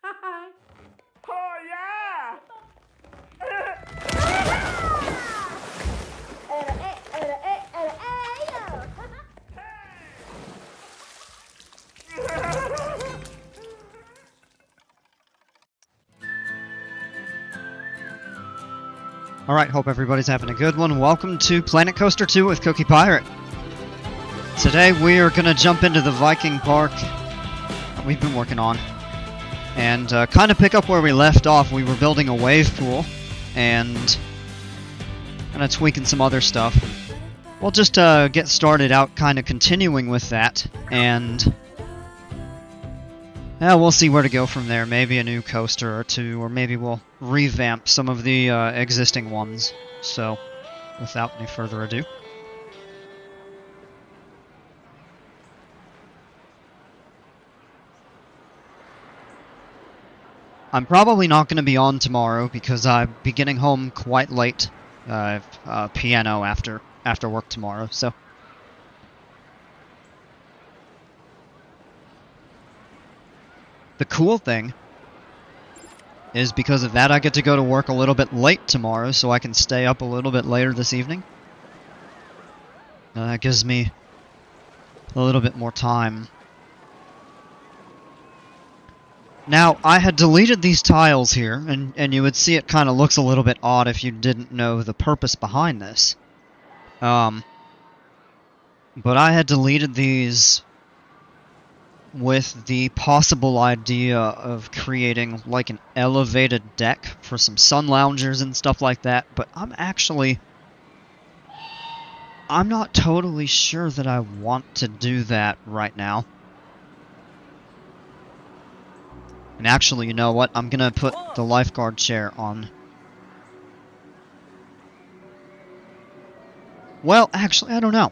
Oh yeah! Alright, hope everybody's having a good one. Welcome to Planet Coaster 2 with Cookie Pirate. Today we are going to jump into the Viking park that we've been working on. And kind of pick up where we left off. We were building a wave pool and kind of tweaking some other stuff. We'll just get started out kind of continuing with that. And we'll see where to go from there. Maybe a new coaster or two, or maybe we'll revamp some of the existing ones. So, without any further ado. I'm probably not going to be on tomorrow because I'll be getting home quite late. I have piano after work tomorrow, so... The cool thing is because of that I get to go to work a little bit late tomorrow, so I can stay up a little bit later this evening. That gives me a little bit more time. Now, I had deleted these tiles here, and you would see it kind of looks a little bit odd if you didn't know the purpose behind this. But I had deleted these with the possible idea of creating like an elevated deck for some sun loungers and stuff like that, but I'm not totally sure that I want to do that right now. And actually, you know what? I'm gonna put the lifeguard chair on. Well, actually, I don't know.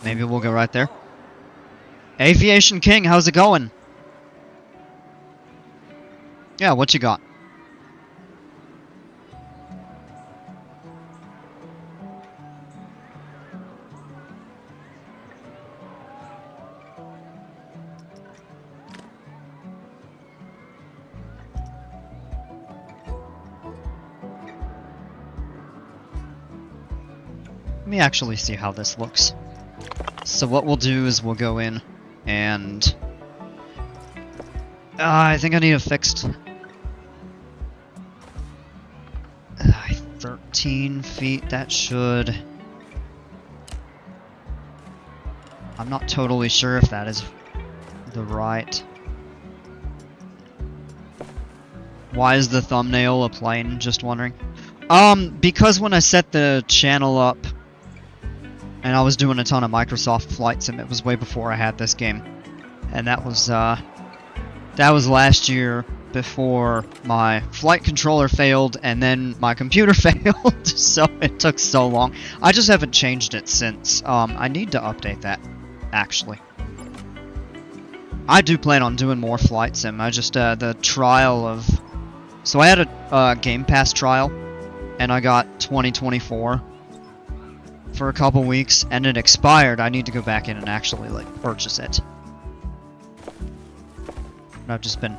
Maybe we'll go right there. Aviation King, how's it going? Yeah, what you got? Let me actually see how this looks. So what we'll do is we'll go in and... I think I need a fixed... 13 feet, that should... I'm not totally sure if that is the right... Why is the thumbnail a plane? Just wondering. Because when I set the channel up, and I was doing a ton of Microsoft Flight Sim. It was way before I had this game. And that was last year before my flight controller failed and then my computer failed. So it took so long. I just haven't changed it since. I need to update that, actually. I do plan on doing more Flight Sim. I just, the trial of... So I had a Game Pass trial, and I got 2024. For a couple weeks, and it expired. I need to go back in and actually, like, purchase it. And I've just been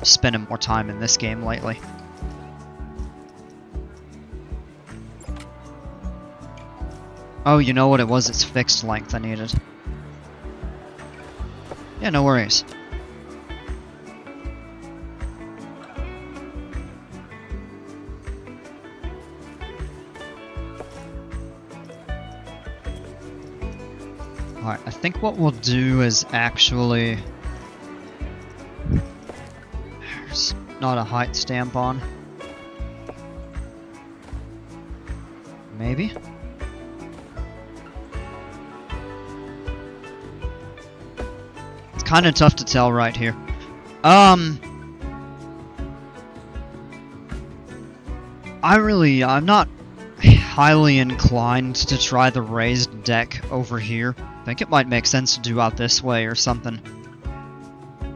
spending more time in this game lately. Oh, you know what it was? It's fixed length I needed. Yeah, no worries. Alright, I think what we'll do is actually... There's not a height stamp on. Maybe? It's kind of tough to tell right here. I'm not highly inclined to try the raised deck over here. I think it might make sense to do out this way or something.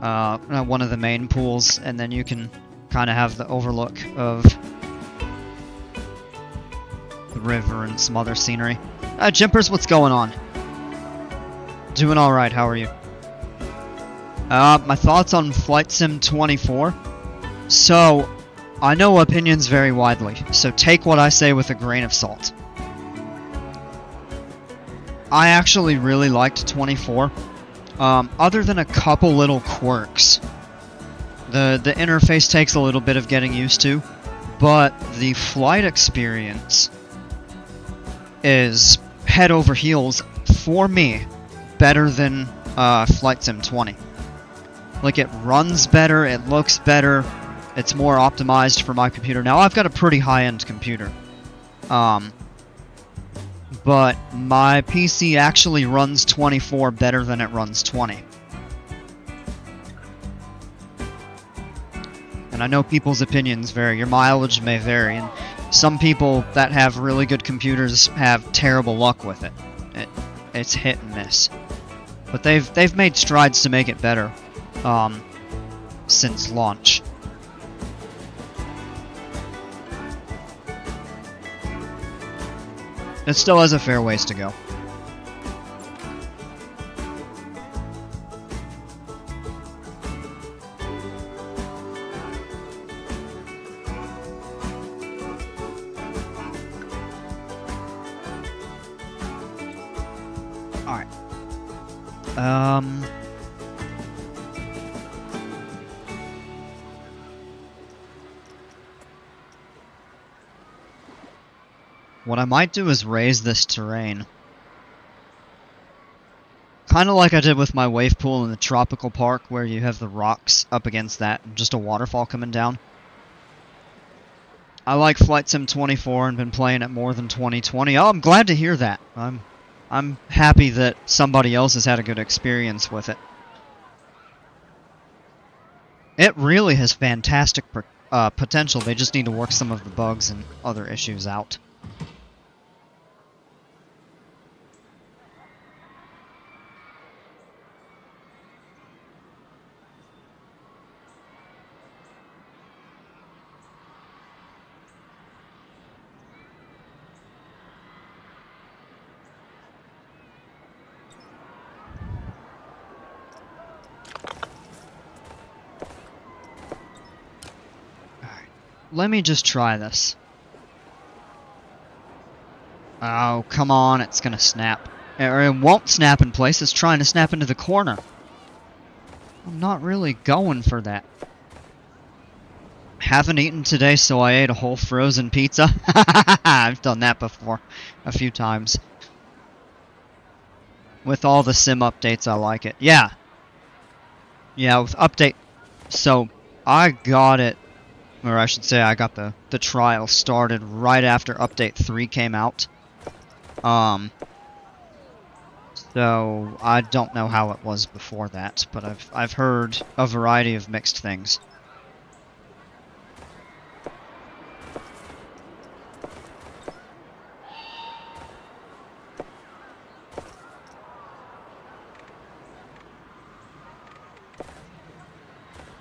One of the main pools, and then you can kind of have the overlook of the river and some other scenery. Jimpers, what's going on? Doing alright, how are you? My thoughts on Flight Sim 24? So, I know opinions vary widely, so take what I say with a grain of salt. I actually really liked 24, other than a couple little quirks. The interface takes a little bit of getting used to, but the flight experience is head over heels, for me, better than Flight Sim 20. Like, it runs better, it looks better, it's more optimized for my computer. Now, I've got a pretty high-end computer. But my PC actually runs 24 better than it runs 20. And I know people's opinions vary, your mileage may vary, and some people that have really good computers have terrible luck with it. It's hit and miss. But they've made strides to make it better, since launch. It still has a fair ways to go. Alright. What I might do is raise this terrain. Kind of like I did with my wave pool in the tropical park, where you have the rocks up against that and just a waterfall coming down. I like Flight Sim 24 and been playing it more than 2020. Oh, I'm glad to hear that. I'm happy that somebody else has had a good experience with it. It really has fantastic potential. They just need to work some of the bugs and other issues out. Let me just try this. Oh, come on, it's gonna snap. Or it won't snap in place, it's trying to snap into the corner. I'm not really going for that. Haven't eaten today, so I ate a whole frozen pizza. I've done that before, a few times. With all the sim updates, I like it. Yeah. Yeah, with update... So, I got it... Or I should say I got the trial started right after Update 3 came out. So I don't know how it was before that, but I've heard a variety of mixed things.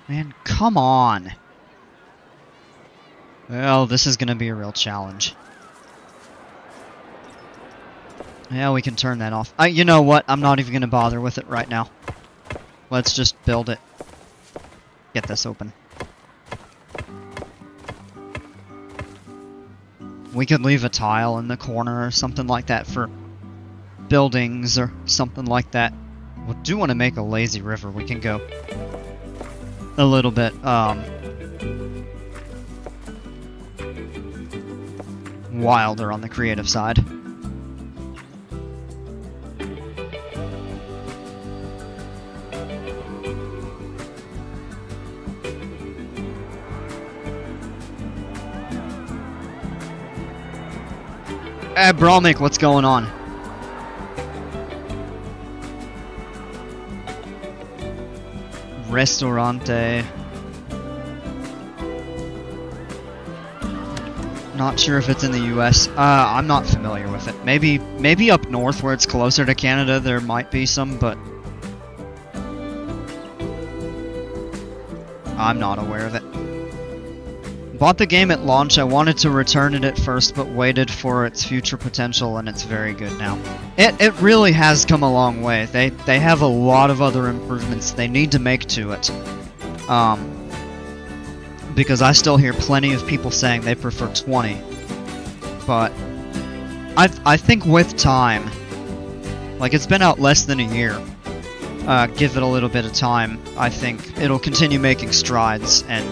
Man, come on! Well, this is gonna be a real challenge. Yeah, we can turn that off. You know what? I'm not even gonna bother with it right now. Let's just build it. Get this open. We could leave a tile in the corner or something like that for buildings or something like that. We do want to make a lazy river. We can go a little bit, wilder on the creative side. Bromik, what's going on? Restaurante. Not sure if it's in the US. I'm not familiar with it. Maybe up north where it's closer to Canada there might be some, but I'm not aware of it. Bought the game at launch. I wanted to return it at first, but waited for its future potential, and it's very good now. It really has come a long way. They have a lot of other improvements they need to make to it. Because I still hear plenty of people saying they prefer 20. But I think with time, like it's been out less than a year, give it a little bit of time, I think it'll continue making strides and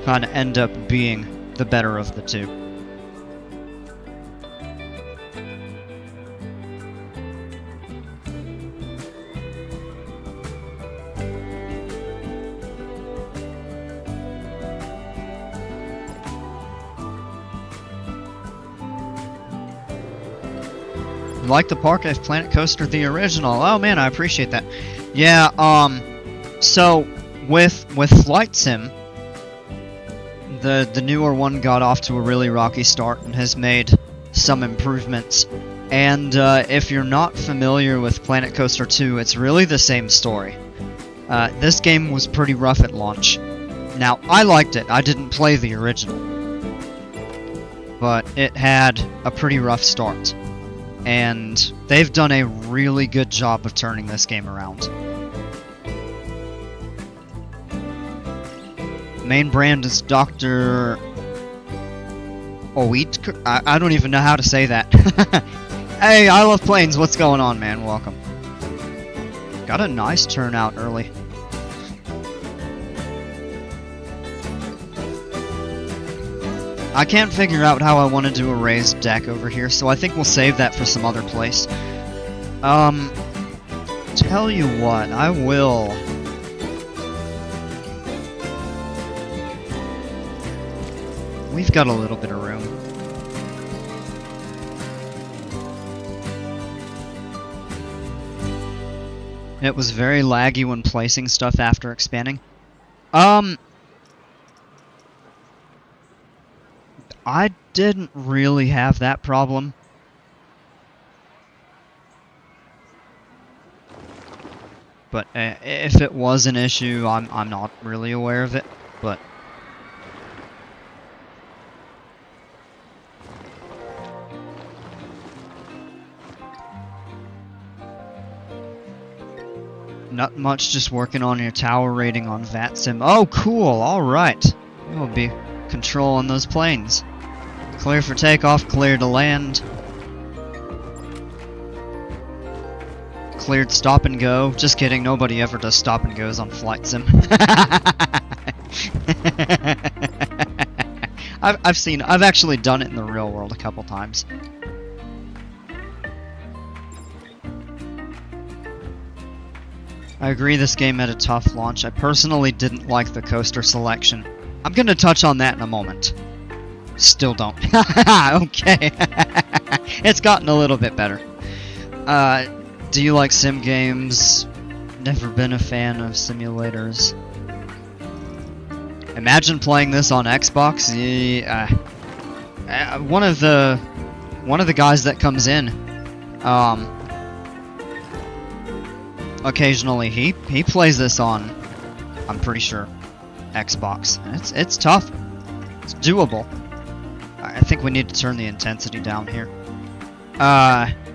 kind of end up being the better of the two. You like the park? I've Planet Coaster the original. Oh man, I appreciate that. Yeah, so with Flight Sim, the newer one got off to a really rocky start and has made some improvements. And if you're not familiar with Planet Coaster 2, it's really the same story. This game was pretty rough at launch. Now, I liked it. I didn't play the original. But it had a pretty rough start. And they've done a really good job of turning this game around. Main brand is Dr. Oit. I don't even know how to say that. Hey, I love planes. What's going on, man? Welcome. Got a nice turnout early. I can't figure out how I want to do a raised deck over here, so I think we'll save that for some other place. Tell you what, I will... We've got a little bit of room. It was very laggy when placing stuff after expanding. I didn't really have that problem. But if it was an issue, I'm not really aware of it. But not much, just working on your tower rating on VATSIM. Oh, cool, alright. We'll be controlling those planes. Clear for takeoff, clear to land. Cleared stop and go. Just kidding, nobody ever does stop and goes on Flight Sim. I've actually done it in the real world a couple times. I agree this game had a tough launch. I personally didn't like the coaster selection. I'm gonna touch on that in a moment. Still don't. Okay. It's gotten a little bit better. Do you like sim games? Never been a fan of simulators. Imagine playing this on Xbox. One of the guys that comes in, occasionally he plays this on, I'm pretty sure, Xbox. It's tough. It's doable. I think we need to turn the intensity down here.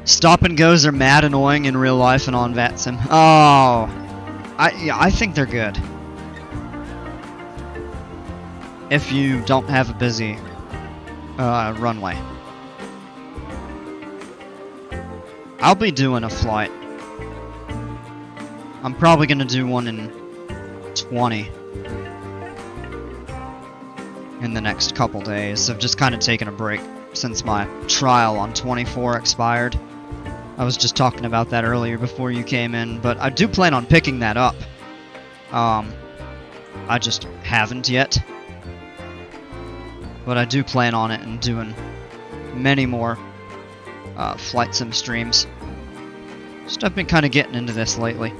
Stop and goes are mad annoying in real life and on VATSIM. Oh, I think they're good. If you don't have a busy runway. I'll be doing a flight. I'm probably gonna do one in 20 in the next couple days. I've just kind of taken a break since my trial on 24 expired. I was just talking about that earlier before you came in, but I do plan on picking that up. I just haven't yet. But I do plan on it and doing many more Flight Sim streams. Just I've been kind of getting into this lately.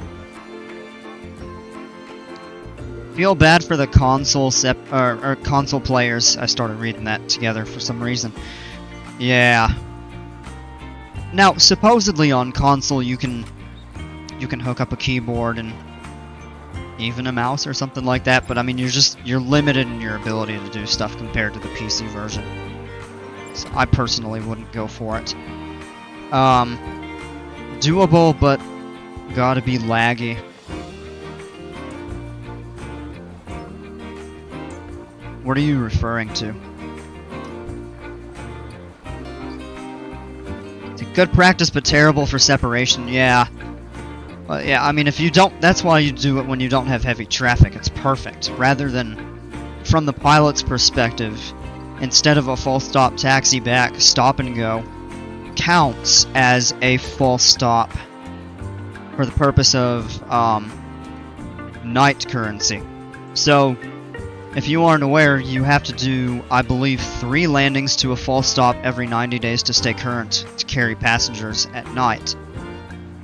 Feel bad for the console console players. I started reading that together for some reason. Yeah. Now, supposedly on console you can hook up a keyboard and even a mouse or something like that, but I mean, you're limited in your ability to do stuff compared to the PC version. So I personally wouldn't go for it. Doable, but gotta be laggy. What are you referring to? It's a good practice, but terrible for separation. Yeah. Well, yeah, I mean, if you don't... That's why you do it when you don't have heavy traffic. It's perfect. Rather than, from the pilot's perspective, instead of a full stop taxi back, stop and go counts as a full stop for the purpose of night currency. So, if you aren't aware, you have to do, I believe, 3 landings to a full stop every 90 days to stay current to carry passengers at night.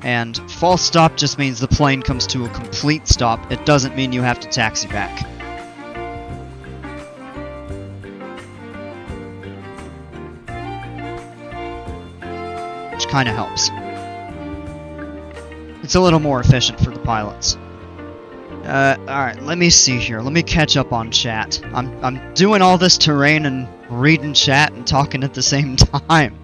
And full stop just means the plane comes to a complete stop. It doesn't mean you have to taxi back. Which kind of helps. It's a little more efficient for the pilots. Alright, let me see here. Let me catch up on chat. I'm doing all this terrain and reading chat and talking at the same time.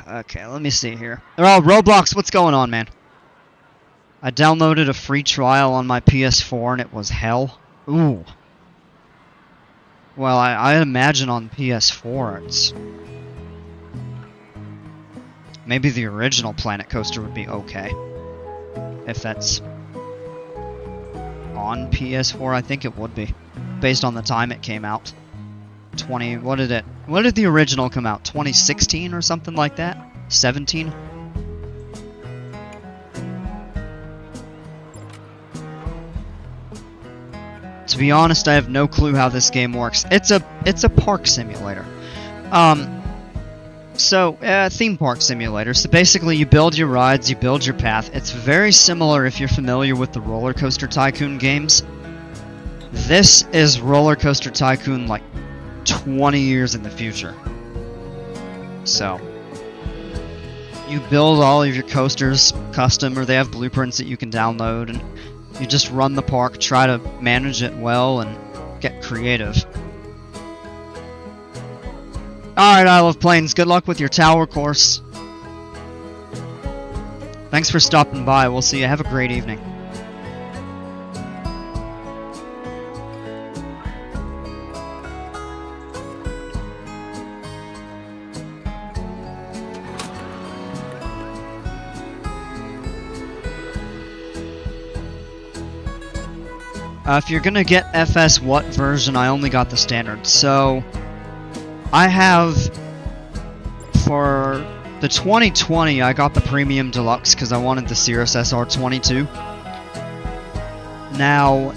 Okay, let me see here. Oh, Roblox, what's going on, man? I downloaded a free trial on my PS4 and it was hell. Ooh. Well, I imagine on PS4 it's... Maybe the original Planet Coaster would be okay. If that's on PS4, I think it would be. Based on the time it came out. What did the original come out? 2016 or something like that? 17? To be honest, I have no clue how this game works. It's a park simulator. Theme park simulator. So basically you build your rides, you build your path. It's very similar if you're familiar with the Roller Coaster Tycoon games. This is Roller Coaster Tycoon like 20 years in the future. So, you build all of your coasters custom, or they have blueprints that you can download, and you just run the park, try to manage it well, and get creative. Alright, I Love Planes, good luck with your tower course. Thanks for stopping by, we'll see you. Have a great evening. If you're gonna get FS what version, I only got the standard. So, I have, for the 2020, I got the Premium Deluxe because I wanted the Cirrus SR22. Now,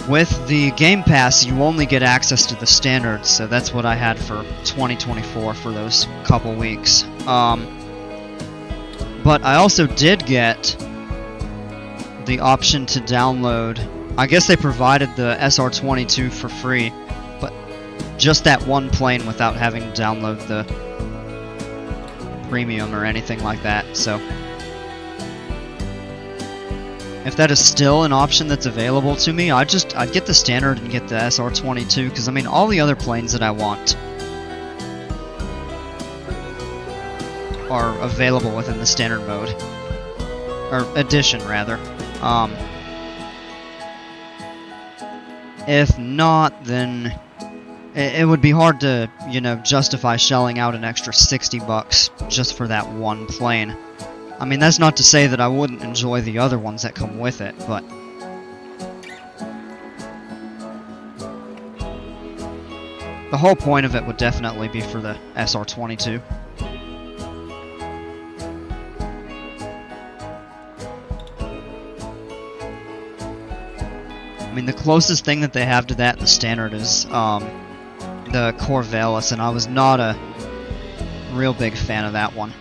with the Game Pass, you only get access to the standard, so that's what I had for 2024 for those couple weeks. But I also did get the option to download. I guess they provided the SR22 for free, but just that one plane without having to download the premium or anything like that. So if that is still an option that's available to me, I'd get the standard and get the SR22, because I mean all the other planes that I want are available within the standard mode, or edition rather. If not, then it would be hard to, you know, justify shelling out an extra $60 just for that one plane. I mean, that's not to say that I wouldn't enjoy the other ones that come with it, but the whole point of it would definitely be for the SR22. I mean, the closest thing that they have to that in the standard is the Corvallis, and I was not a real big fan of that one.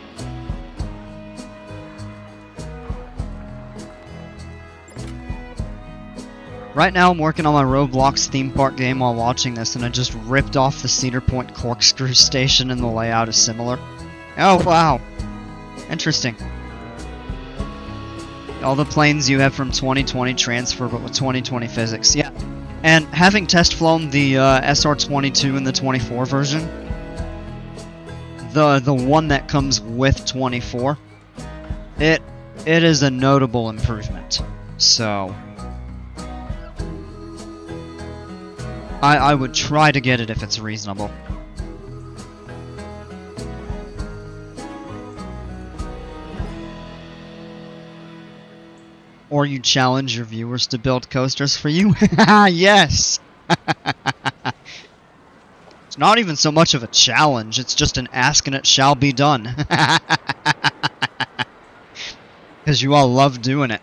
Right now I'm working on my Roblox theme park game while watching this, and I just ripped off the Cedar Point Corkscrew Station, and the layout is similar. Oh, wow. Interesting. All the planes you have from 2020 transfer, but with 2020 physics. Yeah. And having test flown the SR-22 in the 24 version, the one that comes with 24, it is a notable improvement. So I would try to get it if it's reasonable. Or you challenge your viewers to build coasters for you? Yes! It's not even so much of a challenge, it's just an ask and it shall be done. Because you all love doing it.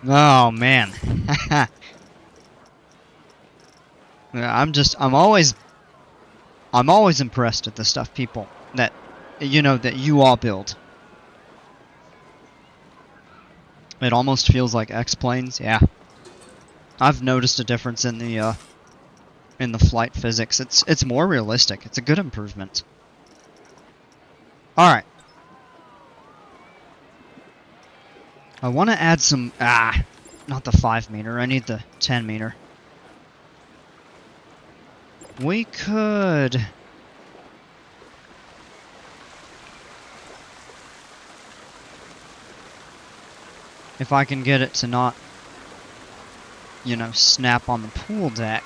Oh, man. I'm always impressed at the stuff people that, that you all build. It almost feels like X-Planes, yeah. I've noticed a difference in the flight physics. It's more realistic. It's a good improvement. Alright. I want to add some... not the 5 meter. I need the 10 meter. We could... If I can get it to not, snap on the pool deck.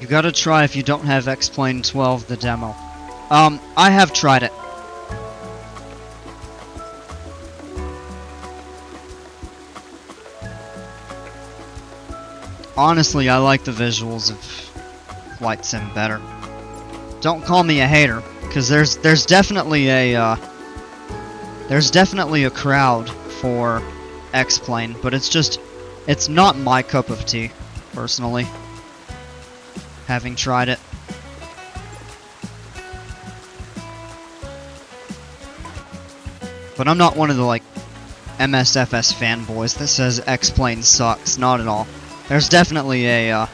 You gotta try if you don't have X-Plane 12, the demo. I have tried it. Honestly, I like the visuals of Flight Sim better. Don't call me a hater, because there's definitely a crowd for X-Plane, but it's not my cup of tea, personally. Having tried it. But I'm not one of the, MSFS fanboys that says X-Plane sucks. Not at all. There's definitely a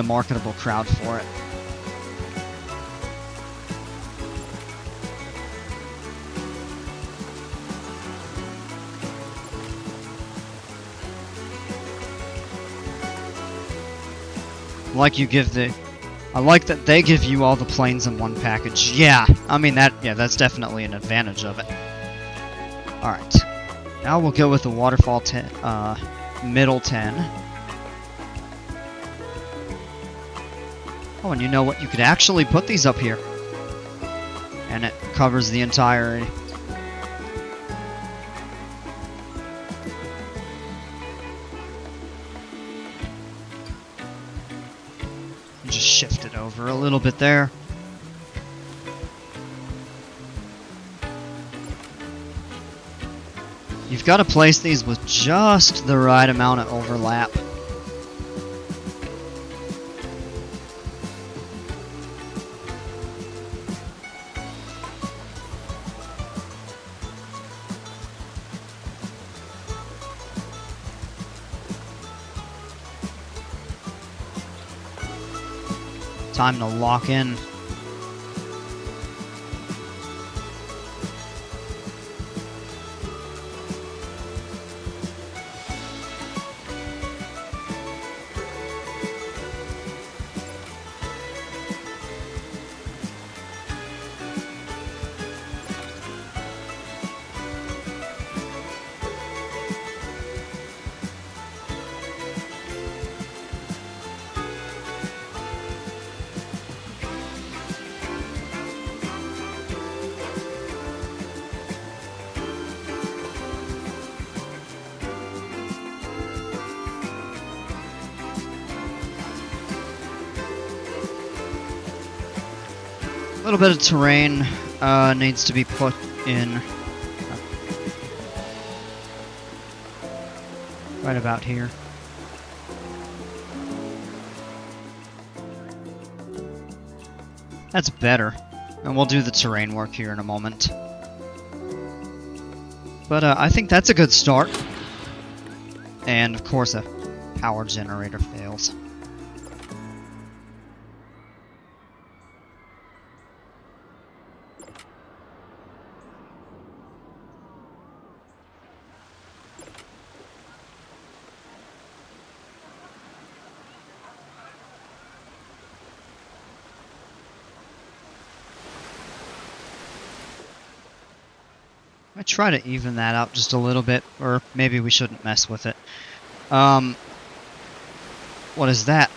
marketable crowd for it. I like that they give you all the planes in one package. Yeah, I mean that's definitely an advantage of it. Alright. Now we'll go with the waterfall middle 10. Oh, and you know what? You could actually put these up here. And it covers the entire... Just shift it over a little bit there. You've got to place these with just the right amount of overlap. Time to lock in. A little bit of terrain needs to be put in right about here. That's better. And we'll do the terrain work here in a moment. But I think that's a good start. And of course a power generator fails. I try to even that out just a little bit, or maybe we shouldn't mess with it. What is that?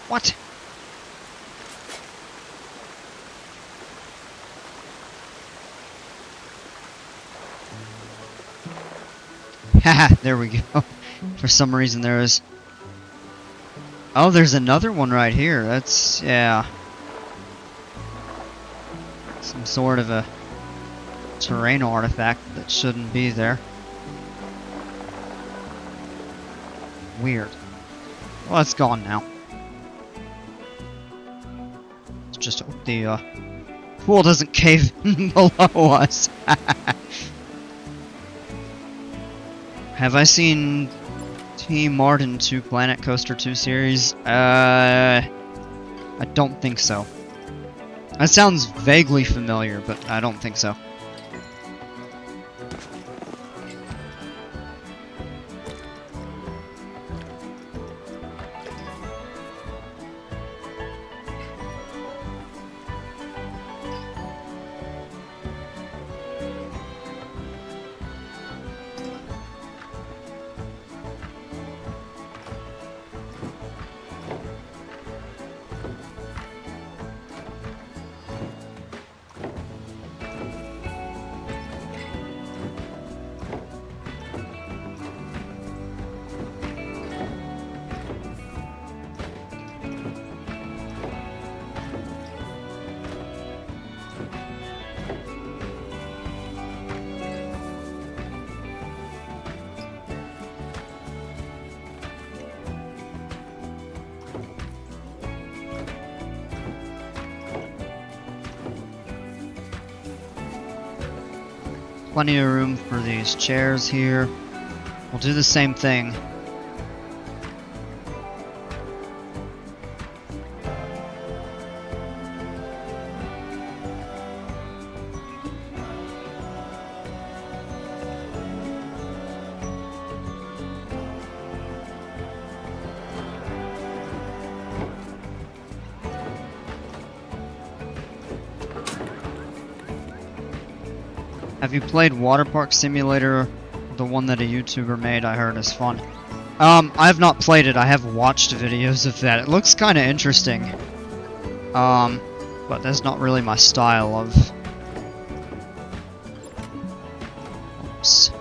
What? Haha, there we go. For some reason there is... Oh, there's another one right here. That's... yeah. Some sort of a terrain artifact that shouldn't be there. Weird. Well, it's gone now. Let's just hope the pool doesn't cave in below us. Have I seen Team Martin 2 Planet Coaster 2 series? I don't think so. That sounds vaguely familiar, but I don't think so. Plenty of room for these chairs here. We'll do the same thing. Have you played Water Park Simulator? The one that a YouTuber made, I heard is fun. I have not played it, I have watched videos of that. It looks kind of interesting. But that's not really my style of... Oops.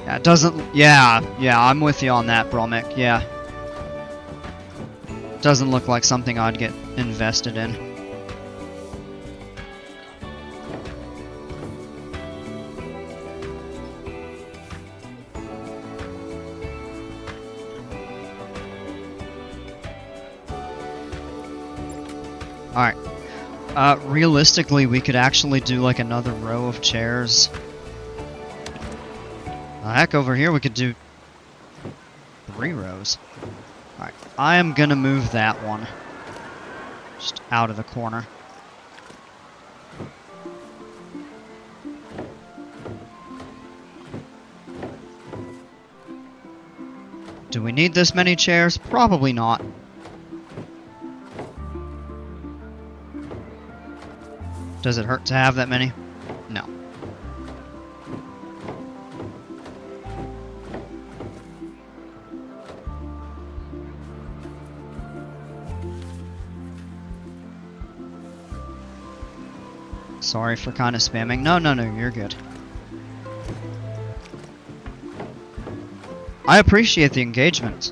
Yeah, it doesn't... Yeah, I'm with you on that, Bromick, yeah. Doesn't look like something I'd get invested in. Alright. Realistically, we could actually do like another row of chairs. Heck, over here we could do 3 rows. Alright, I am gonna move that one just out of the corner. Do we need this many chairs? Probably not. Does it hurt to have that many? No. Sorry for kind of spamming. No, you're good. I appreciate the engagement.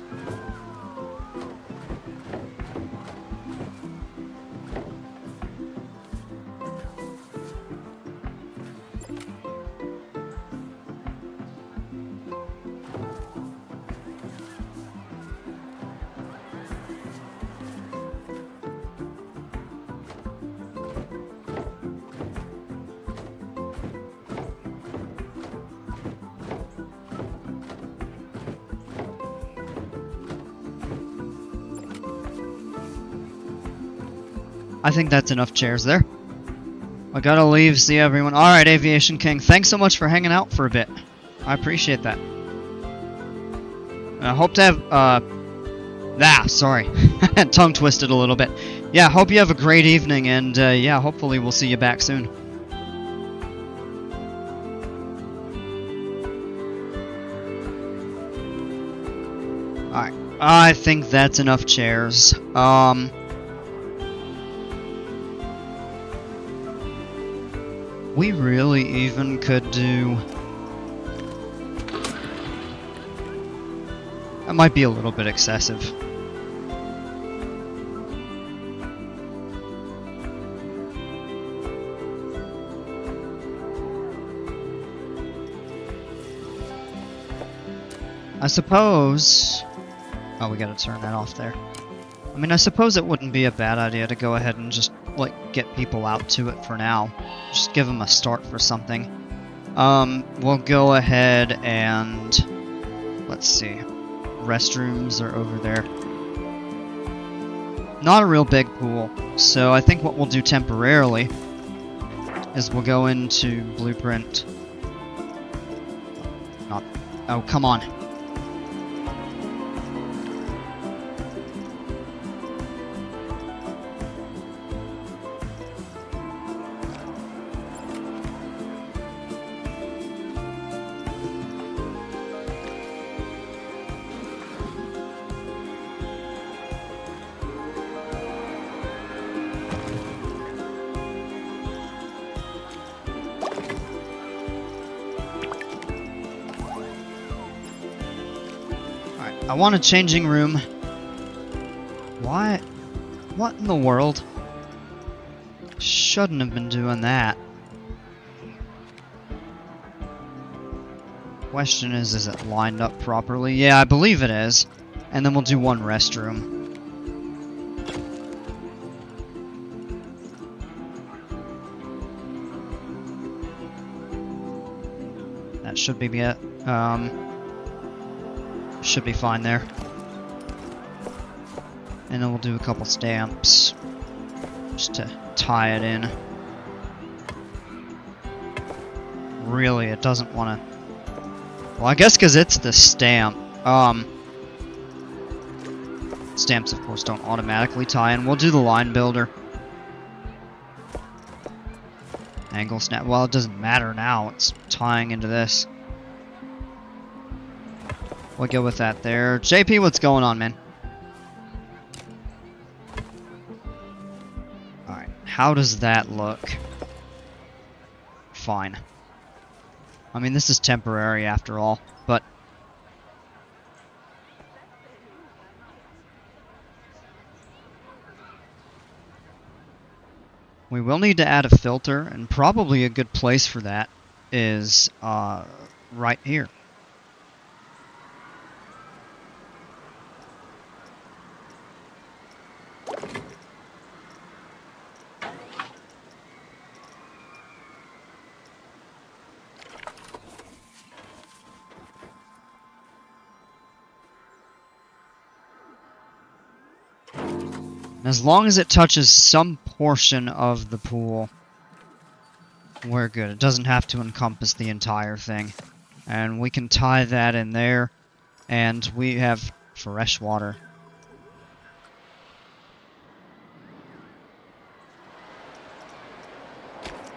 I think that's enough chairs there. I gotta leave, see everyone. Alright, Aviation King, thanks so much for hanging out for a bit. I appreciate that. I hope to have, sorry. Tongue twisted a little bit. Yeah, hope you have a great evening, and yeah, hopefully we'll see you back soon. Alright, I think that's enough chairs. We really even could do... That might be a little bit excessive. I suppose... Oh, we gotta turn that off there. I mean, I suppose it wouldn't be a bad idea to go ahead and just, like, get people out to it for now. Just give them a start for something. We'll go ahead and... Let's see. Restrooms are over there. Not a real big pool, so I think what we'll do temporarily is we'll go into Blueprint. Not... Oh, come on. I want a changing room. Why? What in the world? Shouldn't have been doing that. Question is it lined up properly? Yeah, I believe it is. And then we'll do one restroom. That should be it. Should be fine there. And then we'll do a couple stamps just to tie it in. Really, it doesn't want to... Well, I guess because it's the stamp. Stamps, of course, don't automatically tie in. We'll do the line builder. Angle snap. Well, it doesn't matter now. It's tying into this. We'll go with that there. JP, what's going on, man? Alright, how does that look? Fine. I mean, this is temporary after all, but... We will need to add a filter, and probably a good place for that is right here. As long as it touches some portion of the pool, we're good. It doesn't have to encompass the entire thing. And we can tie that in there, and we have fresh water.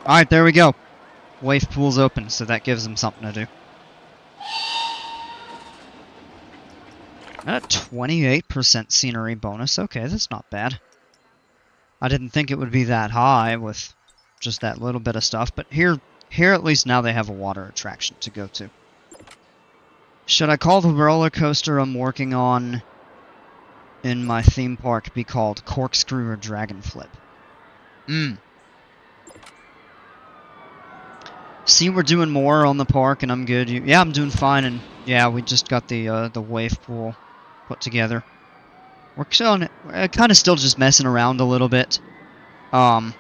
Alright, there we go. Wave pool's open, so that gives them something to do. A 28% scenery bonus. Okay, that's not bad. I didn't think it would be that high with just that little bit of stuff, but here at least now they have a water attraction to go to. Should I call the roller coaster I'm working on in my theme park be called Corkscrew or Dragon Flip? See, we're doing more on the park, and I'm good. Yeah, I'm doing fine, and yeah, we just got the wave pool put together. We're kind of still just messing around a little bit. But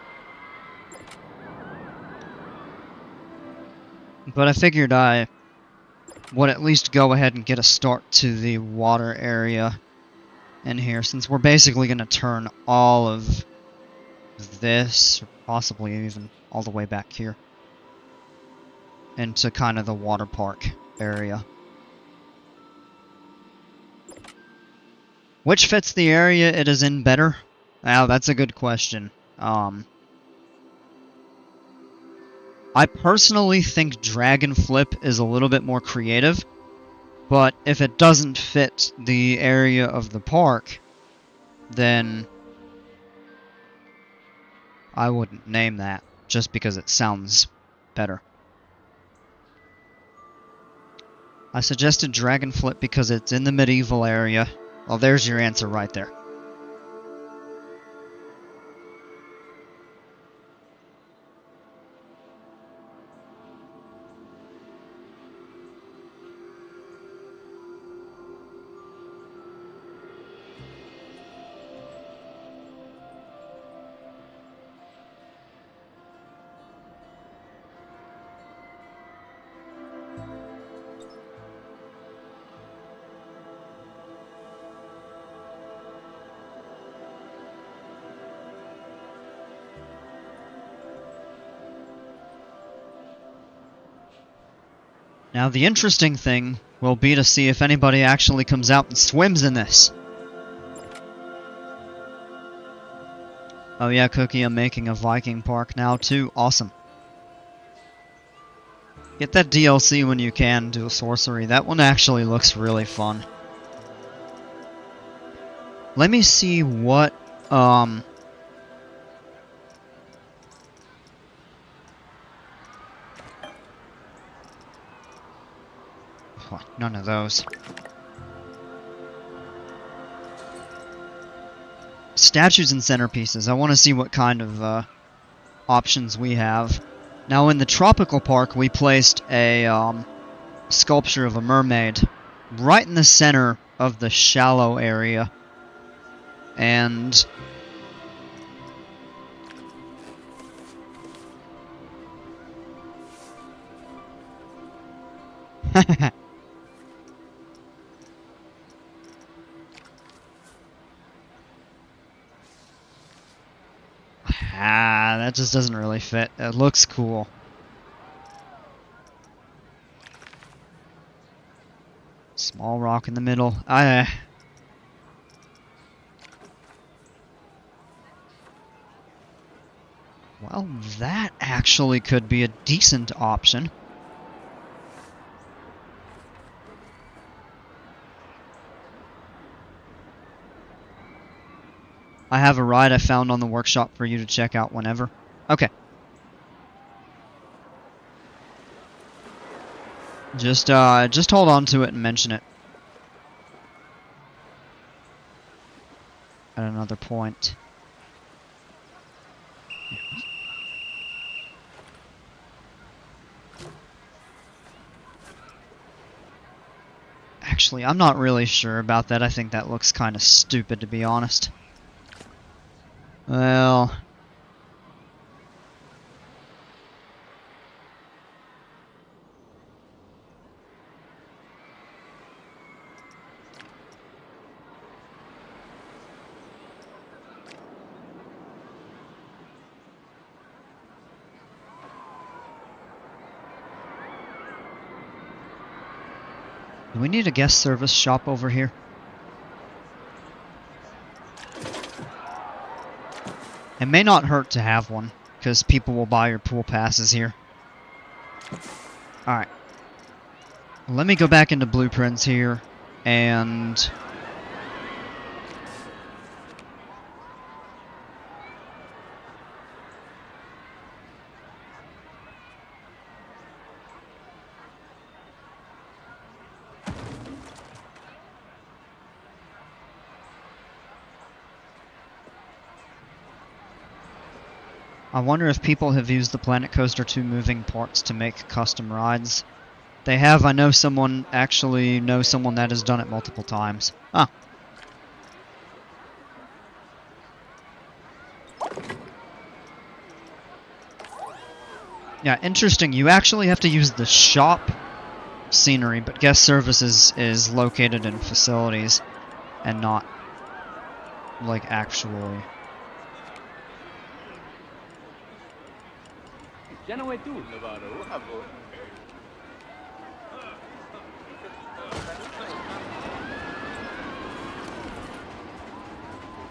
I figured I would at least go ahead and get a start to the water area in here, since we're basically going to turn all of this, or possibly even all the way back here. Into kind of the water park area. Which fits the area it is in better? Wow, that's a good question. I personally think Dragon Flip is a little bit more creative, but if it doesn't fit the area of the park, then I wouldn't name that, just because it sounds better. I suggested Dragon Flip because it's in the medieval area. Well, there's your answer right there. Now, the interesting thing will be to see if anybody actually comes out and swims in this. Oh yeah, Cookie, I'm making a Viking park now too. Awesome. Get that DLC when you can, do a sorcery. That one actually looks really fun. Let me see what, none of those. Statues and centerpieces. I want to see what kind of options we have. Now in the tropical park we placed a sculpture of a mermaid right in the center of the shallow area. And that just doesn't really fit. It looks cool. Small rock in the middle. Well, that actually could be a decent option. I have a ride I found on the workshop for you to check out whenever. Okay. Just hold on to it and mention it. At another point. Actually, I'm not really sure about that. I think that looks kind of stupid, to be honest. Well... do we need a guest service shop over here? It may not hurt to have one, because people will buy your pool passes here. Alright. Let me go back into blueprints here, and... I wonder if people have used the Planet Coaster 2 moving parts to make custom rides. They have. I know someone that has done it multiple times. Ah. Yeah, interesting. You actually have to use the shop scenery, but guest services is located in facilities and not, like, actually...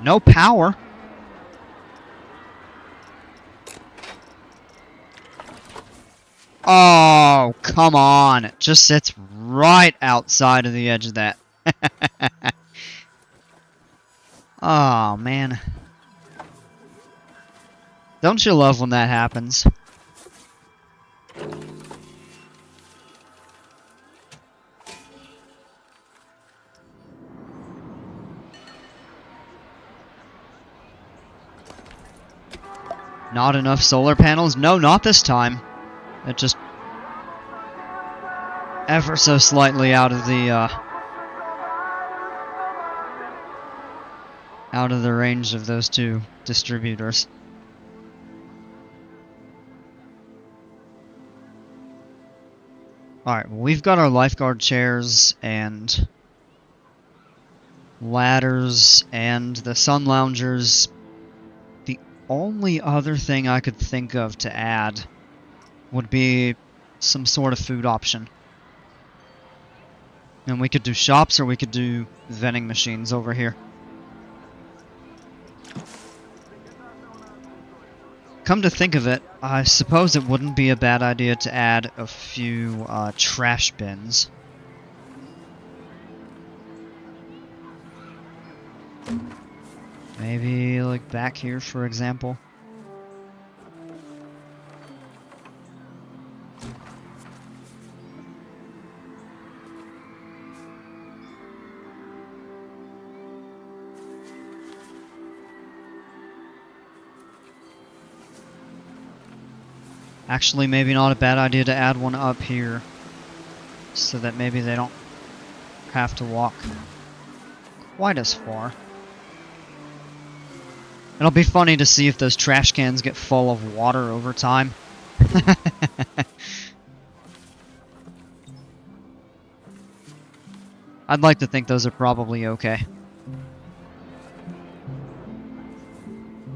No power. Oh, come on. It just sits right outside of the edge of that. Oh, man. Don't you love when that happens? Not enough solar panels? No, not this time. It just ever so slightly out of the range of those two distributors. Alright, well, we've got our lifeguard chairs and ladders and the sun loungers. The only other thing I could think of to add would be some sort of food option. And we could do shops or we could do vending machines over here. Come to think of it, I suppose it wouldn't be a bad idea to add a few trash bins. Maybe like back here, for example. Actually, maybe not a bad idea to add one up here, so that maybe they don't have to walk quite as far. It'll be funny to see if those trash cans get full of water over time. I'd like to think those are probably okay.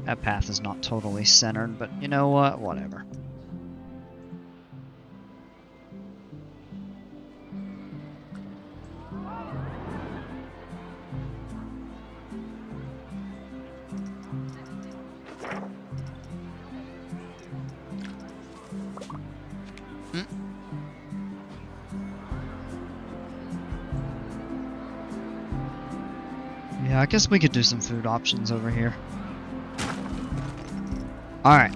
That path is not totally centered, but you know what? Whatever. Yeah, I guess we could do some food options over here. Alright.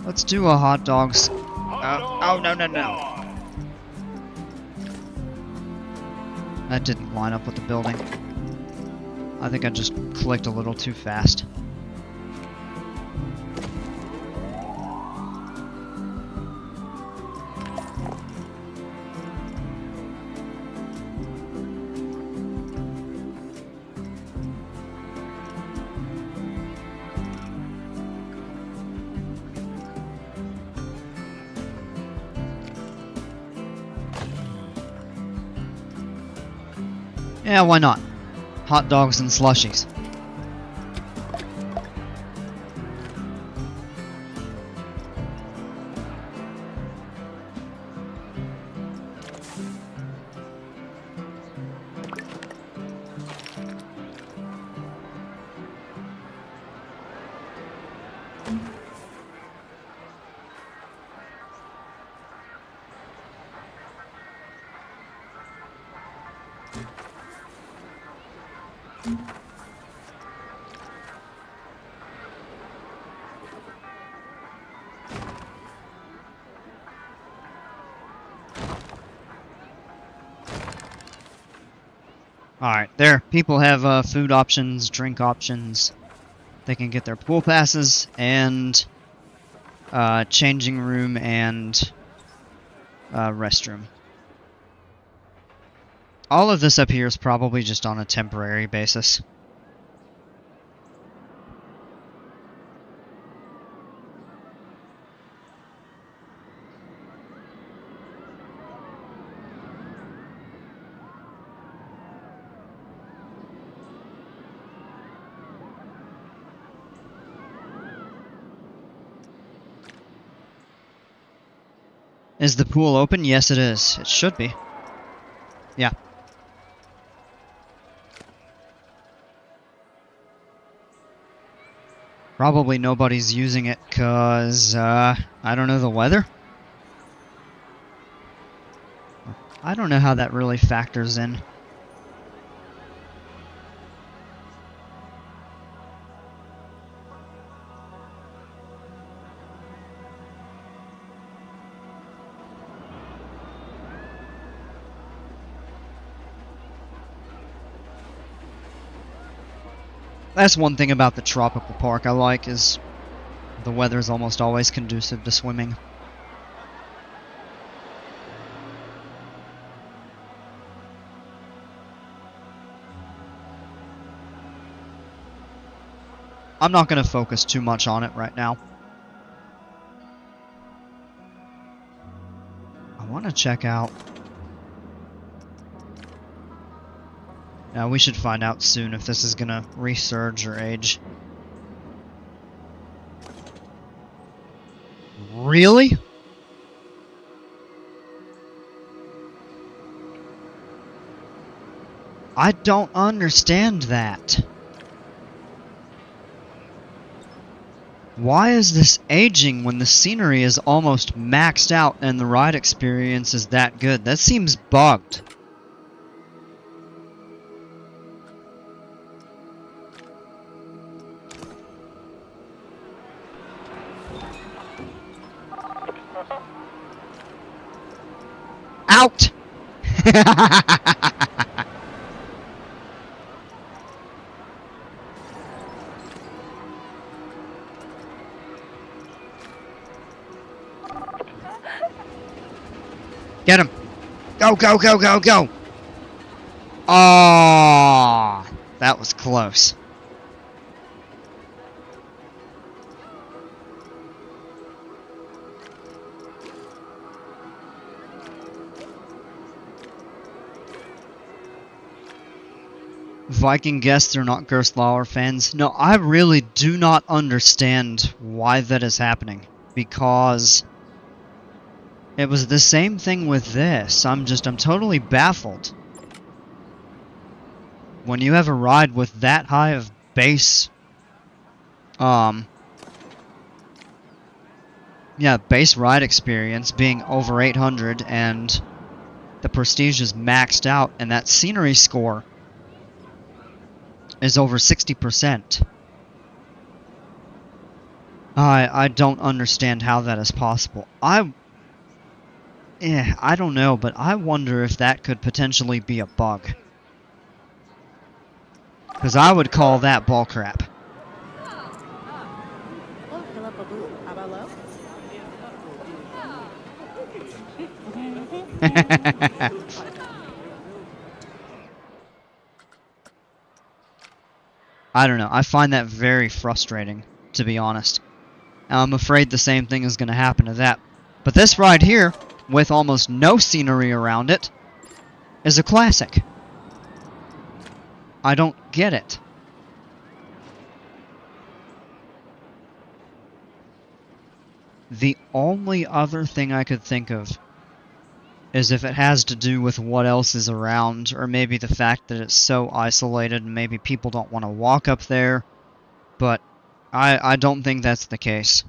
Let's do a hot dogs. Oh, no, no, no. That didn't line up with the building. I think I just clicked a little too fast. Yeah, why not? Hot dogs and slushies. Alright, there. People have food options, drink options. They can get their pool passes and changing room and restroom. All of this up here is probably just on a temporary basis. Is the pool open? Yes, it is. It should be. Yeah. Probably nobody's using it because, I don't know, the weather? I don't know how that really factors in. That's one thing about the tropical park I like, is the weather is almost always conducive to swimming. I'm not going to focus too much on it right now. I want to check out... Now, we should find out soon if this is going to resurge or age. Really? I don't understand that. Why is this aging when the scenery is almost maxed out and the ride experience is that good? That seems bugged. Out! Get him! Go, go, go, go, go! Oh, that was close. Viking guests are not Gerstlauer fans. No, I really do not understand why that is happening. Because it was the same thing with this. I'm totally baffled. When you have a ride with that high of base... base ride experience being over 800 and the Prestige is maxed out and that scenery score is over 60%. I don't understand how that is possible. I don't know, but I wonder if that could potentially be a bug. Because I would call that bullcrap. I don't know. I find that very frustrating, to be honest. I'm afraid the same thing is going to happen to that. But this ride here, with almost no scenery around it, is a classic. I don't get it. The only other thing I could think of is if it has to do with what else is around, or maybe the fact that it's so isolated and maybe people don't want to walk up there, but I don't think that's the case.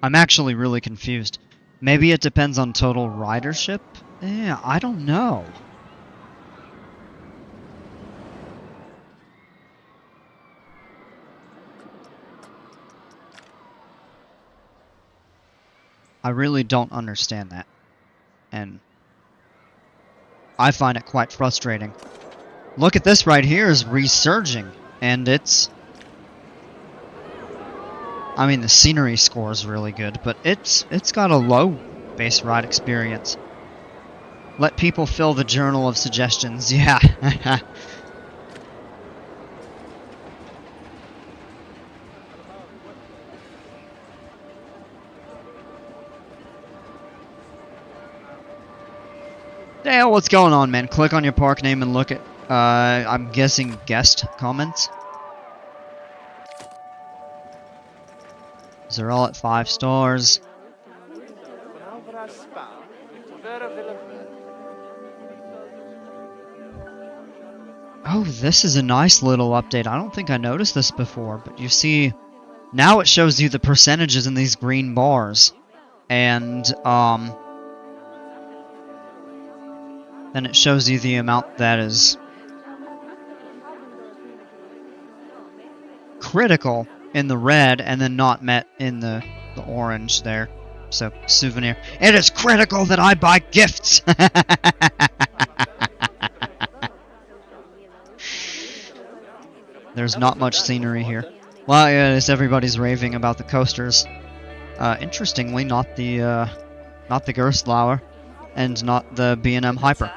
I'm actually really confused. Maybe it depends on total ridership? Yeah, I don't know. I really don't understand that. And I find it quite frustrating. Look at this right here is resurging, and it's... I mean, the scenery score is really good, but it's got a low base ride experience. Let people fill the journal of suggestions, yeah. Dale, what's going on, man? Click on your park name and look at, I'm guessing guest comments. They're all at 5 stars. Oh, this is a nice little update. I don't think I noticed this before, but you see, now it shows you the percentages in these green bars. And, then it shows you the amount that is critical in the red and then not met in the orange there. So, souvenir. It is critical that I buy gifts! There's not much scenery here. Well, yeah, everybody's raving about the coasters. Interestingly, not the Gerstlauer and not the B&M Hyper.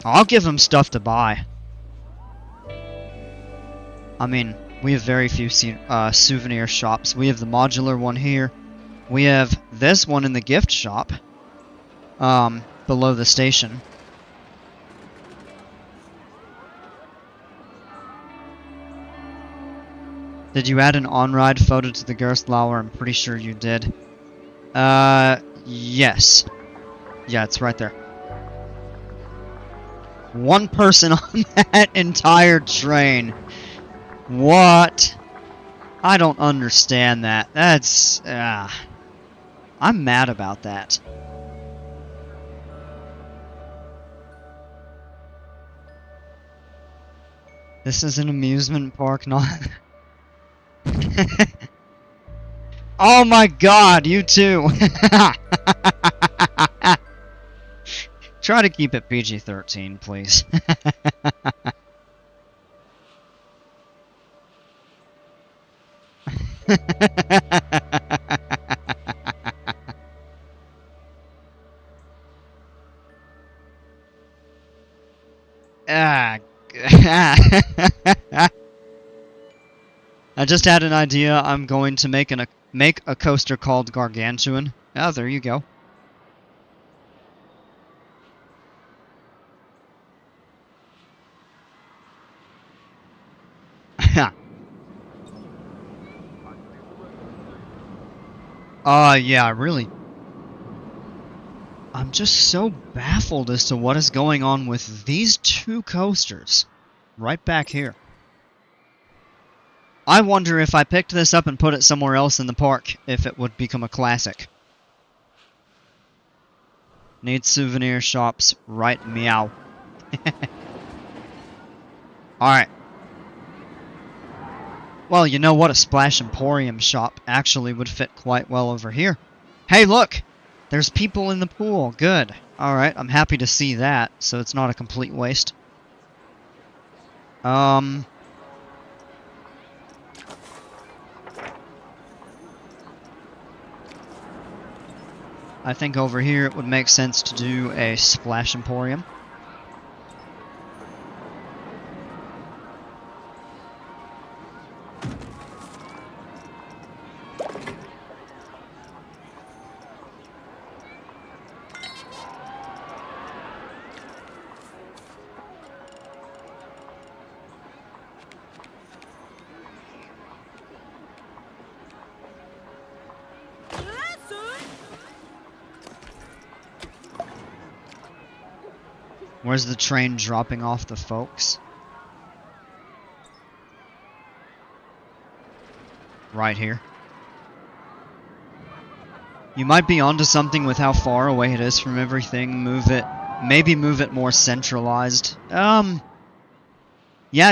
I'll give them stuff to buy. I mean, we have very few souvenir shops. We have the modular one here. We have this one in the gift shop. Below the station. Did you add an on-ride photo to the Gerstlauer? I'm pretty sure you did. Yes. Yeah, it's right there. One person on that entire train. What? I don't understand that. That's... I'm mad about that. This is an amusement park, not... Oh my god, you too! Try to keep it PG-13, please. I just had an idea. I'm going to make a coaster called Gargantuan. Oh, there you go. Yeah, really. I'm just so baffled as to what is going on with these two coasters. Right back here. I wonder if I picked this up and put it somewhere else in the park, if it would become a classic. Need souvenir shops, right meow. Alright. Well, you know what? A Splash Emporium shop actually would fit quite well over here. Hey, look! There's people in the pool. Good. Alright, I'm happy to see that, so it's not a complete waste. I think over here it would make sense to do a Splash Emporium. Where's the train dropping off the folks? Right here. You might be onto something with how far away it is from everything. Move it. Maybe move it more centralized. Yeah,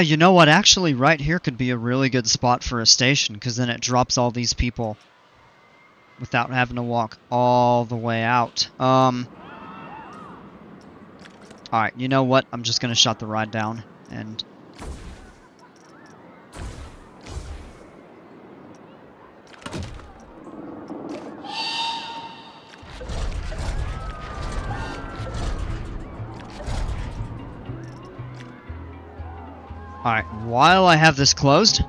you know what? Actually, right here could be a really good spot for a station, because then it drops all these people without having to walk all the way out. Alright, you know what? I'm just gonna shut the ride down, and... Alright, while I have this closed...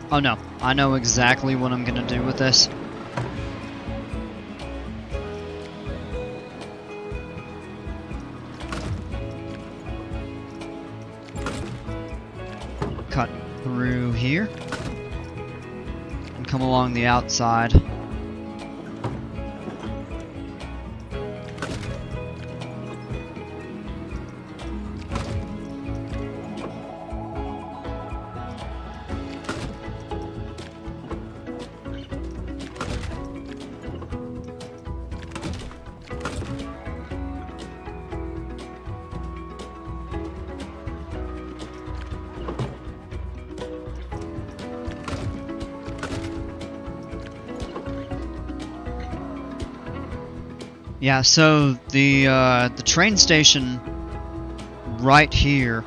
Oh no, I know exactly what I'm gonna do with this. Cut through here and come along the outside. Yeah, so the train station right here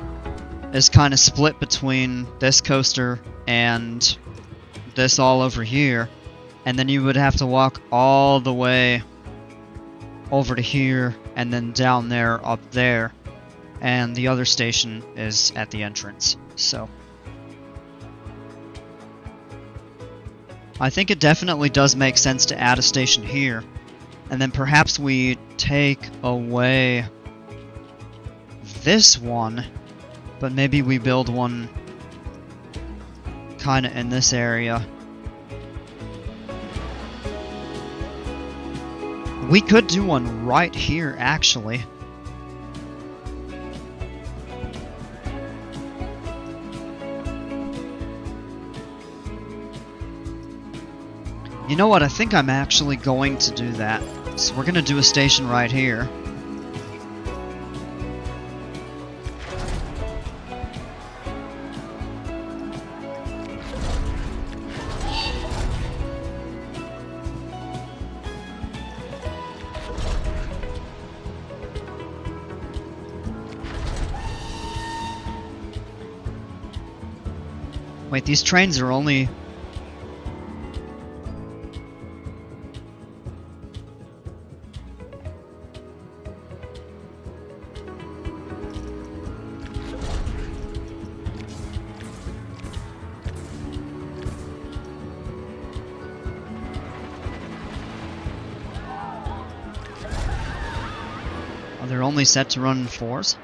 is kind of split between this coaster and this all over here, and then you would have to walk all the way over to here and then down there up there, and the other station is at the entrance. So I think it definitely does make sense to add a station here. And then perhaps we take away this one, but maybe we build one kind of in this area. We could do one right here, actually. You know what? I think I'm actually going to do that. So we're going to do a station right here. Wait, these trains are only... Oh, they're only set to run in 4s?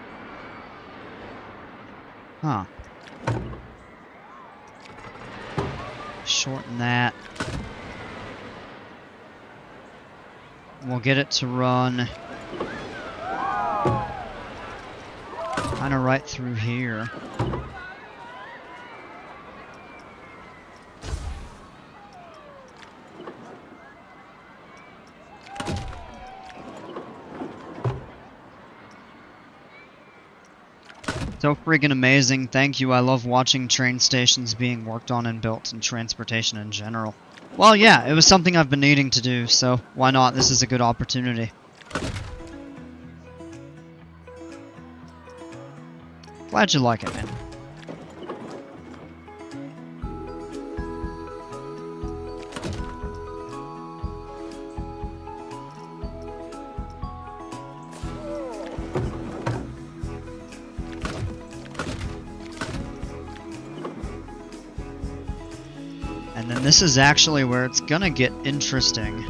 Huh. Shorten that. We'll get it to run kind of right through here. So friggin' amazing. Thank you. I love watching train stations being worked on and built and transportation in general. Well, yeah, it was something I've been needing to do, so why not? This is a good opportunity. Glad you like it, man. And then this is actually where it's gonna get interesting.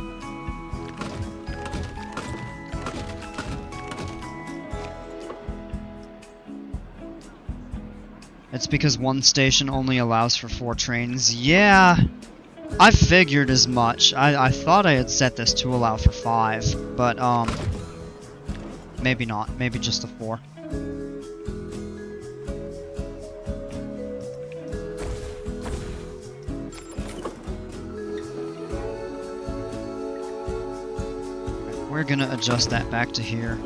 It's because one station only allows for 4 trains. Yeah, I figured as much. I thought I had set this to allow for 5, but maybe not. Maybe just the 4. We're gonna adjust that back to here.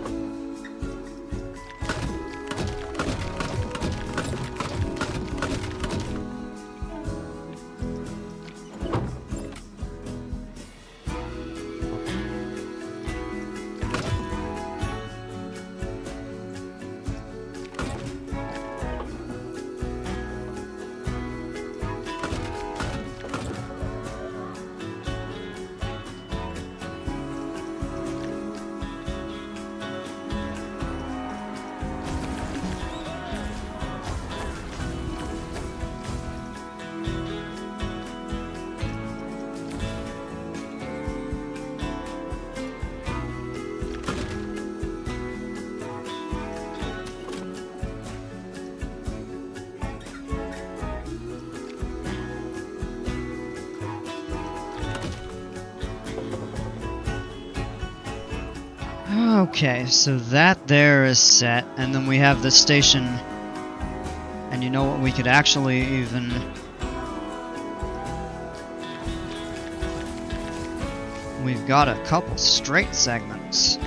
Okay, so that there is set, and then we have the station. And you know what, we could actually even... We've got a couple straight segments.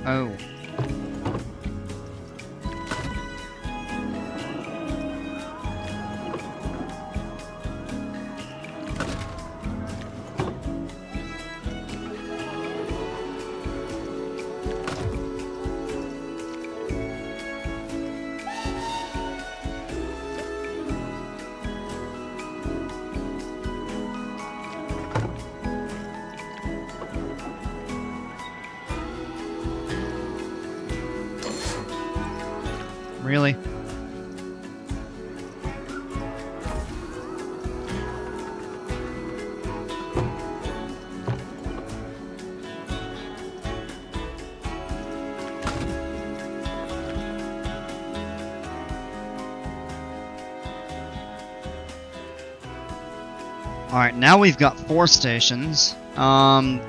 Oh. Really? Alright, now we've got 4 stations. I'm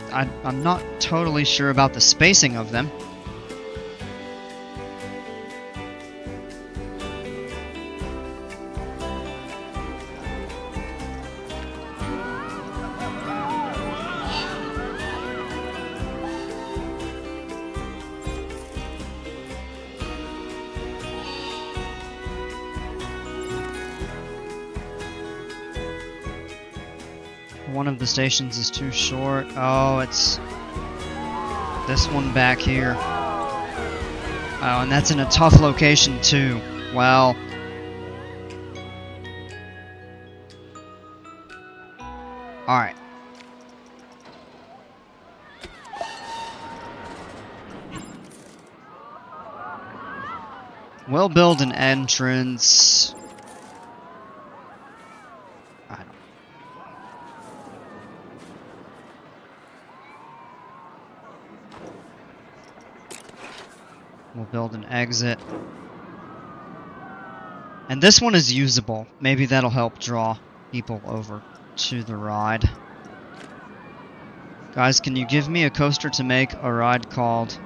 not totally sure about the spacing of them. One of the stations is too short. Oh, it's this one back here. Oh, and that's in a tough location too. Well, alright. We'll build an entrance. I don't. We'll build an exit. And this one is usable. Maybe that'll help draw people over to the ride. Guys, can you give me a coaster to make a ride called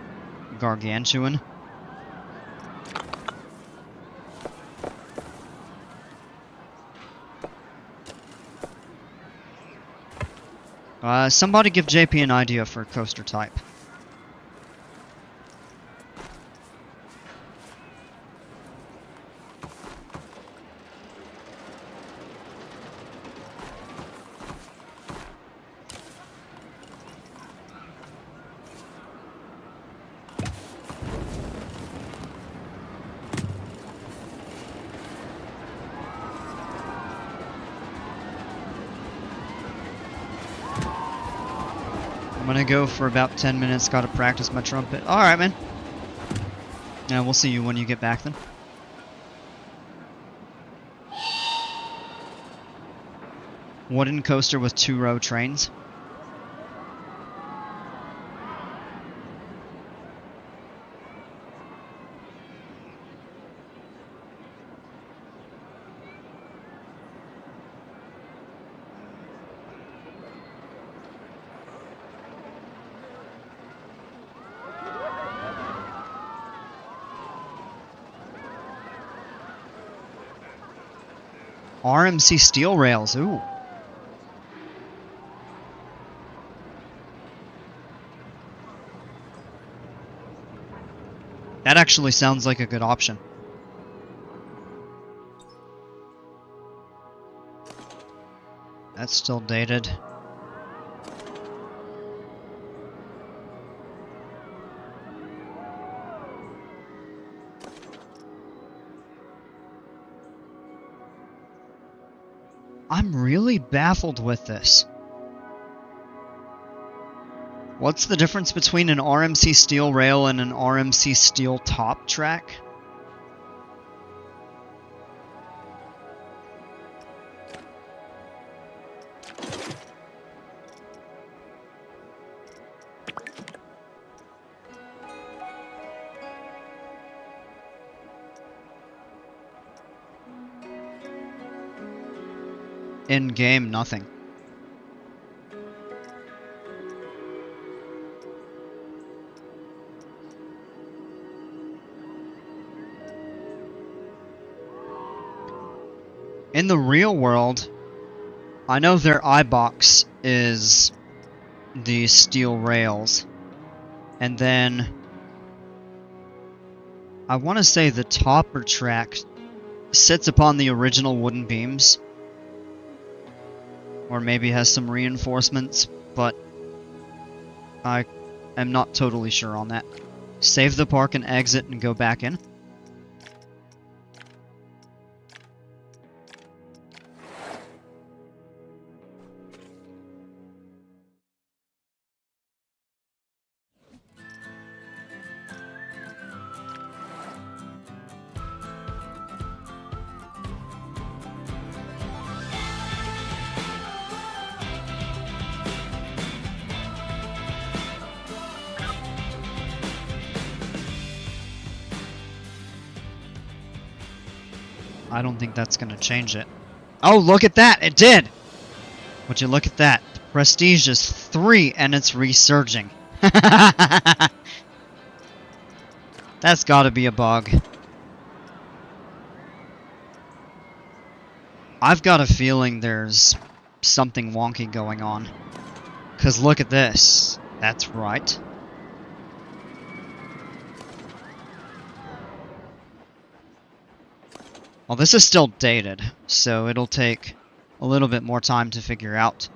Gargantuan? Somebody give JP an idea for a coaster type. I'm gonna go for about 10 minutes, gotta practice my trumpet. Alright, man. Yeah, we'll see you when you get back then. Wooden coaster with 2-row trains. RMC steel rails, ooh. That actually sounds like a good option. That's still dated. I'm really baffled with this. What's the difference between an RMC steel rail and an RMC steel top track? in-game, nothing. In the real world, I know their eye-box is the steel rails. And then I want to say the topper track sits upon the original wooden beams. Or maybe has some reinforcements, but I am not totally sure on that. Save the park and exit and go back in. I don't think that's going to change it. Oh, look at that! It did! Would you look at that? The prestige is 3 and it's resurging. That's gotta be a bug. I've got a feeling there's something wonky going on. 'Cause look at this. That's right. Well, this is still dated, so it'll take a little bit more time to figure out.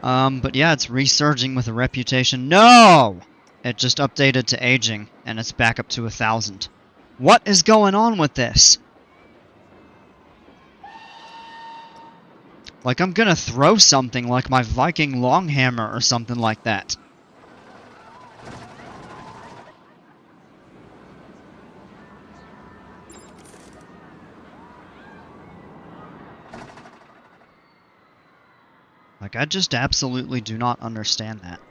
But yeah, it's resurging with a reputation. No! It just updated to aging, and it's back up to 1,000. What is going on with this? Like, I'm gonna throw something like my Viking longhammer or something like that. Like, I just absolutely do not understand that.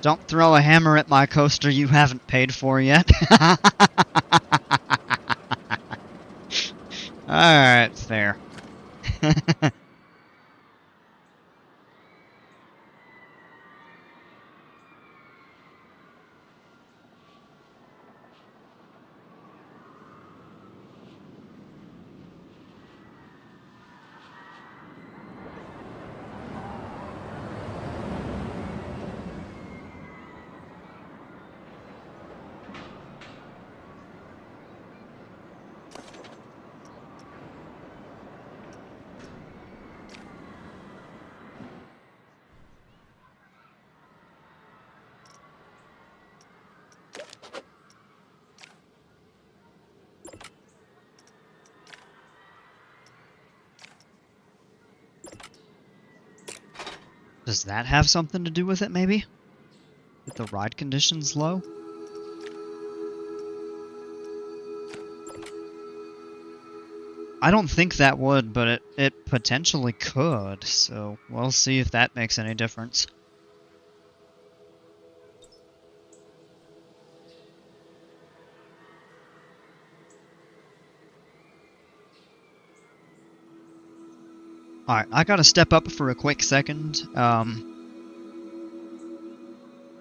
Don't throw a hammer at my coaster you haven't paid for yet. Alright, fair. Does that have something to do with it, maybe? With the ride conditions low? I don't think that would, but it potentially could, so we'll see if that makes any difference. Alright, I gotta step up for a quick second.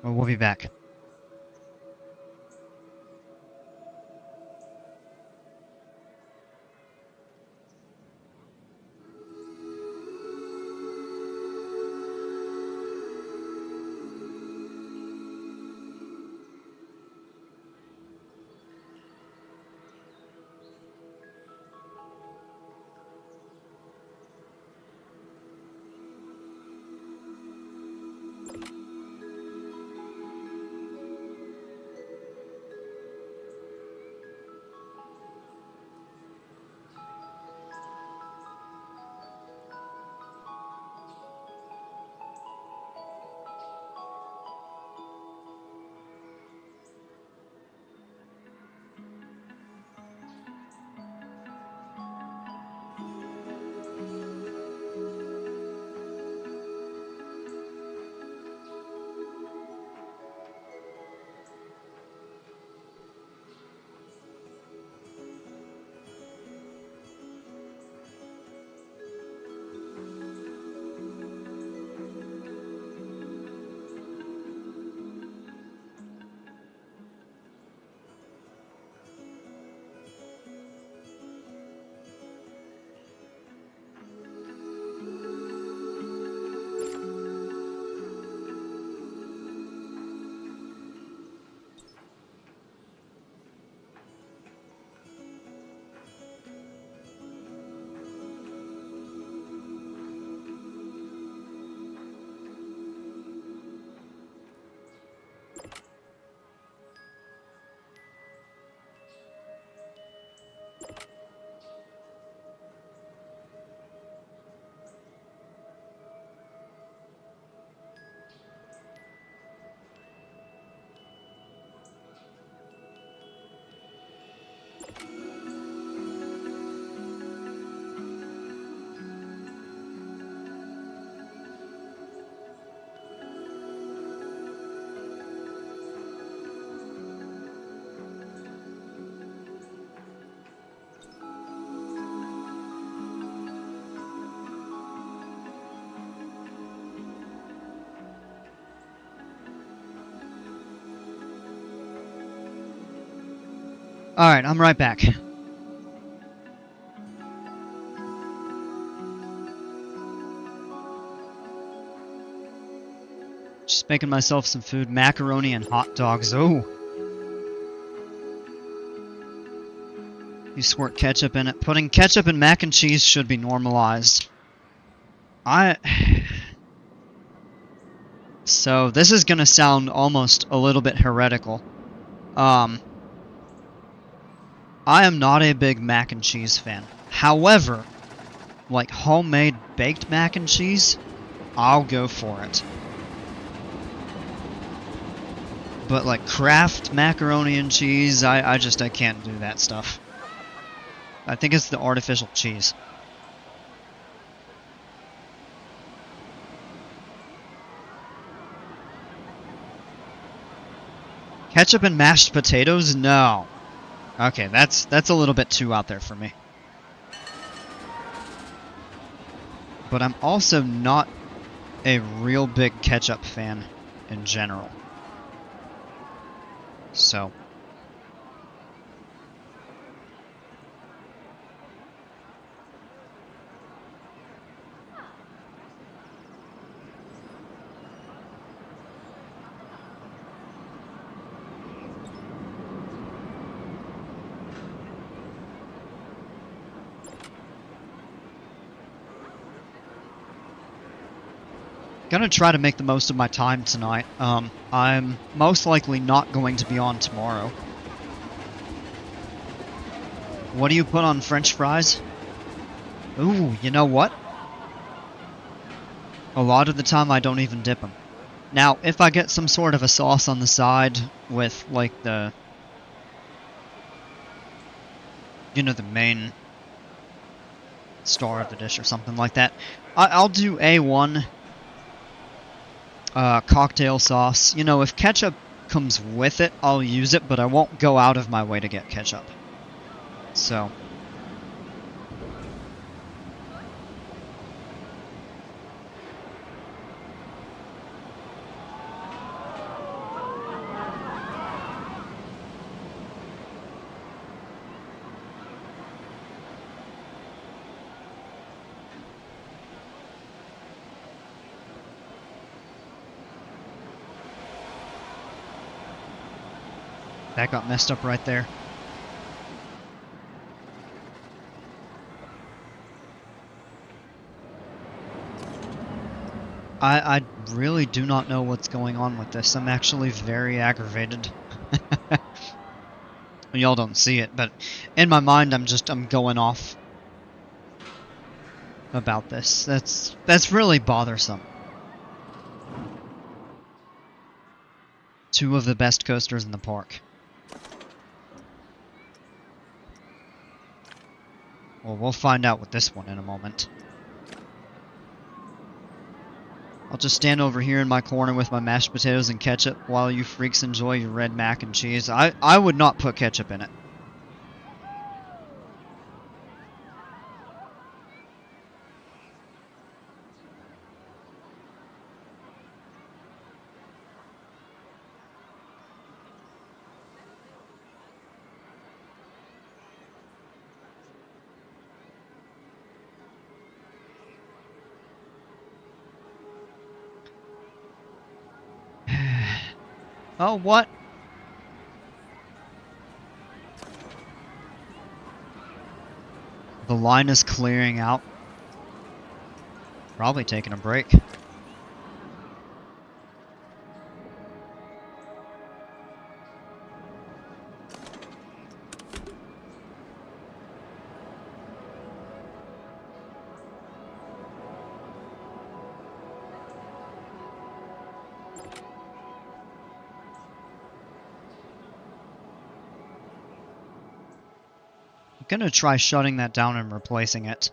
We'll be back. Alright, I'm right back. Just making myself some food. Macaroni and hot dogs. Oh! You squirt ketchup in it. Putting ketchup in mac and cheese should be normalized. So, this is gonna sound almost a little bit heretical. I am not a big mac and cheese fan. However, like homemade baked mac and cheese, I'll go for it. But like Kraft macaroni and cheese, I can't do that stuff. I think it's the artificial cheese. Ketchup and mashed potatoes? No. Okay, that's a little bit too out there for me. But I'm also not a real big ketchup fan in general. So. Gonna try to make the most of my time tonight. I'm most likely not going to be on tomorrow. What do you put on French fries? Ooh, you know what? A lot of the time I don't even dip them. Now, if I get some sort of a sauce on the side with, like, the... you know, the main star of the dish or something like that, I'll do A1... cocktail sauce. You know, if ketchup comes with it, I'll use it, but I won't go out of my way to get ketchup. So. That got messed up right there. I really do not know what's going on with this. I'm actually very aggravated. Y'all don't see it, but in my mind I'm going off about this. That's really bothersome. Two of the best coasters in the park. Well, we'll find out with this one in a moment. I'll just stand over here in my corner with my mashed potatoes and ketchup while you freaks enjoy your red mac and cheese. I would not put ketchup in it. Oh, what? The line is clearing out. Probably taking a break. gonna try shutting that down and replacing it.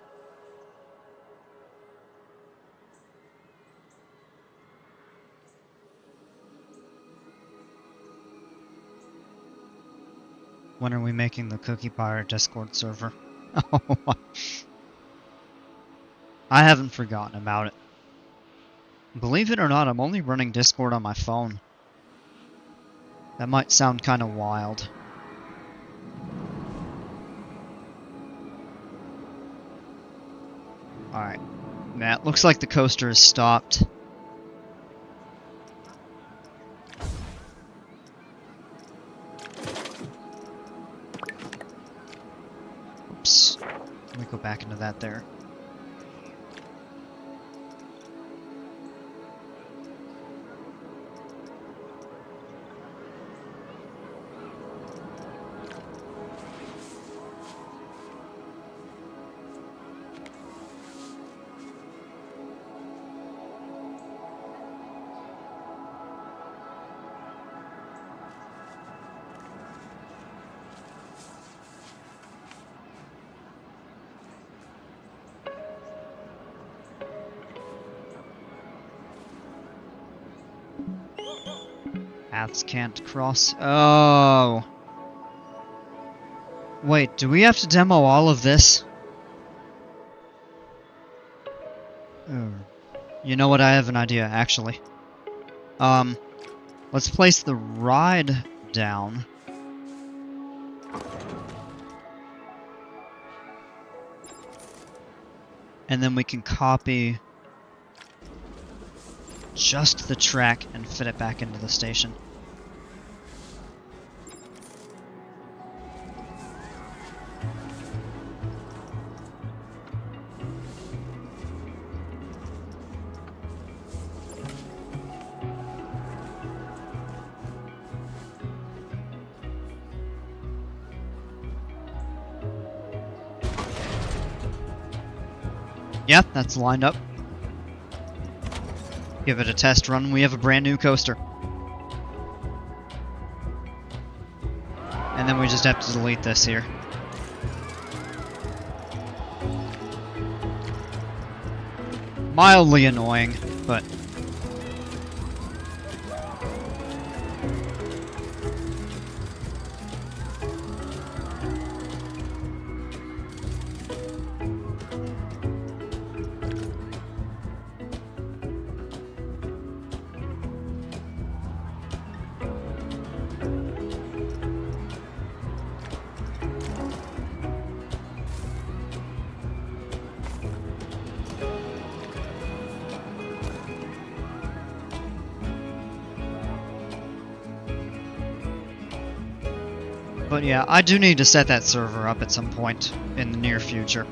When are we making the Cookie Pirate Discord server? Oh, I haven't forgotten about it. Believe it or not, I'm only running Discord on my phone. That might sound kind of wild. Alright. Matt, looks like the coaster has stopped. Oops. Let me go back into that there. Paths can't cross. Oh. Wait, do we have to demo all of this? You know what? I have an idea, actually. Let's place the ride down. And then we can copy just the track and fit it back into the station. Yeah, that's lined up. Give it a test run. We have a brand new coaster. And then we just have to delete this here. Mildly annoying, but... But yeah, I do need to set that server up at some point in the near future.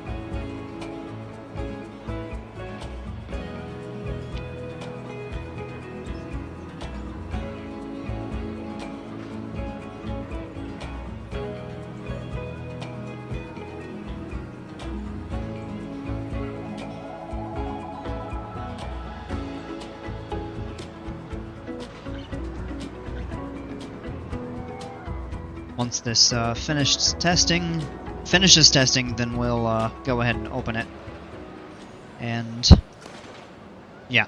Once this finishes testing, then we'll go ahead and open it. And yeah.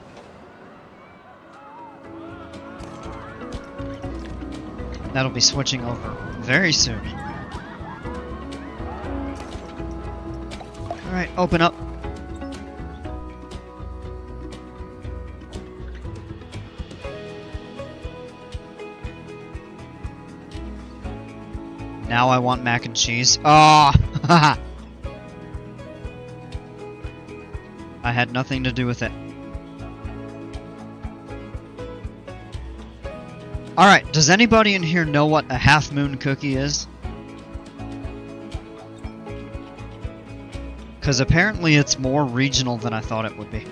That'll be switching over very soon. Alright, open up. Now I want mac and cheese. Ah! Oh, I had nothing to do with it. Alright, does anybody in here know what a half moon cookie is? Because apparently it's more regional than I thought it would be.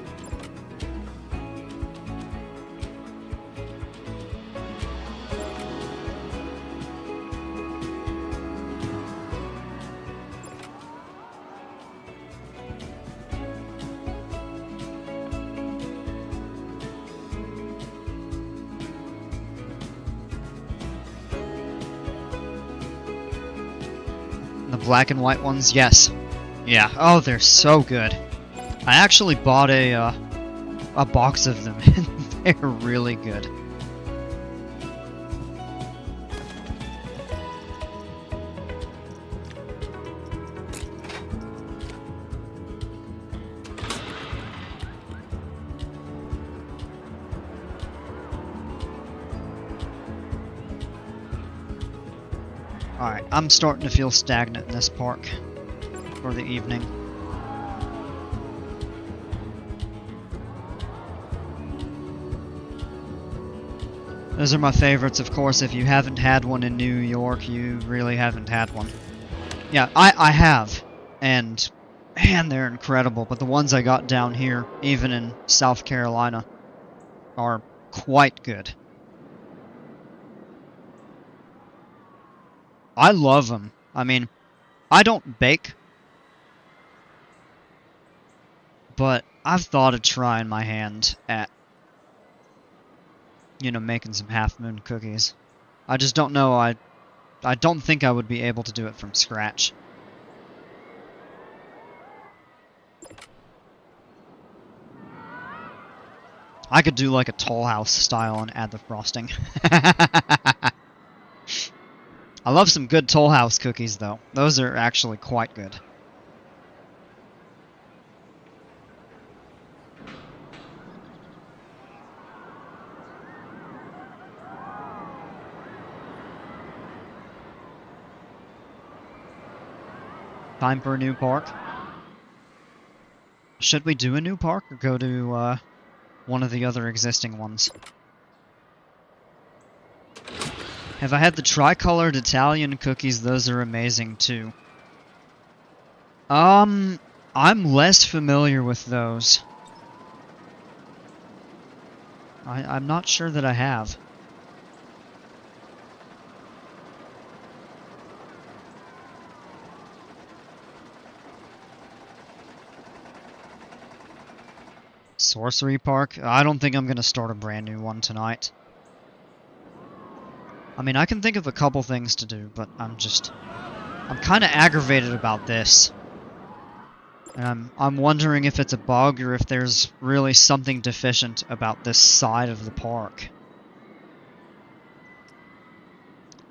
The black and white ones, yes. Yeah. Oh, they're so good. I actually bought a box of them, and they're really good. Alright, I'm starting to feel stagnant in this park for the evening. Those are my favorites, of course. If you haven't had one in New York, you really haven't had one. Yeah, I have. And, man, they're incredible. But the ones I got down here, even in South Carolina, are quite good. I love them. I mean, I don't bake, but I've thought of trying my hand at, you know, making some Half Moon cookies. I just don't know. I don't think I would be able to do it from scratch. I could do like a Toll House style and add the frosting. I love some good Toll House cookies, though. Those are actually quite good. Time for a new park. Should we do a new park or go to one of the other existing ones? Have I had the tricolored Italian cookies? Those are amazing too. I'm less familiar with those. I'm not sure that I have. Sorcery Park? I don't think I'm gonna start a brand new one tonight. I mean, I can think of a couple things to do, but I'm kind of aggravated about this. And I'm wondering if it's a bug or if there's really something deficient about this side of the park.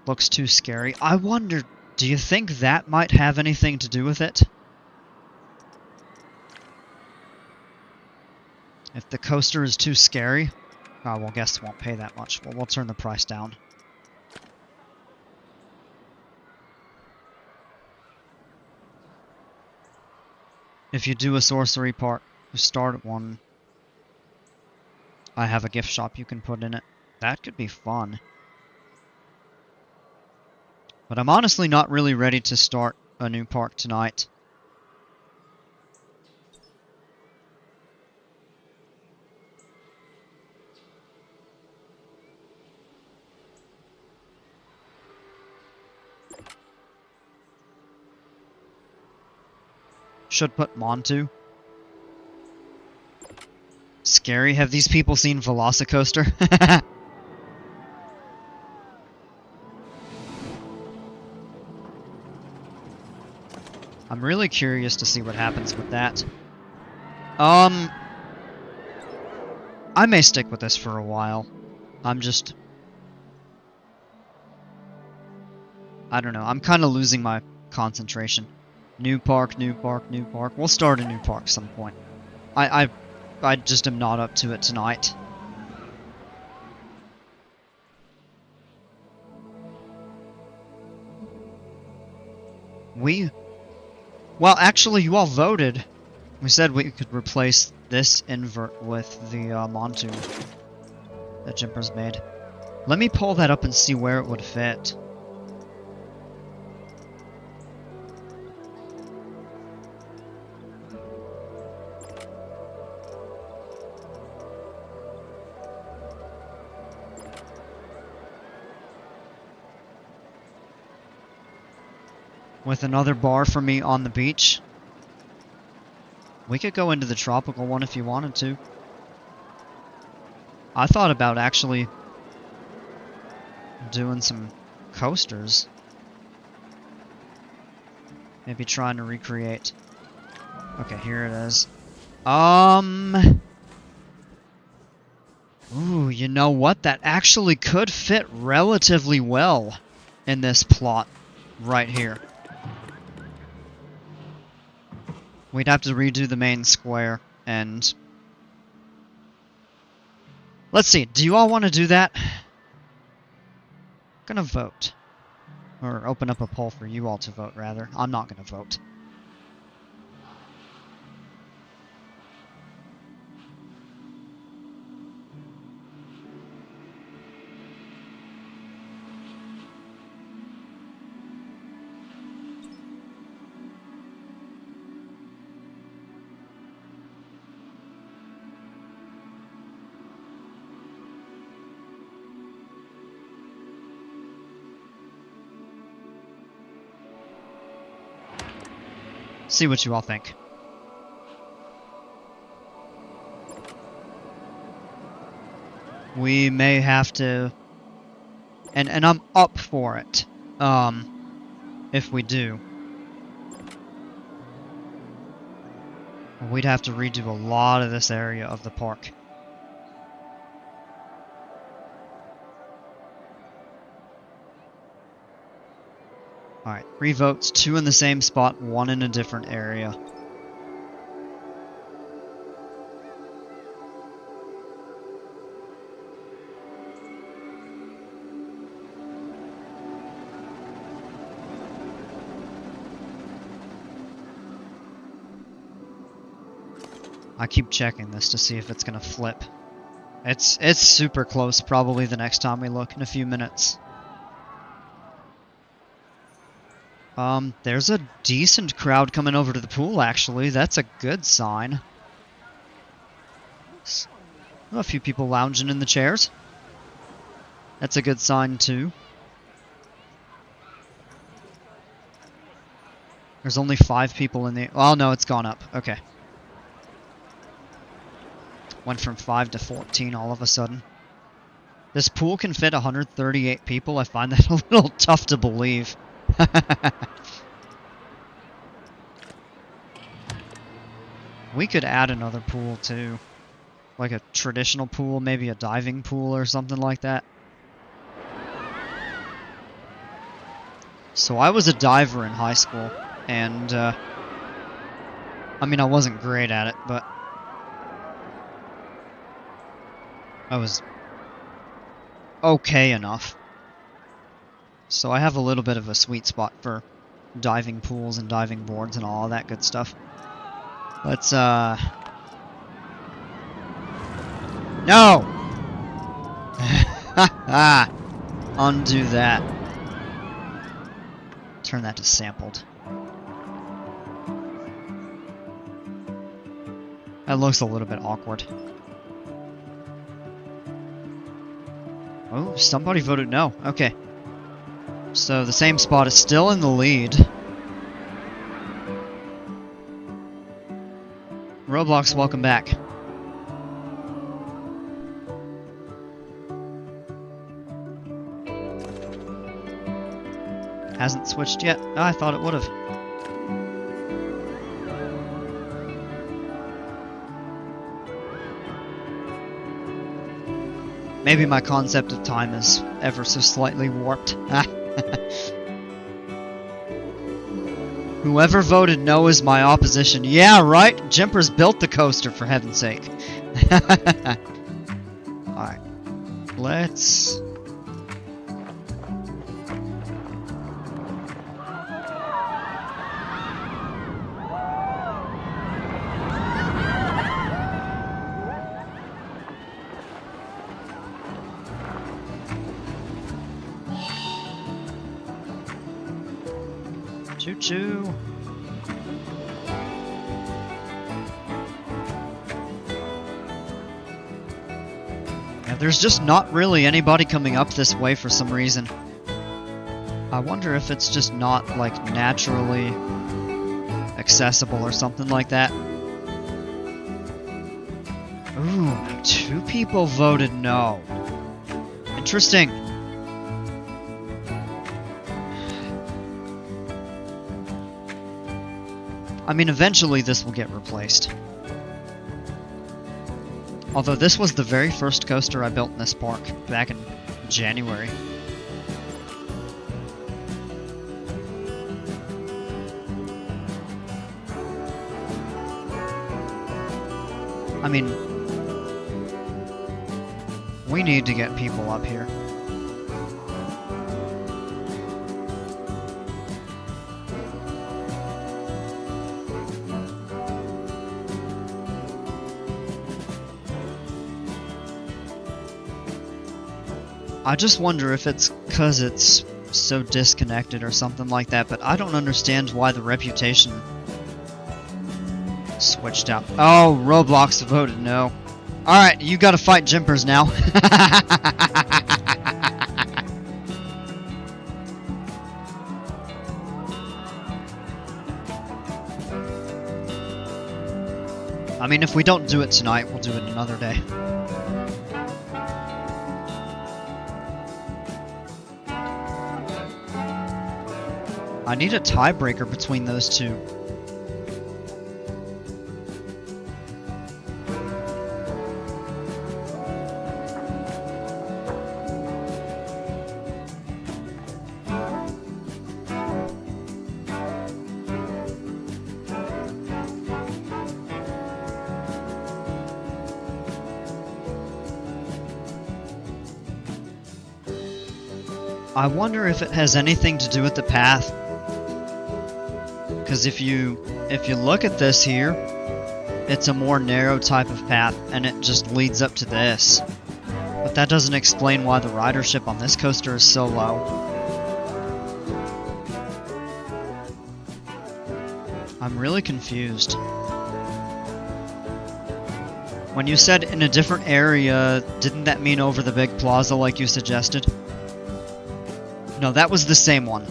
Looks too scary. I wonder, do you think that might have anything to do with it? If the coaster is too scary? Oh, well, guests won't pay that much. Well, we'll turn the price down. If you do a sorcery park, you start at one. I have a gift shop you can put in it. That could be fun. But I'm honestly not really ready to start a new park tonight. Should put Montu. Scary. Have these people seen Velocicoaster? I'm really curious to see what happens with that. I may stick with this for a while. I don't know. I'm kind of losing my concentration. New park, new park, new park. We'll start a new park some point. I just am not up to it tonight. Well, actually, you all voted. We said we could replace this invert with the Montu that Jimper's made. Let me pull that up and see where it would fit. With another bar for me on the beach. We could go into the tropical one if you wanted to. I thought about actually doing some coasters. Maybe trying to recreate. Okay, here it is. Ooh, you know what? That actually could fit relatively well in this plot right here. We'd have to redo the main square, and... Let's see, do you all want to do that? I'm gonna vote. Or open up a poll for you all to vote, rather. I'm not gonna vote. See what you all think. We may have to... And I'm up for it. If we do. We'd have to redo a lot of this area of the park. Alright, 3 votes, 2 in the same spot, 1 in a different area. I keep checking this to see if it's gonna flip. It's super close, probably the next time we look in a few minutes. There's a decent crowd coming over to the pool, actually. That's a good sign. A few people lounging in the chairs. That's a good sign, too. There's only 5 people in the... Oh, no, it's gone up. Okay. Went from 5 to 14 all of a sudden. This pool can fit 138 people. I find that a little tough to believe. We could add another pool too. Like a traditional pool, maybe a diving pool or something like that. So I was a diver in high school, and I mean, I wasn't great at it, but I was okay enough. So I have a little bit of a sweet spot for diving pools and diving boards and all that good stuff. Let's, No! Undo that. Turn that to sampled. That looks a little bit awkward. Oh, somebody voted no. Okay. So the same spot is still in the lead. Roblox, welcome back. Hasn't switched yet? Oh, I thought it would have. Maybe my concept of time is ever so slightly warped. Whoever voted no is my opposition. Yeah, right? Jimper's built the coaster, for heaven's sake. Alright. Let's... Choo-choo. Yeah, there's just not really anybody coming up this way for some reason. I wonder if it's just not, like, naturally accessible or something like that. Ooh, 2 people voted no. Interesting. I mean, eventually this will get replaced. Although this was the very first coaster I built in this park back in January. I mean, we need to get people up here. I just wonder if it's because it's so disconnected or something like that, but I don't understand why the reputation switched out. Oh, Roblox voted no. Alright, you gotta fight Jimpers now. I mean, if we don't do it tonight, we'll do it another day. I need a tiebreaker between those two. I wonder if it has anything to do with the path. Because if you look at this here, it's a more narrow type of path, and it just leads up to this. But that doesn't explain why the ridership on this coaster is so low. I'm really confused. When you said in a different area, didn't that mean over the big plaza like you suggested? No, that was the same one.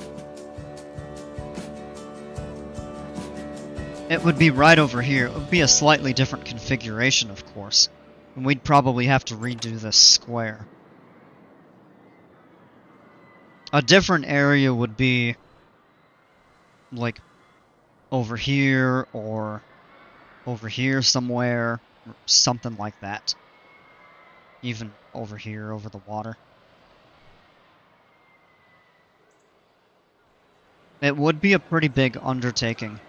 It would be right over here. It would be a slightly different configuration, of course. And we'd probably have to redo this square. A different area would be like over here or over here somewhere, or something like that. Even over here, over the water. It would be a pretty big undertaking.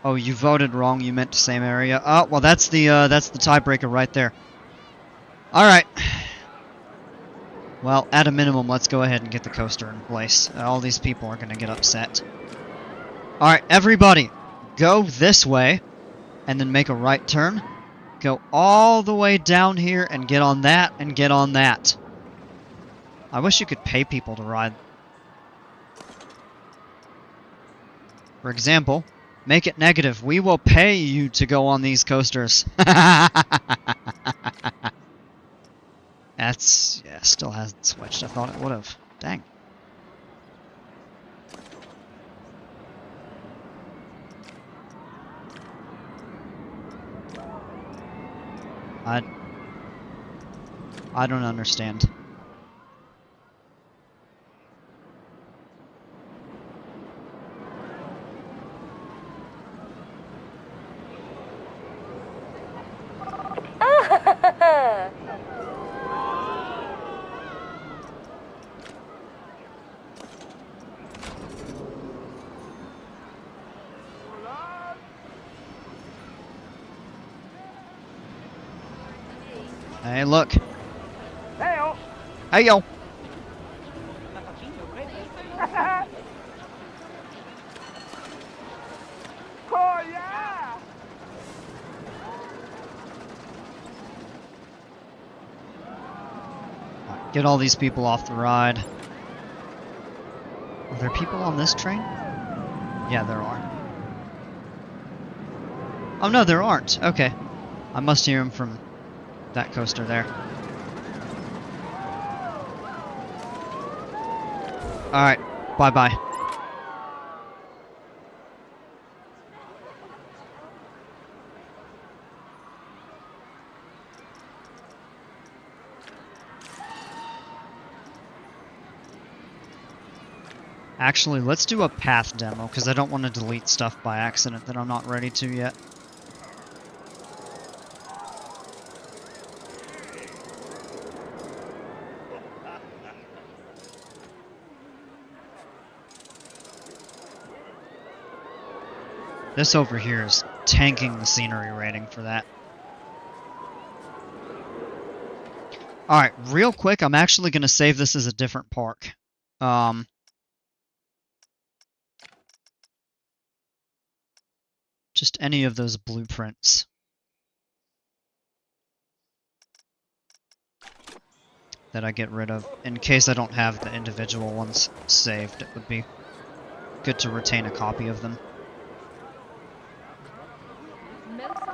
Oh, you voted wrong. You meant the same area. Oh, well, that's the tiebreaker right there. All right. Well, at a minimum, let's go ahead and get the coaster in place. All these people are going to get upset. All right, everybody, go this way, and then make a right turn. Go all the way down here and get on that and get on that. I wish you could pay people to ride. For example, make it negative. We will pay you to go on these coasters. That's, yeah, still hasn't switched. I thought it would have. Dang. I don't understand. Hey, look. Heyo. Hey, yo. Oh, yeah. Get all these people off the ride. Are there people on this train? Yeah, there are. Oh, no, there aren't. Okay. I must hear them from that coaster there. Alright, bye-bye. Actually, let's do a path demo, because I don't want to delete stuff by accident that I'm not ready to yet. This over here is tanking the scenery rating for that. Alright, real quick, I'm actually going to save this as a different park. Just any of those blueprints. That I get rid of. In case I don't have the individual ones saved, it would be good to retain a copy of them.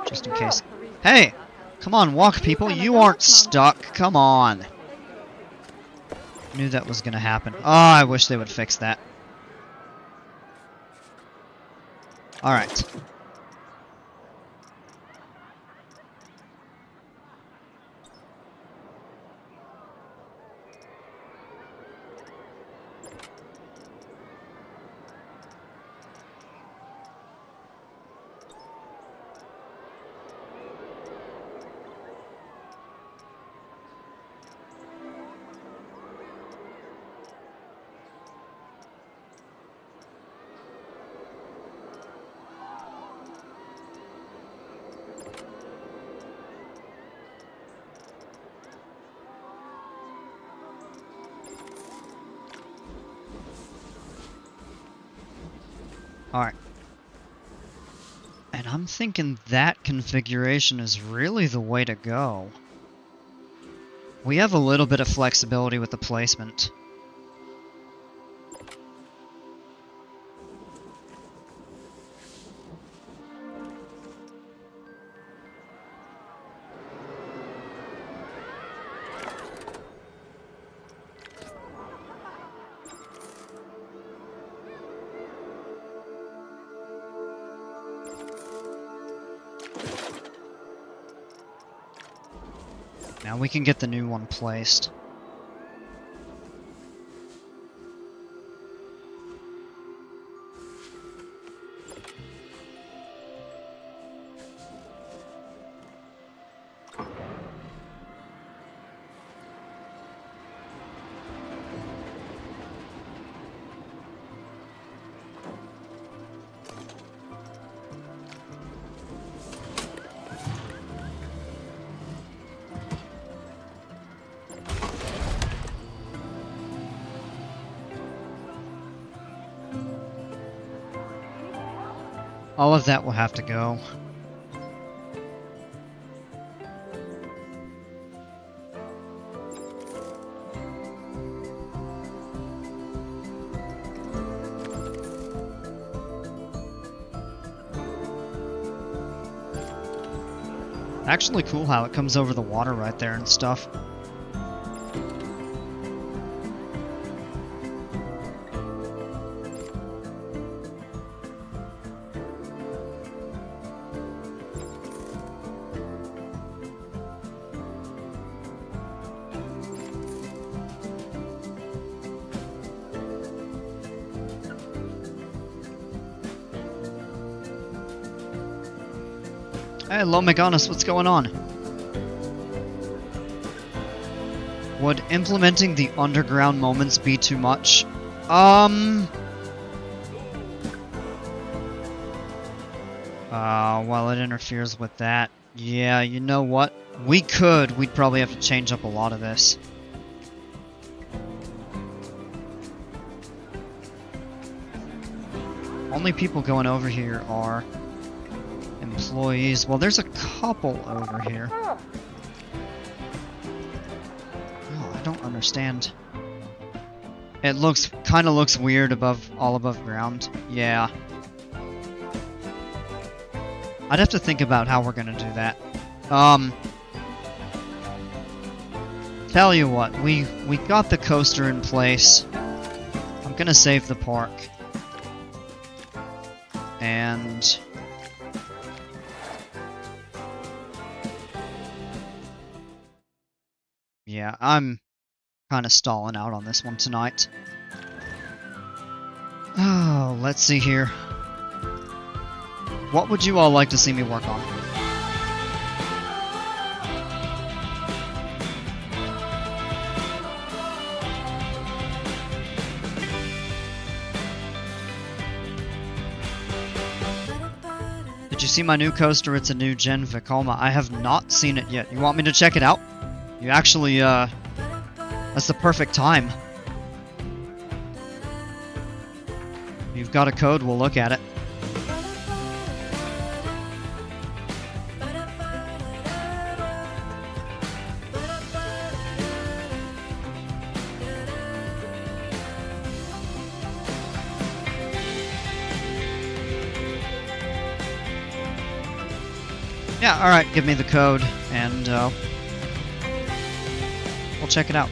Just in case. Hey! Come on, walk people, you aren't stuck, come on! Knew that was gonna happen. Oh, I wish they would fix that. Alright. Alright. And I'm thinking that configuration is really the way to go. We have a little bit of flexibility with the placement. Now we can get the new one placed. All of that will have to go. Actually cool how it comes over the water right there and stuff. Hey, hello Meganis, what's going on? Would implementing the underground moments be too much? Well, it interferes with that. Yeah, you know what? We could. We'd probably have to change up a lot of this. Only people going over here are employees. Well, there's a couple over here. Oh, I don't understand. It kind of looks weird all above ground. Yeah. I'd have to think about how we're gonna do that. Tell you what, we got the coaster in place. I'm gonna save the park. And yeah, I'm kind of stalling out on this one tonight. let's see here. What would you all like to see me work on? Did you see my new coaster? It's a new gen Vekoma. I have not seen it yet. You want me to check it out? You actually, that's the perfect time. If you've got a code, we'll look at it. Yeah, alright, give me the code, and we'll check it out.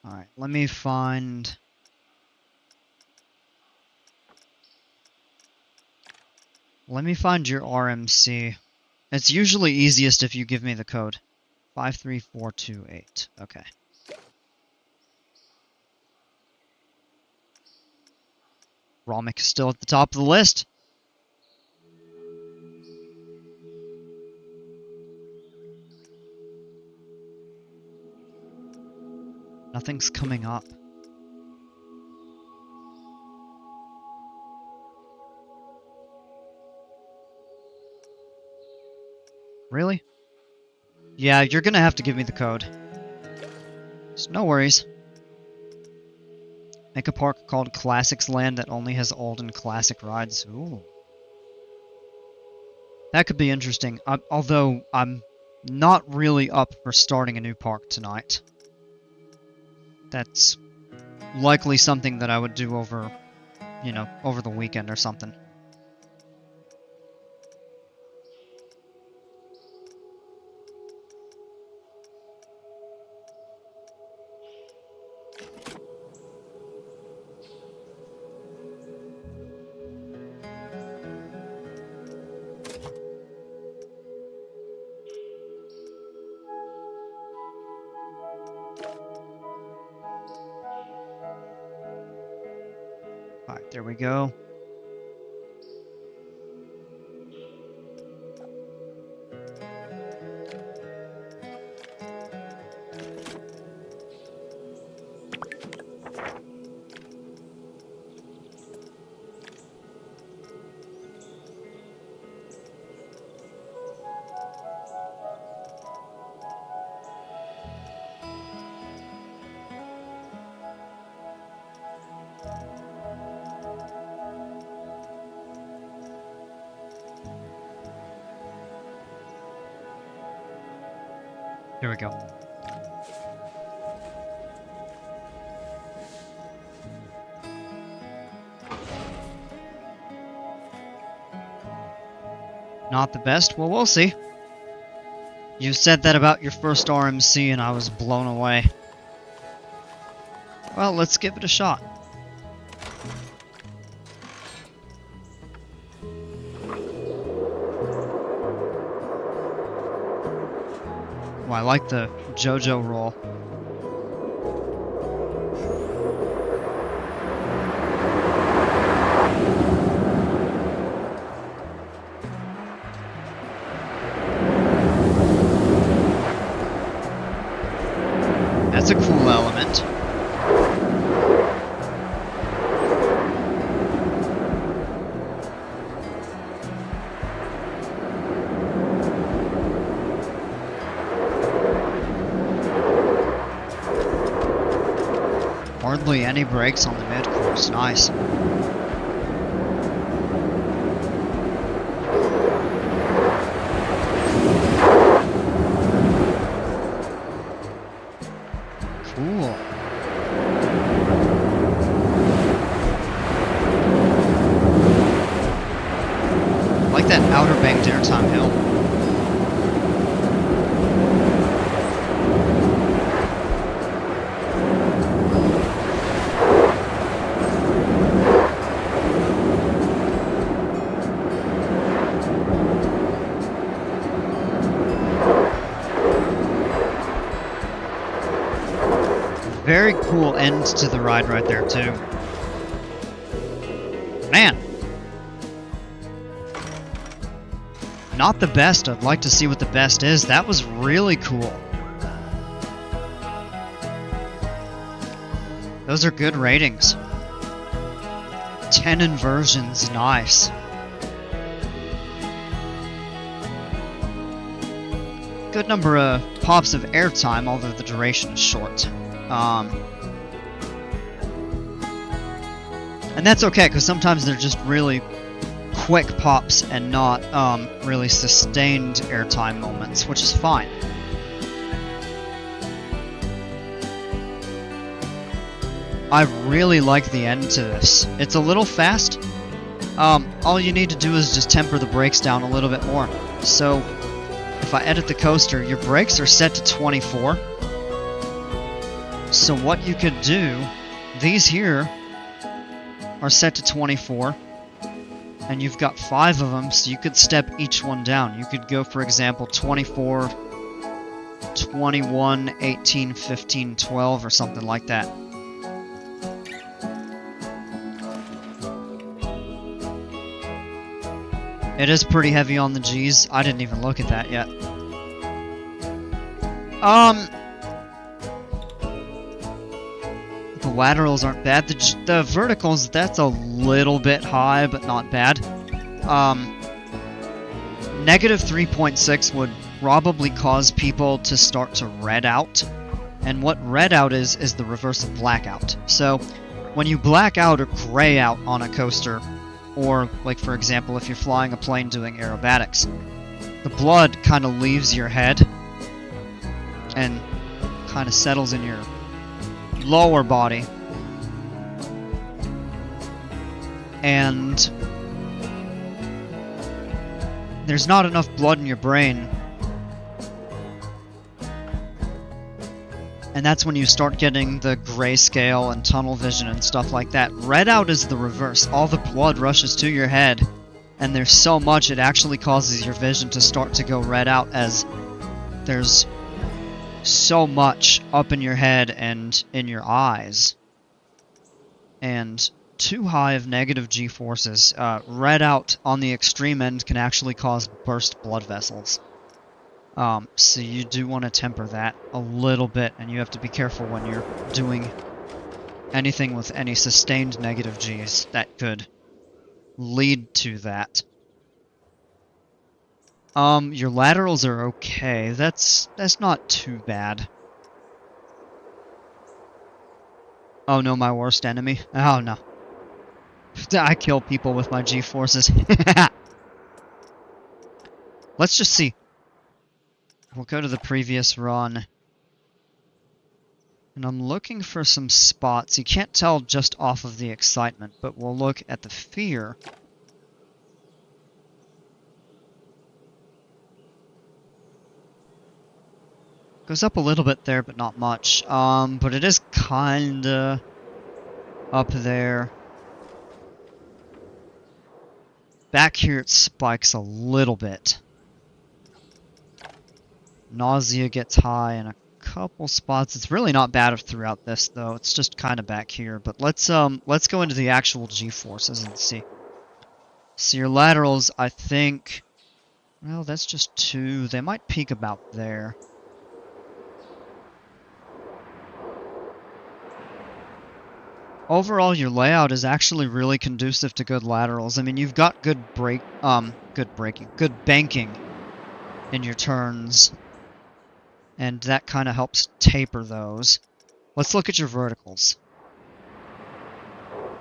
Alright, let me find... your RMC. It's usually easiest if you give me the code. 53428. Okay. Romic is still at the top of the list. Nothing's coming up. Really? Yeah, you're gonna have to give me the code. So no worries. Make a park called Classics Land that only has old and classic rides. Ooh. That could be interesting, although I'm not really up for starting a new park tonight. That's likely something that I would do over, you know, over the weekend or something. Alright, there we go. Here we go. Not the best? Well, we'll see. You said that about your first RMC and I was blown away. Well, let's give it a shot. Oh, I like the JoJo roll. That's a cool element. Hardly any brakes on the mid-course. Nice. Cool. I like that outer banked airtime hill. Very cool end to the ride right there, too. Man. Not the best. I'd like to see what the best is. That was really cool. Those are good ratings. 10 inversions. Nice. Good number of pops of airtime, although the duration is short. And that's okay, because sometimes they're just really quick pops and not really sustained airtime moments, which is fine. I really like the end to this. It's a little fast. All you need to do is just temper the brakes down a little bit more. So, if I edit the coaster, your brakes are set to 24. So what you could do, these here are set to 24, and you've got 5 of them, so you could step each one down. You could go, for example, 24, 21, 18, 15, 12, or something like that. It is pretty heavy on the G's. I didn't even look at that yet. The laterals aren't bad. The verticals, that's a little bit high, but not bad. Negative 3.6 would probably cause people to start to red out. And what red out is the reverse of blackout. So, when you black out or gray out on a coaster, or, like, for example, if you're flying a plane doing aerobatics, the blood kind of leaves your head and kind of settles in your lower body, and there's not enough blood in your brain, and that's when you start getting the grayscale and tunnel vision and stuff like that. Red out is the reverse. All the blood rushes to your head, and there's so much it actually causes your vision to start to go red out, as there's so much up in your head and in your eyes. And too high of negative G-forces. Red out on the extreme end can actually cause burst blood vessels. So you do want to temper that a little bit, and you have to be careful when you're doing anything with any sustained negative Gs that could lead to that. Your laterals are okay. That's not too bad. Oh no, my worst enemy. Oh no. I kill people with my G-forces. Let's just see. We'll go to the previous run. And I'm looking for some spots. You can't tell just off of the excitement, but we'll look at the fear. Goes up a little bit there, but not much. But it is kinda up there. Back here it spikes a little bit. Nausea gets high in a couple spots. It's really not bad throughout this, though. It's just kind of back here. But let's go into the actual G-forces and see. So your laterals, I think, well, that's just 2. They might peak about there. Overall, your layout is actually really conducive to good laterals. I mean, you've got good banking in your turns, and that kind of helps taper those. Let's look at your verticals.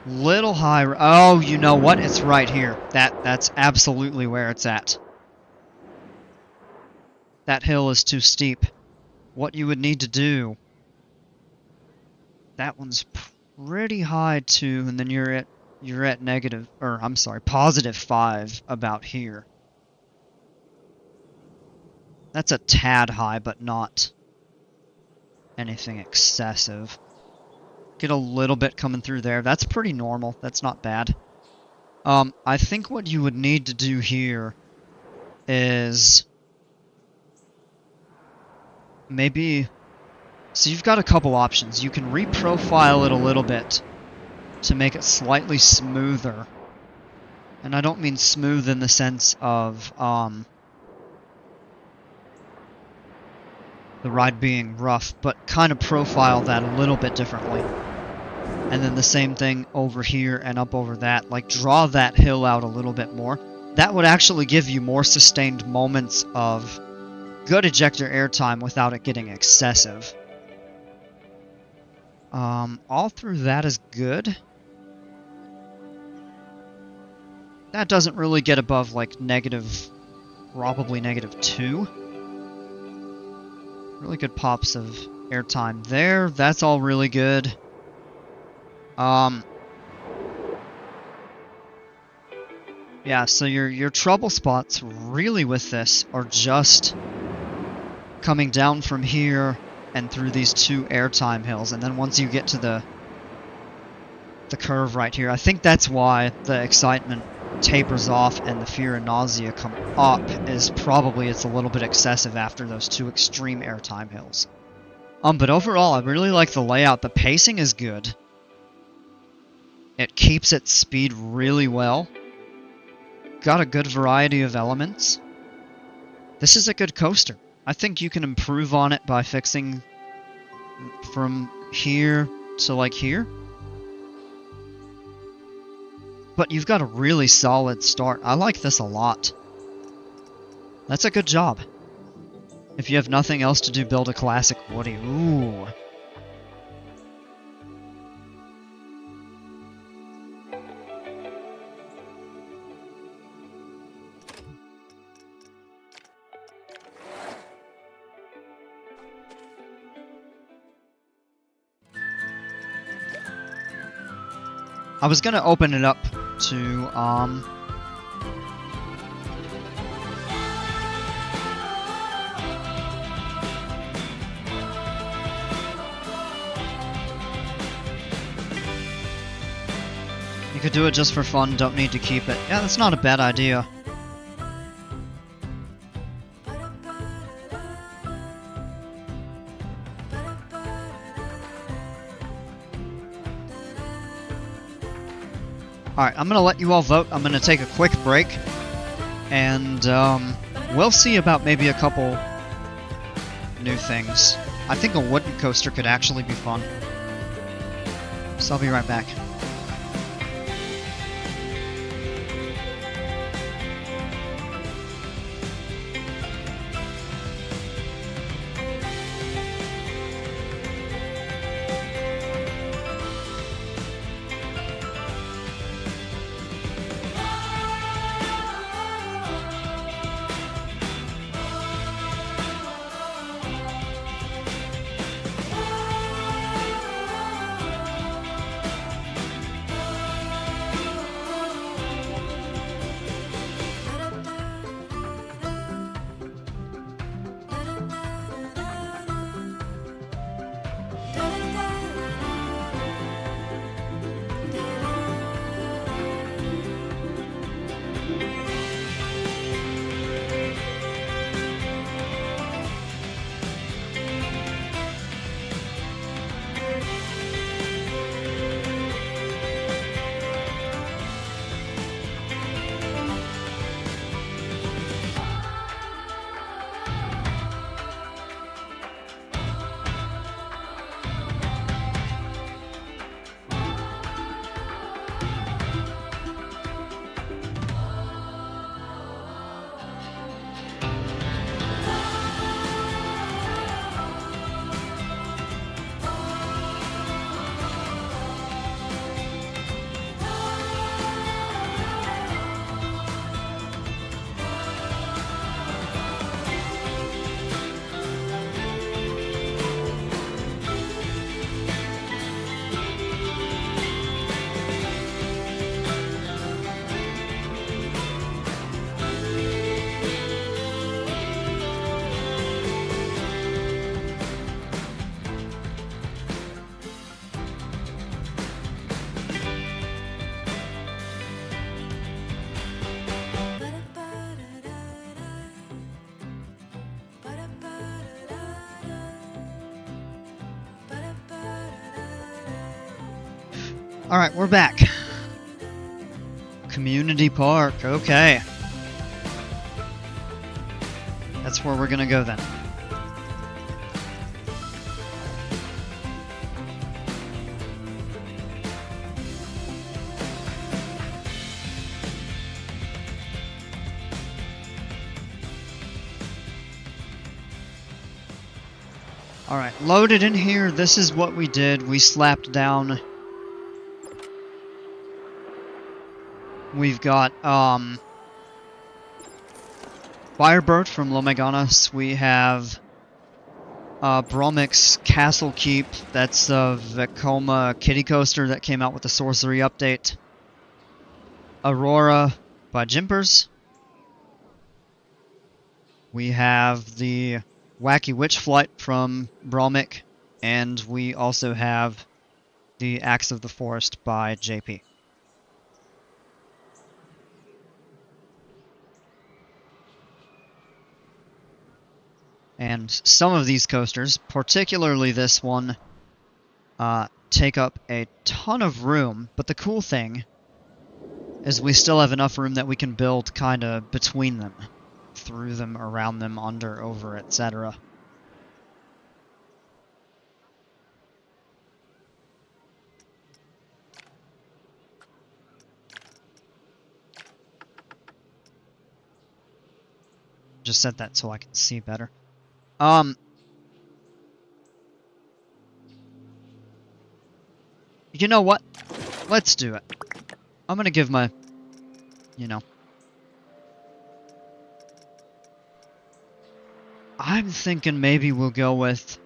Little high. Oh, you know what? It's right here. That's absolutely where it's at. That hill is too steep. What you would need to do that one's pretty high too, and then you're at negative, or I'm sorry, +5 about here. That's a tad high, but not anything excessive. Get a little bit coming through there. That's pretty normal. That's not bad. I think what you would need to do here is maybe... So you've got a couple options. You can reprofile it a little bit to make it slightly smoother. And I don't mean smooth in the sense of the ride being rough, but kind of profile that a little bit differently. And then the same thing over here and up over that. Like, draw that hill out a little bit more. That would actually give you more sustained moments of good ejector airtime without it getting excessive. All through that is good. That doesn't really get above, like, probably -2. Really good pops of airtime there. That's all really good. Yeah, so your trouble spots really with this are just coming down from here and through these 2 airtime hills, and then once you get to the curve right here, I think that's why the excitement tapers off and the fear and nausea come up, is probably it's a little bit excessive after those 2 extreme airtime hills. But overall, I really like the layout. The pacing is good. It keeps its speed really well. Got a good variety of elements. This is a good coaster. I think you can improve on it by fixing from here to like here. But you've got a really solid start. I like this a lot. That's a good job. If you have nothing else to do, build a classic Woody. Ooh. I was gonna open it up to, you could do it just for fun, don't need to keep it. Yeah, that's not a bad idea. Alright, I'm gonna let you all vote. I'm gonna take a quick break. And, we'll see about maybe a couple new things. I think a wooden coaster could actually be fun. So I'll be right back. Alright, we're back. Community Park, okay. That's where we're gonna go then. Alright, loaded in here, this is what we did. We slapped down... We've got, Firebird from Lomeganas. We have, Bromix Castle Keep. That's the Vekoma Kitty Coaster that came out with the Sorcery update. Aurora by Jimpers. We have the Wacky Witch Flight from Bromic, and we also have the Axe of the Forest by JP. And some of these coasters, particularly this one, take up a ton of room, but the cool thing is we still have enough room that we can build kind of between them. Through them, around them, under, over, etc. Just set that so I can see better. You know what? Let's do it. I'm gonna give my, I'm thinking maybe we'll go with...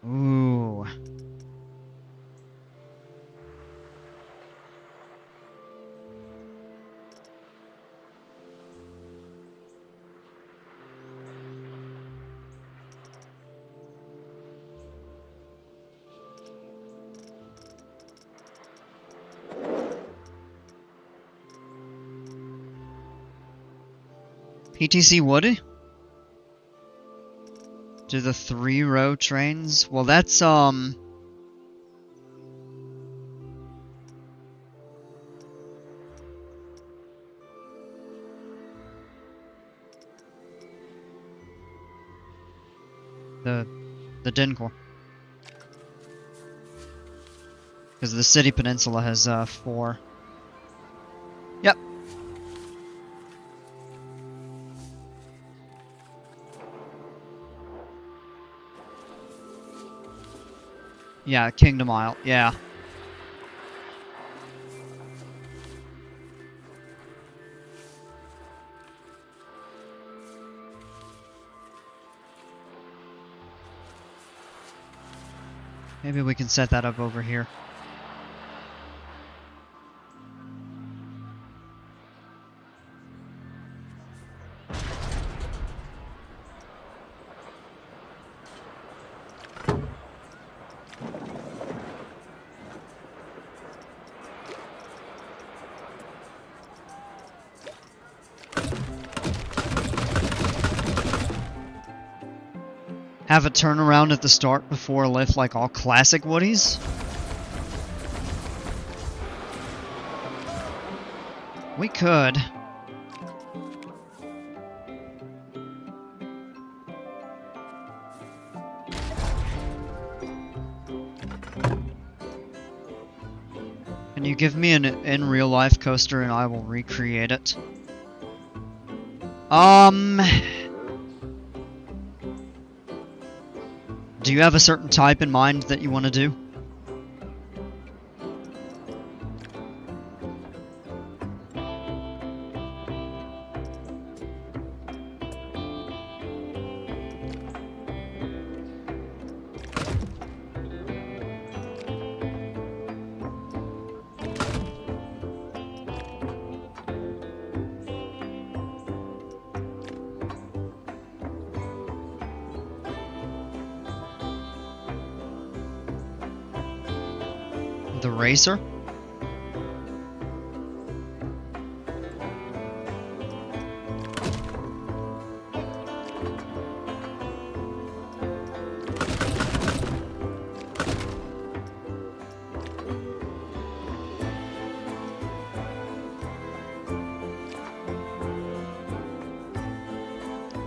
Ooh. PTC Woody? Do the 3-row trains? Well, that's, the Dincor. Because the City Peninsula has, 4. Yep. Yeah, Kingdom Isle, yeah. Maybe we can set that up over here. Have a turnaround at the start before a lift like all classic Woodies? We could. Can you give me an in real life coaster and I will recreate it? Do you have a certain type in mind that you want to do? The racer?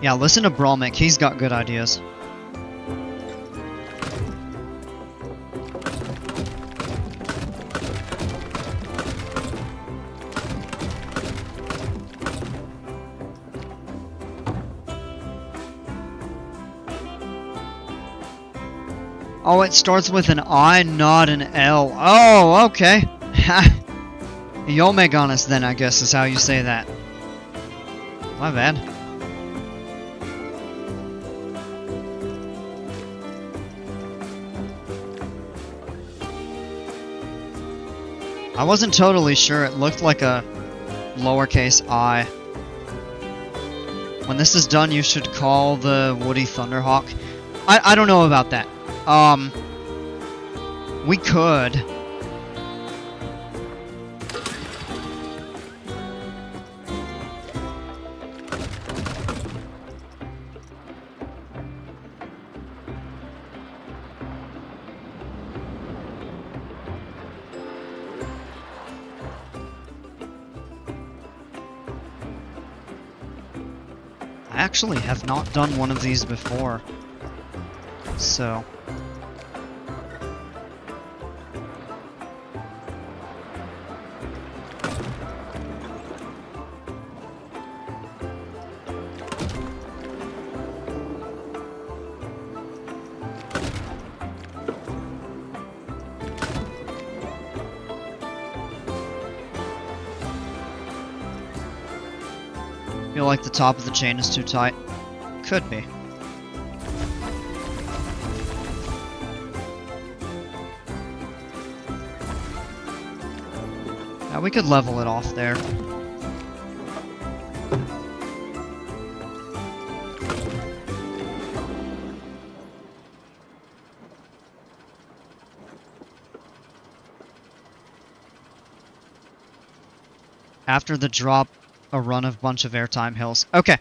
Yeah, listen to Brolmick. He's got good ideas. Oh, it starts with an I, not an L. Oh, okay. Yomegonis then, I guess, is how you say that. My bad. I wasn't totally sure. It looked like a lowercase I. When this is done, you should call the Woody Thunderhawk. I don't know about that. We could. I actually have not done one of these before. So... feel like the top of the chain is too tight. Could be. Yeah, we could level it off there. After the drop, a run of bunch of airtime hills. Okay.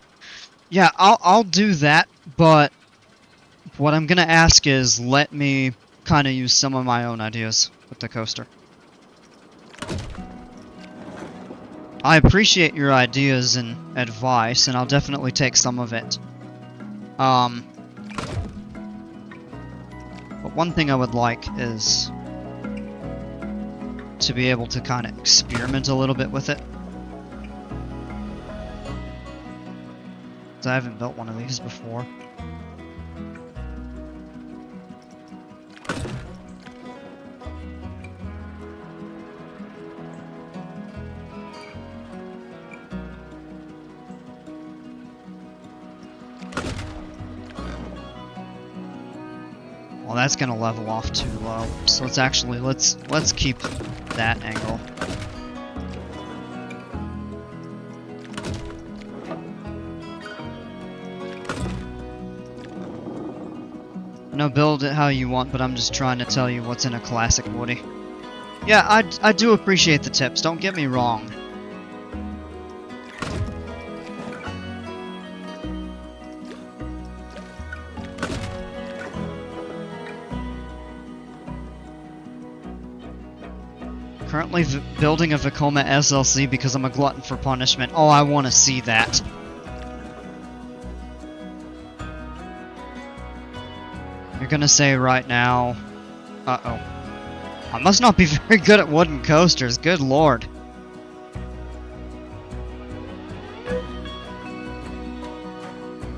Yeah, I'll do that, but what I'm gonna ask is let me kind of use some of my own ideas with the coaster. I appreciate your ideas and advice, and I'll definitely take some of it. But one thing I would like is to be able to kind of experiment a little bit with it. I haven't built one of these before. Well, that's gonna level off too low. So let's keep that angle. No, build it how you want, but I'm just trying to tell you what's in a classic Woody. Yeah, I do appreciate the tips, don't get me wrong. Currently building a Vekoma SLC because I'm a glutton for punishment. Oh, I want to see that. You're gonna say right now... Uh-oh. I must not be very good at wooden coasters, good lord.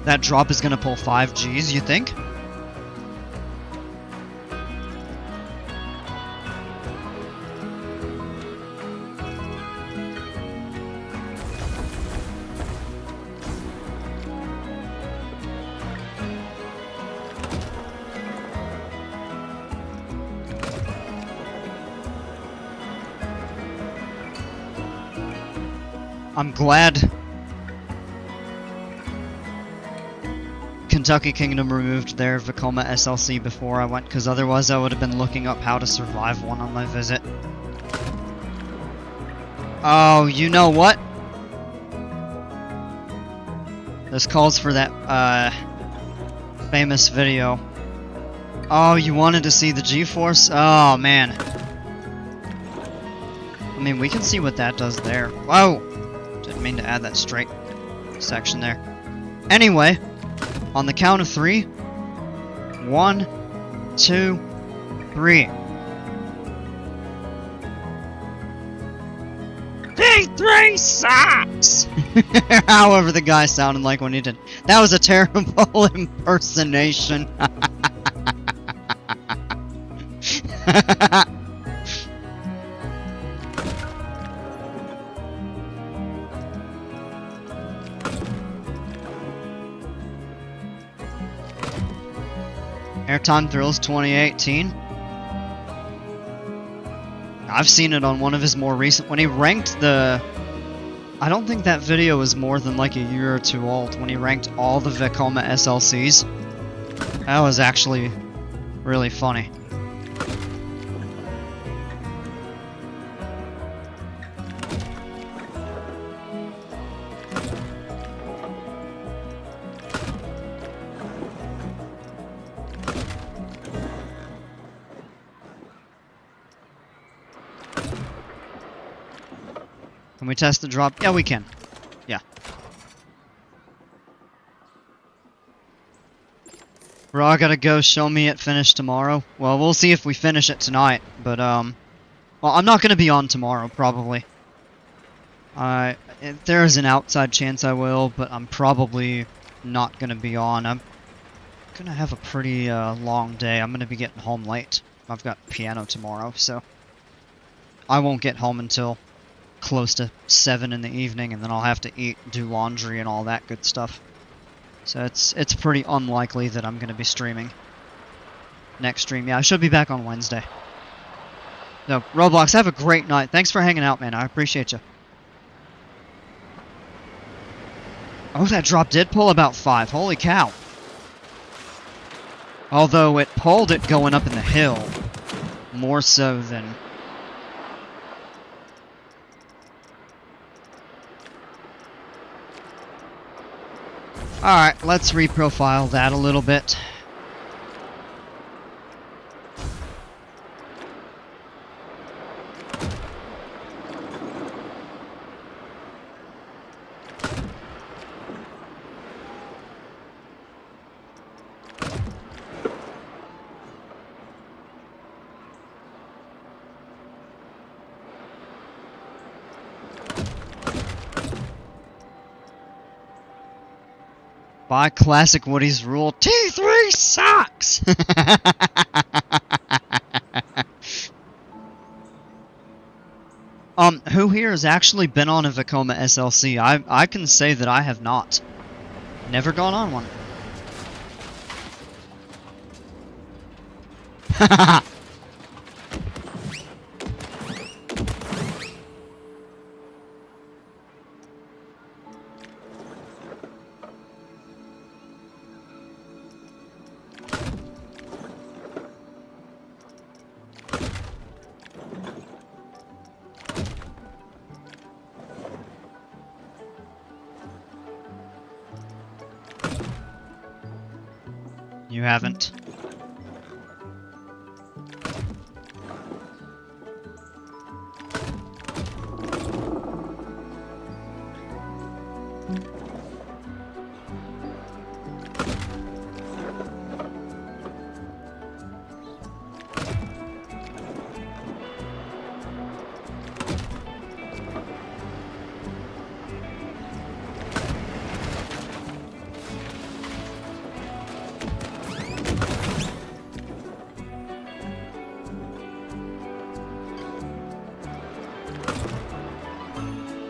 That drop is gonna pull 5 Gs, you think? I'm glad Kentucky Kingdom removed their Vekoma SLC before I went, because otherwise I would have been looking up how to survive one on my visit. Oh, you know what? This calls for that, famous video. Oh, you wanted to see the G-Force? Oh, man. I mean, we can see what that does there. Whoa! Didn't mean to add that straight section there. Anyway, on the count of 3, 1, 2, 3. T3 sucks! However the guy sounded like when he did. That was a terrible impersonation. Airtime Thrills 2018. I've seen it on one of his more recent... When he ranked the... I don't think that video was more than like a year or two old. When he ranked all the Vekoma SLCs. That was actually really funny. Can we test the drop? Yeah, we can. Yeah. Bro, I gotta go. Show me it finished tomorrow. Well, we'll see if we finish it tonight. But, well, I'm not gonna be on tomorrow, probably. There's an outside chance I will, but I'm probably not gonna be on. I'm gonna have a pretty, long day. I'm gonna be getting home late. I've got piano tomorrow, so... I won't get home until... close to 7 in the evening, and then I'll have to eat, do laundry, and all that good stuff. So it's pretty unlikely that I'm going to be streaming next stream. Yeah, I should be back on Wednesday. So, Roblox, have a great night. Thanks for hanging out, man. I appreciate you. Oh, that drop did pull about 5. Holy cow. Although it pulled it going up in the hill. More so than... Alright, let's reprofile that a little bit. By Classic Woody's rule, T3 sucks! Who here has actually been on a Vekoma SLC? I can say that I have not. Never gone on one. You haven't.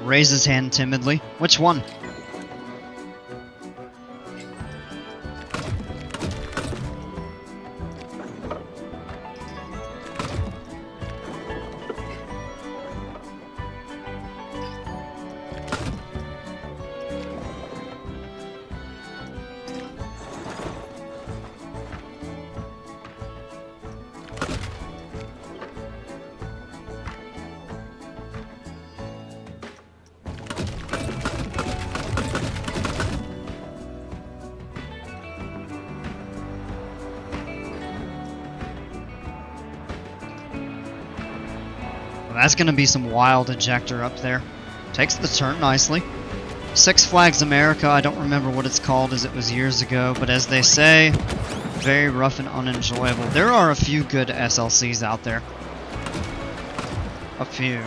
Raise his hand timidly. Which one? That's going to be some wild ejector up there. Takes the turn nicely. Six Flags America, I don't remember what it's called as it was years ago, but as they say, very rough and unenjoyable. There are a few good SLCs out there. A few.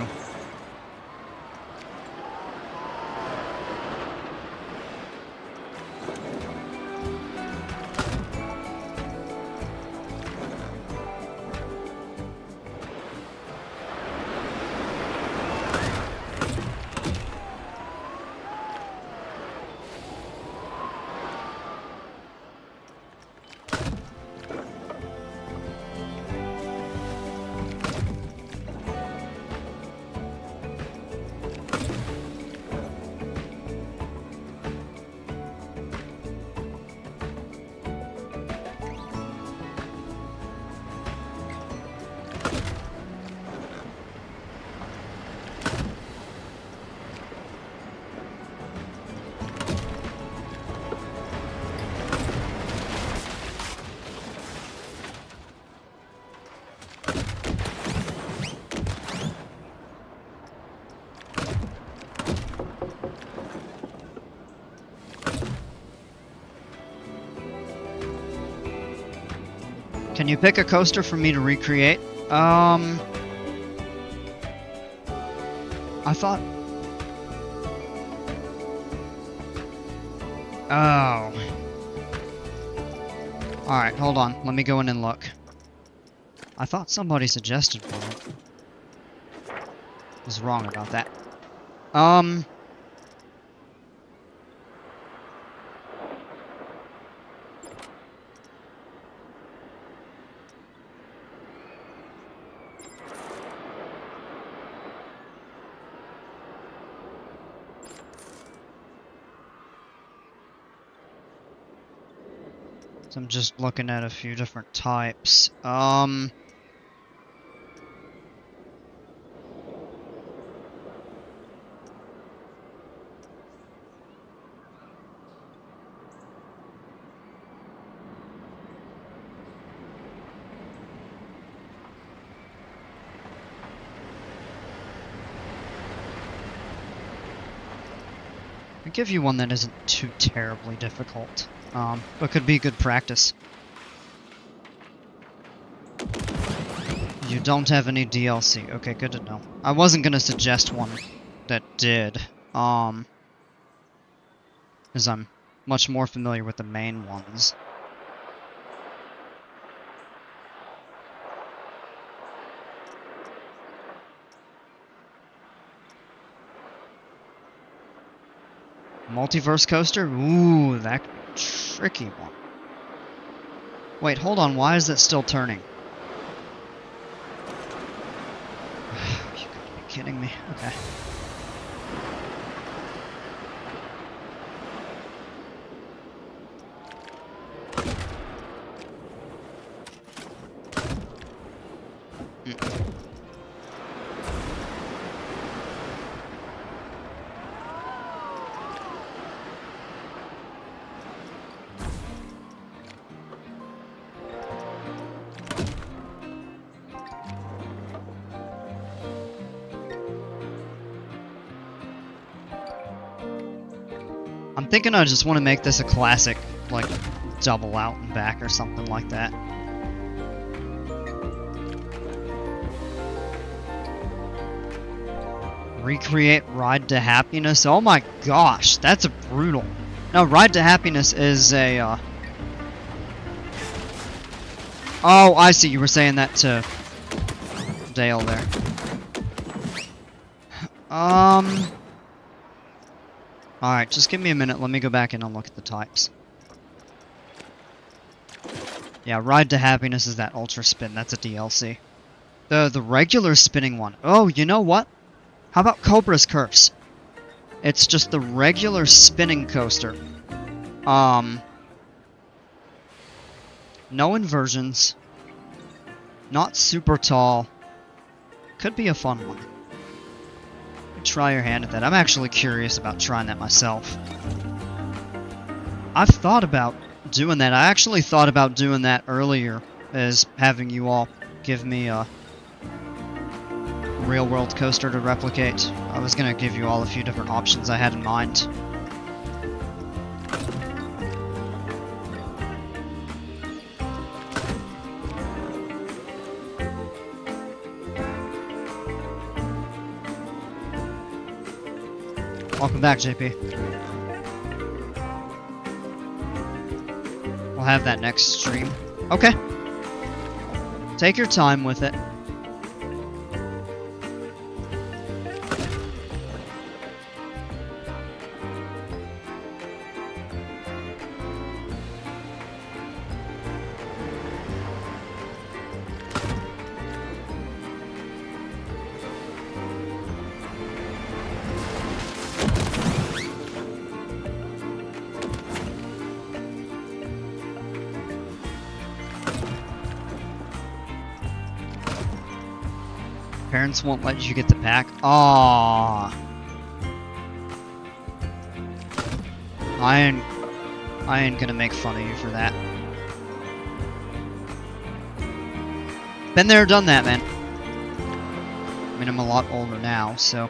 Can you pick a coaster for me to recreate? I thought... Oh. Alright, hold on. Let me go in and look. I thought somebody suggested one. I was wrong about that. So I'm just looking at a few different types. I'll give you one that isn't too terribly difficult. But could be good practice. You don't have any DLC. Okay, good to know. I wasn't gonna suggest one that did, because I'm much more familiar with the main ones. Multiverse coaster? Ooh, that tricky one. Wait, hold on, why is that still turning? You gotta be kidding me. Okay. I'm thinking I just want to make this a classic, like, double out and back or something like that. Recreate Ride to Happiness? Oh my gosh, that's a brutal. No, Ride to Happiness is a, Oh, I see, you were saying that to Dale there. Alright, just give me a minute. Let me go back in and look at the types. Yeah, Ride to Happiness is that Ultra Spin. That's a DLC. The regular spinning one. Oh, you know what? How about Cobra's Curse? It's just the regular spinning coaster. No inversions. Not super tall. Could be a fun one. Try your hand at that. I'm actually curious about trying that myself. I've thought about doing that. I actually thought about doing that earlier, as having you all give me a real world coaster to replicate. I was gonna give you all a few different options I had in mind. Welcome back, JP. We'll have that next stream. Okay. Take your time with it. Parents won't let you get the pack. Aww. I ain't gonna make fun of you for that. Been there, done that, man. I mean, I'm a lot older now, so.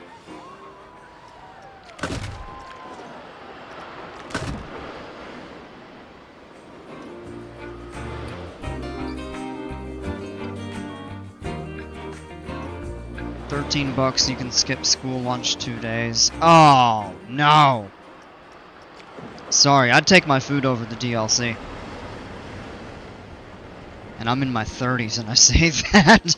$13, you can skip school lunch 2 days. Oh, no. Sorry, I'd take my food over the DLC. And I'm in my 30s and I say that.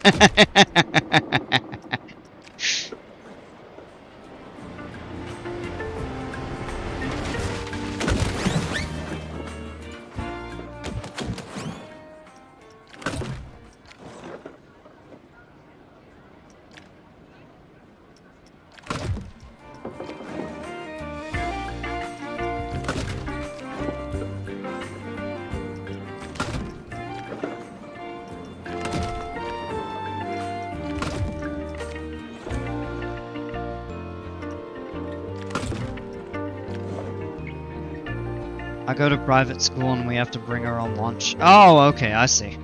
I go to private school and we have to bring our own lunch. Oh, okay, I see.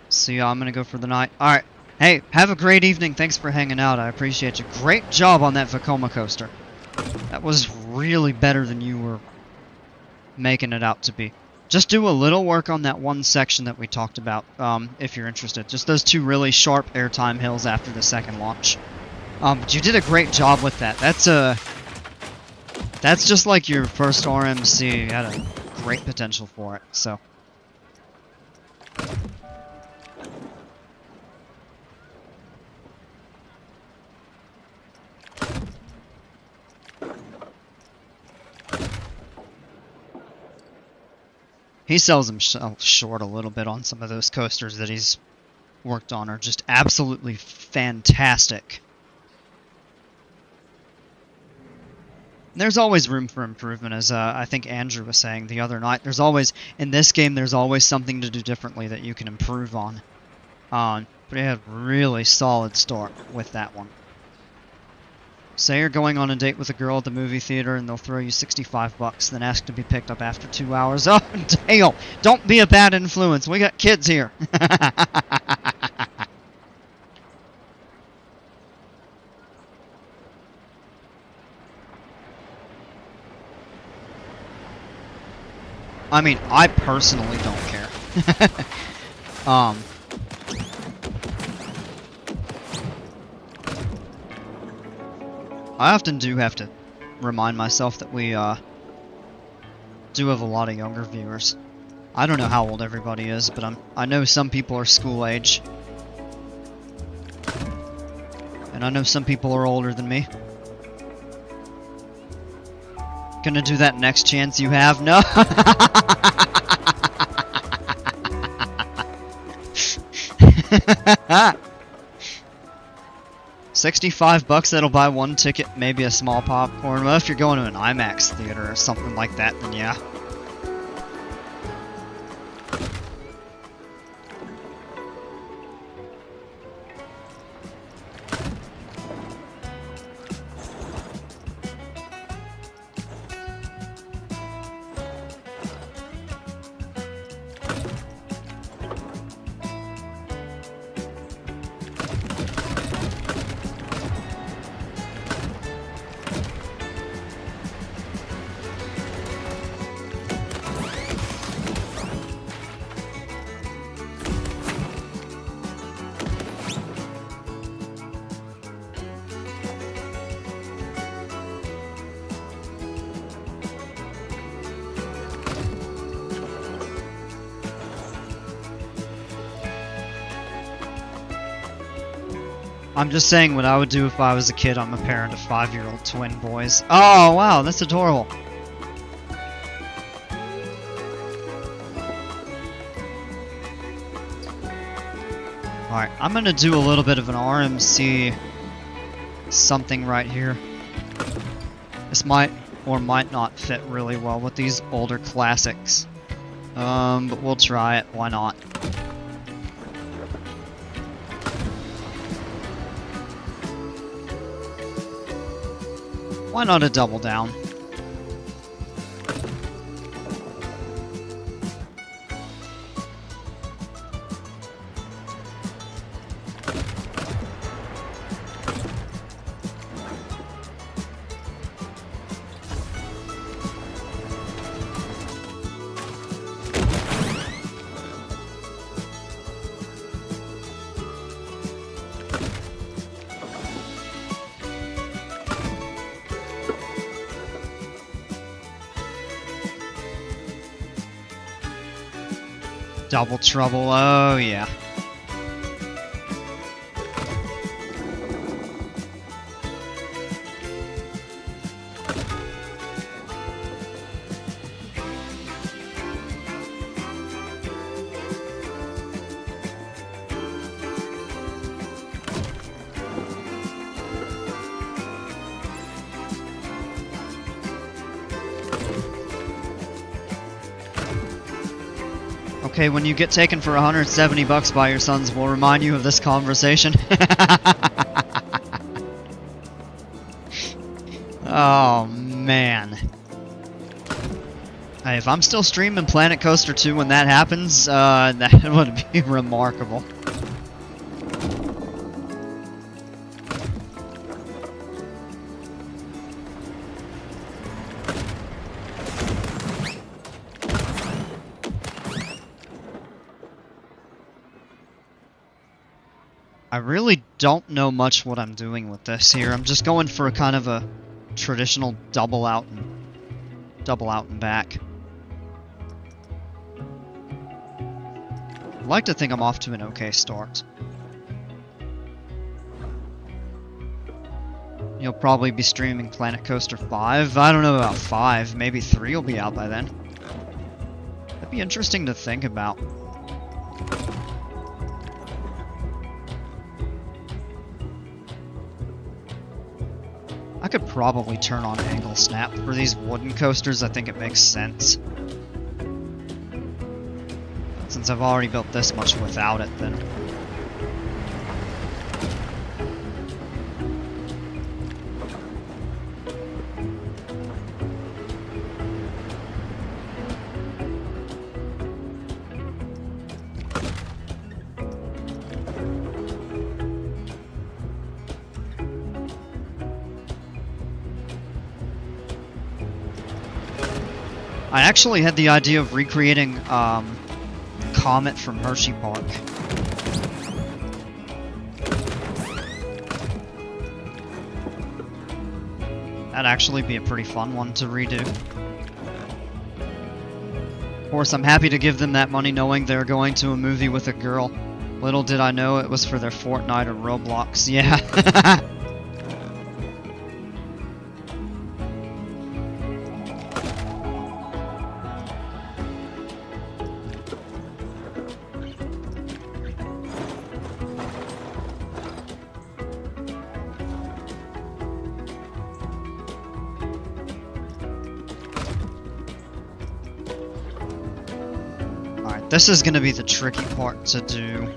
So yeah, I'm gonna go for the night. Alright. Hey, have a great evening. Thanks for hanging out. I appreciate you. Great job on that Vekoma coaster. That was really better than you were making it out to be. Just do a little work on that one section that we talked about, if you're interested. Just those two really sharp airtime hills after the second launch. But you did a great job with that. That's just like your first RMC. You had a great potential for it, so. He sells himself short a little bit on some of those coasters that he's worked on are just absolutely fantastic. There's always room for improvement, as I think Andrew was saying the other night. There's always, in this game, there's always something to do differently that you can improve on. But he had a really solid start with that one. Say you're going on a date with a girl at the movie theater and they'll throw you $65, then ask to be picked up after 2 hours. Oh, Dale, don't be a bad influence. We got kids here. I mean, I personally don't care. I often do have to remind myself that we do have a lot of younger viewers. I don't know how old everybody is, but I know some people are school age. And I know some people are older than me. Gonna do that next chance you have? No! $65, that'll buy one ticket, maybe a small popcorn. Well, if you're going to an IMAX theater or something like that, then yeah. I'm just saying what I would do if I was a kid. I'm a parent of 5-year-old twin boys. Oh, wow, that's adorable. Alright, I'm gonna do a little bit of an RMC something right here. This might or might not fit really well with these older classics. But we'll try it, why not? Why not a double down? Double trouble, oh yeah. Okay, when you get taken for $170 by your sons, we'll remind you of this conversation. Oh, man. Hey, if I'm still streaming Planet Coaster 2 when that happens, that would be remarkable. I really don't know much what I'm doing with this here. I'm just going for a kind of a traditional double out and back. I'd like to think I'm off to an okay start. You'll probably be streaming Planet Coaster 5. I don't know about 5. Maybe 3 will be out by then. That'd be interesting to think about. I could probably turn on angle snap for these wooden coasters. I think it makes sense. Since I've already built this much without it, then. I actually had the idea of recreating Comet from Hershey Park. That'd actually be a pretty fun one to redo. Of course, I'm happy to give them that money knowing they're going to a movie with a girl. Little did I know it was for their Fortnite or Roblox. Yeah. This is going to be the tricky part to do,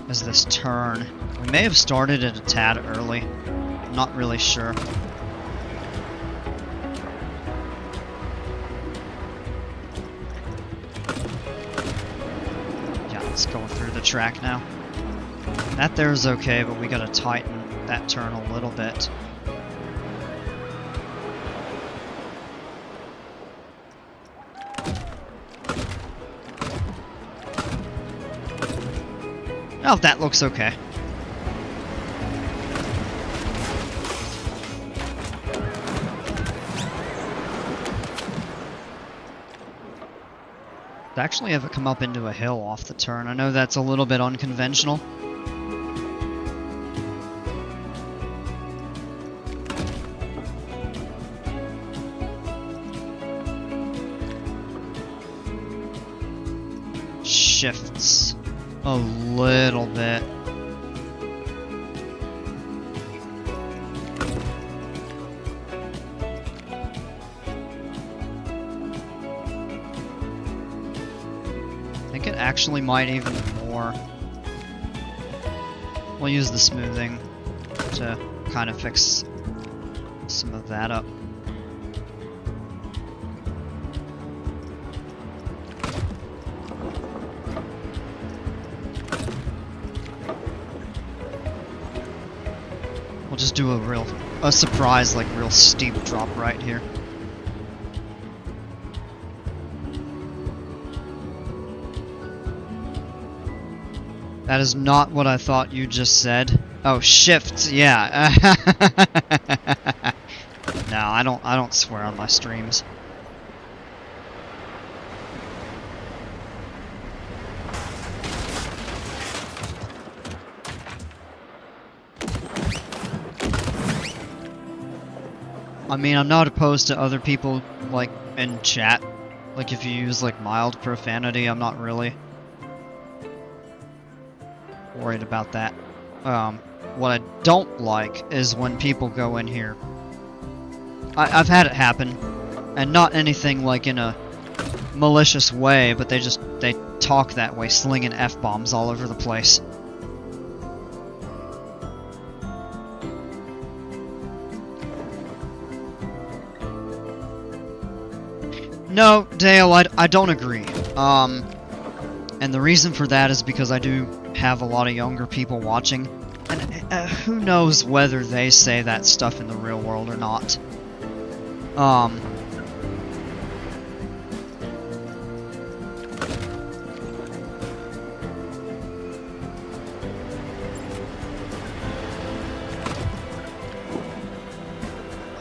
is this turn. We may have started it a tad early. I'm not really sure. Yeah, let's go through the track now. That there is okay, but we got to tighten that turn a little bit. Oh, that looks okay. To actually have it come up into a hill off the turn. I know that's a little bit unconventional. shifts a little bit. I think it actually might even more. We'll use the smoothing to kind of fix some of that up. We'll just do a surprise, like real steep drop right here. That is not what I thought you just said. Oh, shift, yeah. No, I don't swear on my streams. I mean, I'm not opposed to other people, like, in chat. Like, if you use, like, mild profanity, I'm not really worried about that. What I don't like is when people go in here. I've had it happen, and not anything, like, in a malicious way, but they talk that way, slinging F-bombs all over the place. No, Dale, I don't agree. And the reason for that is because I do have a lot of younger people watching, and who knows whether they say that stuff in the real world or not.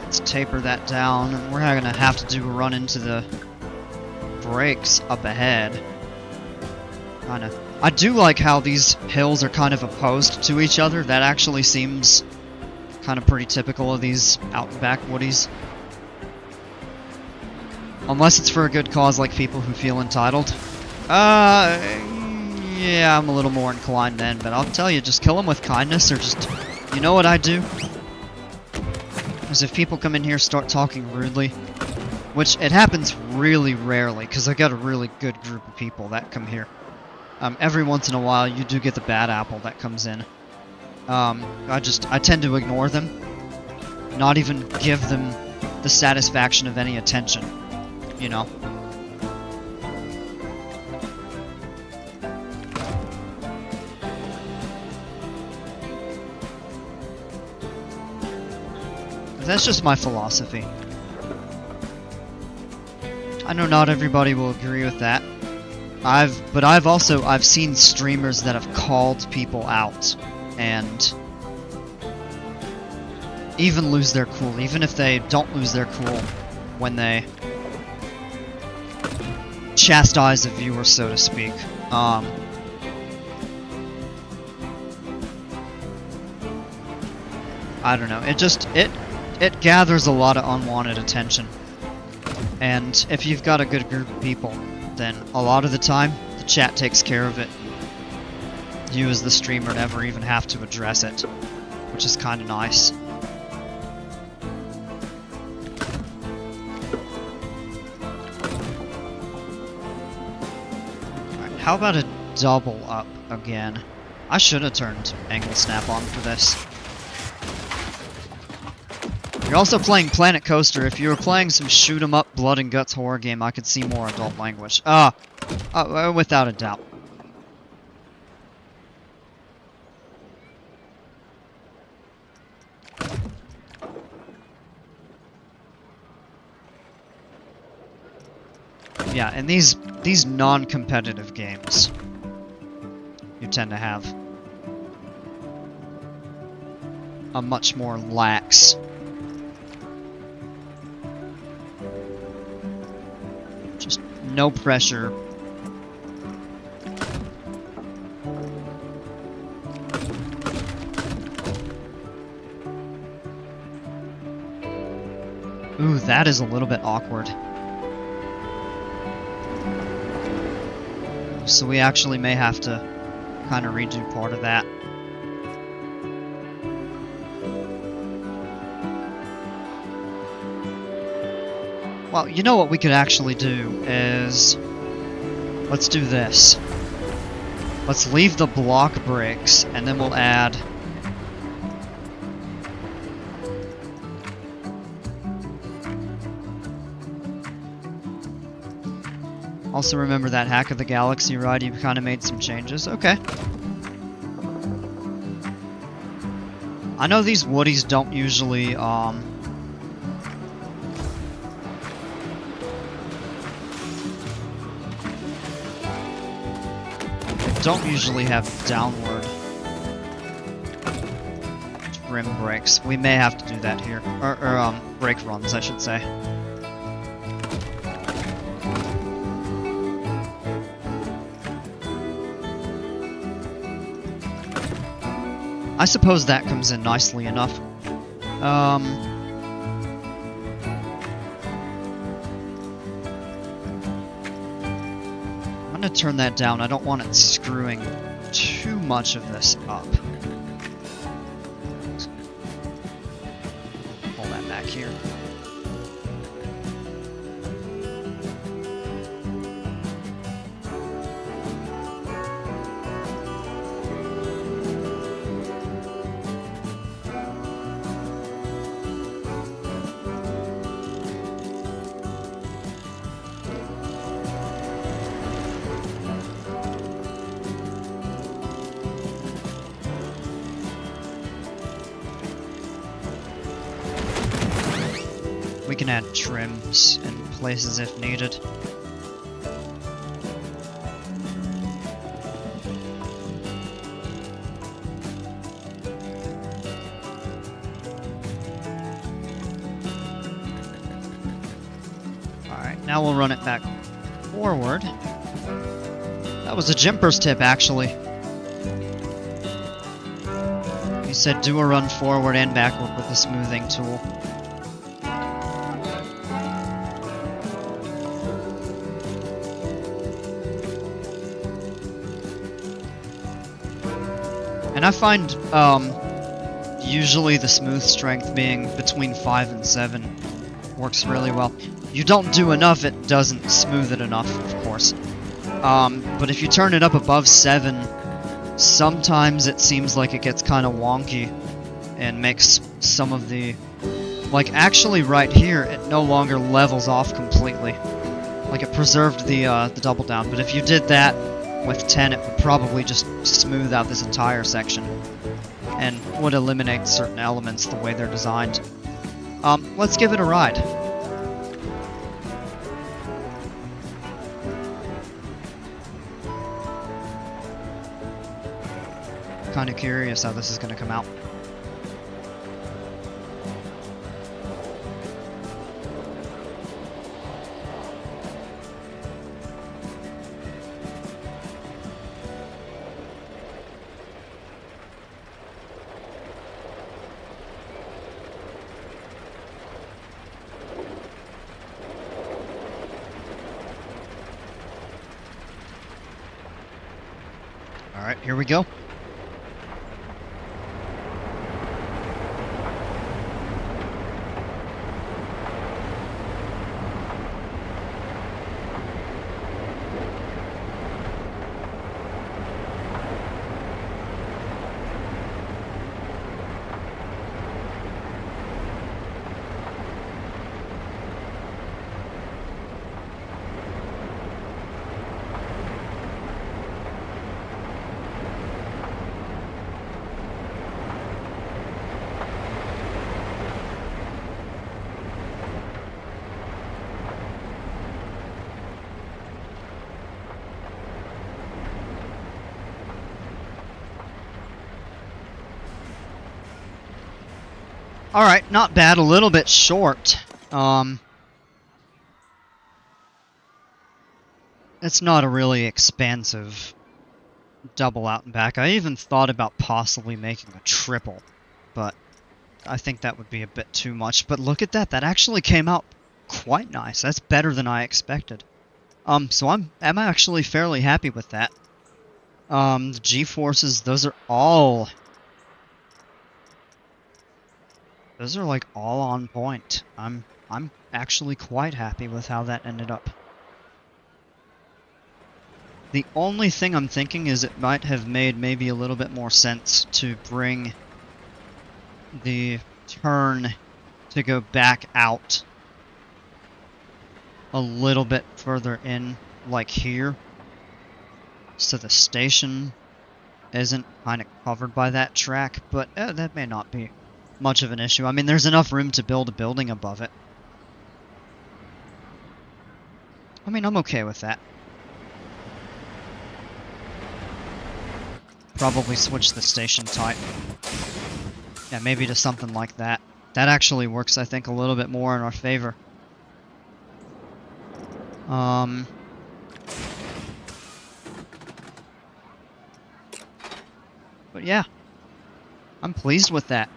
Let's taper that down, and we're gonna have to do a run into the brakes up ahead. I do like how these hills are kind of opposed to each other. That actually seems kind of pretty typical of these out and back woodies. Unless it's for a good cause, like people who feel entitled. Yeah, I'm a little more inclined then, but I'll tell you, just kill them with kindness, or just, you know what I do? Is if people come in here start talking rudely, which it happens really rarely, because I got a really good group of people that come here. Every once in a while, you do get the bad apple that comes in. I tend to ignore them, not even give them the satisfaction of any attention, you know? That's just my philosophy. I know not everybody will agree with that. But I've seen streamers that have called people out and even lose their cool, even if they don't lose their cool when they chastise a viewer, so to speak. I don't know, it gathers a lot of unwanted attention. And if you've got a good group of people, then a lot of the time, the chat takes care of it. You as the streamer never even have to address it, which is kind of nice. Alright, how about a double up again? I should have turned angle snap on for this. You're also playing Planet Coaster. If you were playing some shoot 'em up, blood and guts horror game, I could see more adult language. Without a doubt. Yeah, and these non-competitive games, you tend to have a much more lax no pressure. Ooh, that is a little bit awkward. so we actually may have to kind of redo part of that. Well, you know what we could actually do is... let's do this. Let's leave the block bricks, and then we'll add... Also remember that Hack of the Galaxy ride, you kind of made some changes. Okay. I know these woodies don't usually, don't usually have downward rim brakes. We may have to do that here. Or brake runs, I should say. I suppose that comes in nicely enough. I'm gonna turn that down. I don't want it screwing too much of this up. Pull that back here. We can add trims in places if needed. Alright, now we'll run it back forward. That was a Jimper's tip, actually. He said do a run forward and backward with the smoothing tool. And I find, usually the smooth strength being between 5 and 7 works really well. You don't do enough, it doesn't smooth it enough, of course. But if you turn it up above 7, sometimes it seems like it gets kind of wonky and makes some of the... like, actually right here, it no longer levels off completely. Like, it preserved the double down, but if you did that with 10, it would probably just smooth out this entire section and would eliminate certain elements the way they're designed. Let's give it a ride. Kind of curious how this is going to come out. Alright, here we go. Alright, not bad, a little bit short. It's not a really expansive double out and back. I even thought about possibly making a triple, but I think that would be a bit too much. But look at that, that actually came out quite nice. That's better than I expected. So I'm actually fairly happy with that. The G-forces, those are like all on point. I'm actually quite happy with how that ended up. The only thing I'm thinking is it might have made maybe a little bit more sense to bring the turn to go back out a little bit further in, like here, so the station isn't kind of covered by that track, but that may not be much of an issue. I mean, there's enough room to build a building above it. I mean, I'm okay with that. Probably switch the station type. Yeah, maybe to something like that. That actually works, I think, a little bit more in our favor. But yeah, I'm pleased with that.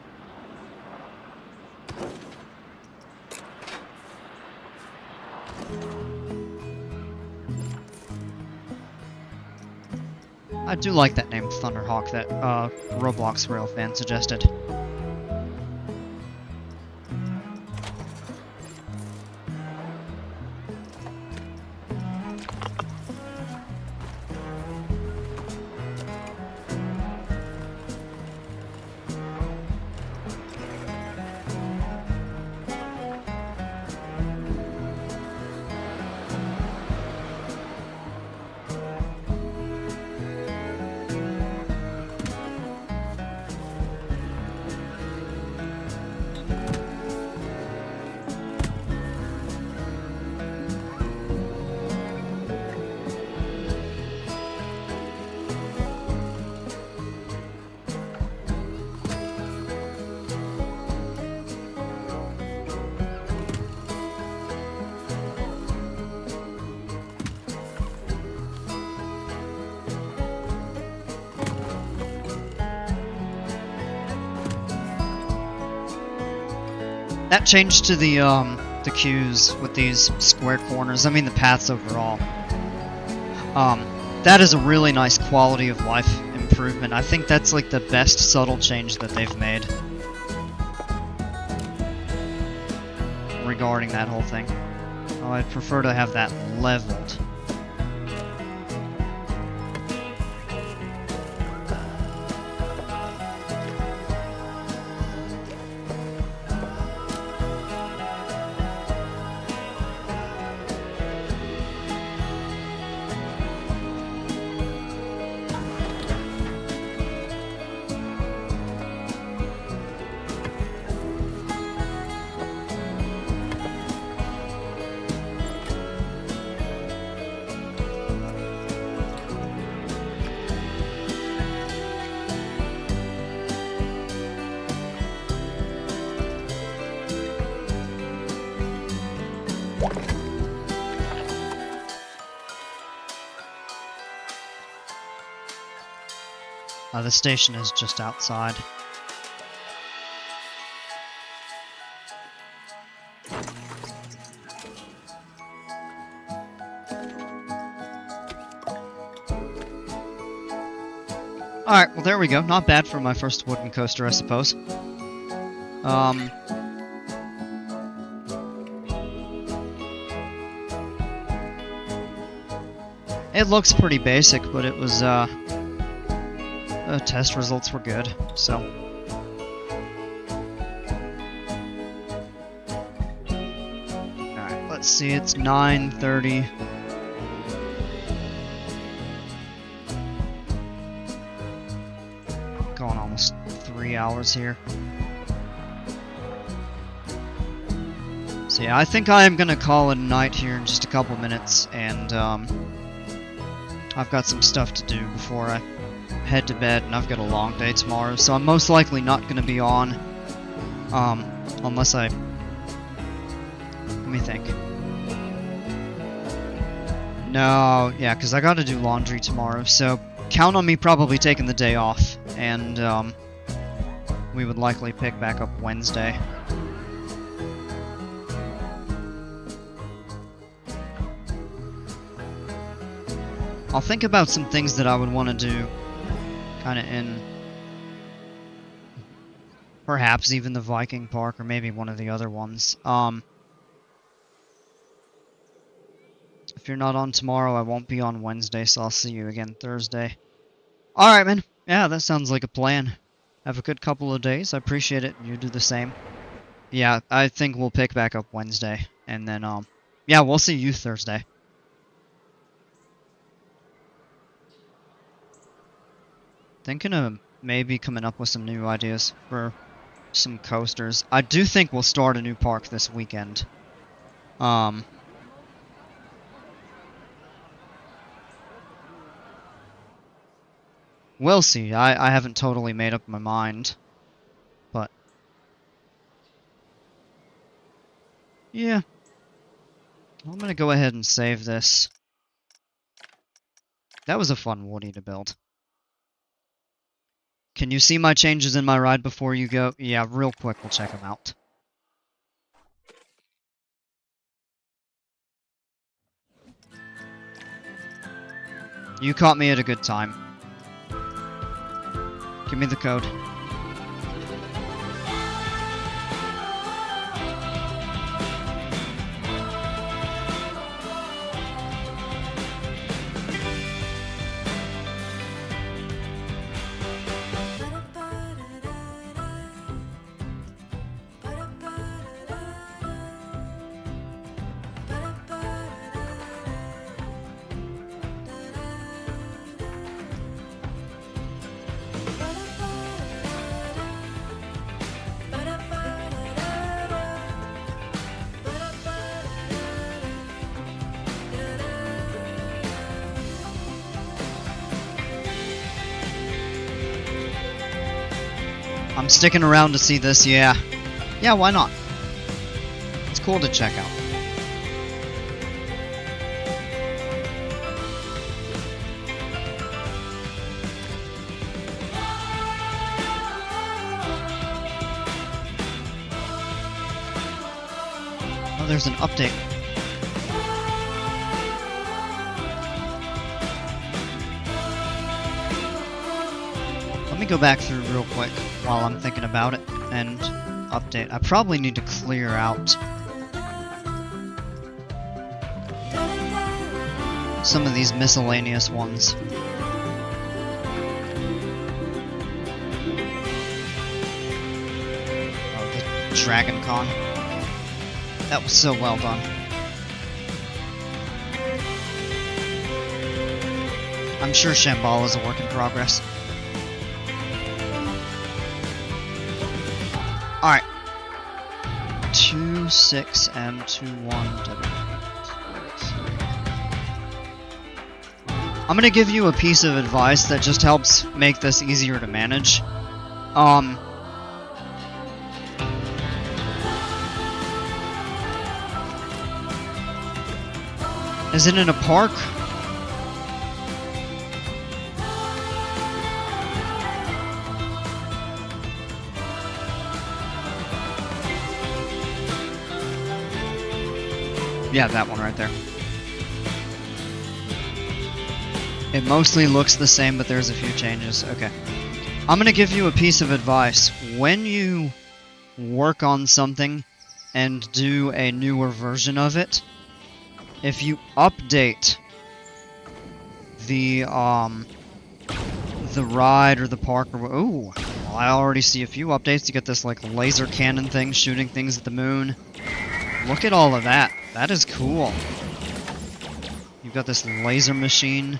I do like that name, Thunderhawk, that Roblox Rail fan suggested. That change to the queues with these square corners, I mean the paths overall, that is a really nice quality of life improvement. I think that's like the best subtle change that they've made regarding that whole thing. Oh, I'd prefer to have that leveled. The station is just outside. Alright, well there we go. Not bad for my first wooden coaster, I suppose. It looks pretty basic, but it was, test results were good, so. Alright, let's see, it's 9:30. Going almost 3 hours here. So yeah, I think I am gonna call it a night here in just a couple minutes, and I've got some stuff to do before I head to bed, and I've got a long day tomorrow, so I'm most likely not going to be on, unless let me think. No, yeah, because I got to do laundry tomorrow, so count on me probably taking the day off, and, we would likely pick back up Wednesday. I'll think about some things that I would want to do, kind of in perhaps even the Viking Park or maybe one of the other ones. If you're not on tomorrow, I won't be on Wednesday, so I'll see you again Thursday. Alright, man. Yeah, that sounds like a plan. Have a good couple of days. I appreciate it. You do the same. Yeah, I think we'll pick back up Wednesday. And then, yeah, we'll see you Thursday. Thinking of maybe coming up with some new ideas for some coasters. I do think we'll start a new park this weekend. We'll see. I haven't totally made up my mind. But yeah. I'm gonna go ahead and save this. That was a fun Woody to build. Can you see my changes in my ride before you go? Yeah, real quick, we'll check them out. You caught me at a good time. Give me the code. I'm sticking around to see this, yeah. Yeah, why not? It's cool to check out. Oh, there's an update. Let me go back through real quick while I'm thinking about it and update. I probably need to clear out some of these miscellaneous ones. Oh, the Dragon Con. That was so well done. I'm sure Shambhala is a work in progress. Alright. 26M21W. I'm gonna give you a piece of advice that just helps make this easier to manage. Is it in a park? Yeah, that one right there. It mostly looks the same, but there's a few changes. Okay. I'm gonna give you a piece of advice. When you work on something and do a newer version of it, if you update the ride or the park or ooh, well, I already see a few updates. You get this like laser cannon thing shooting things at the moon. Look at all of that. That is cool. You've got this laser machine.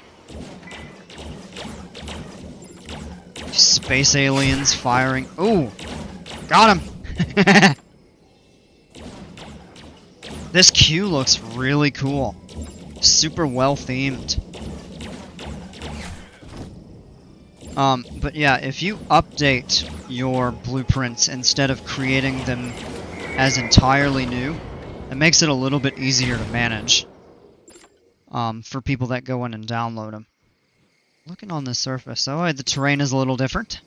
Space aliens firing. Ooh! Got him! This queue looks really cool. Super well themed. But yeah, if you update your blueprints instead of creating them as entirely new, it makes it a little bit easier to manage for people that go in and download them. Looking on the surface, oh, the terrain is a little different.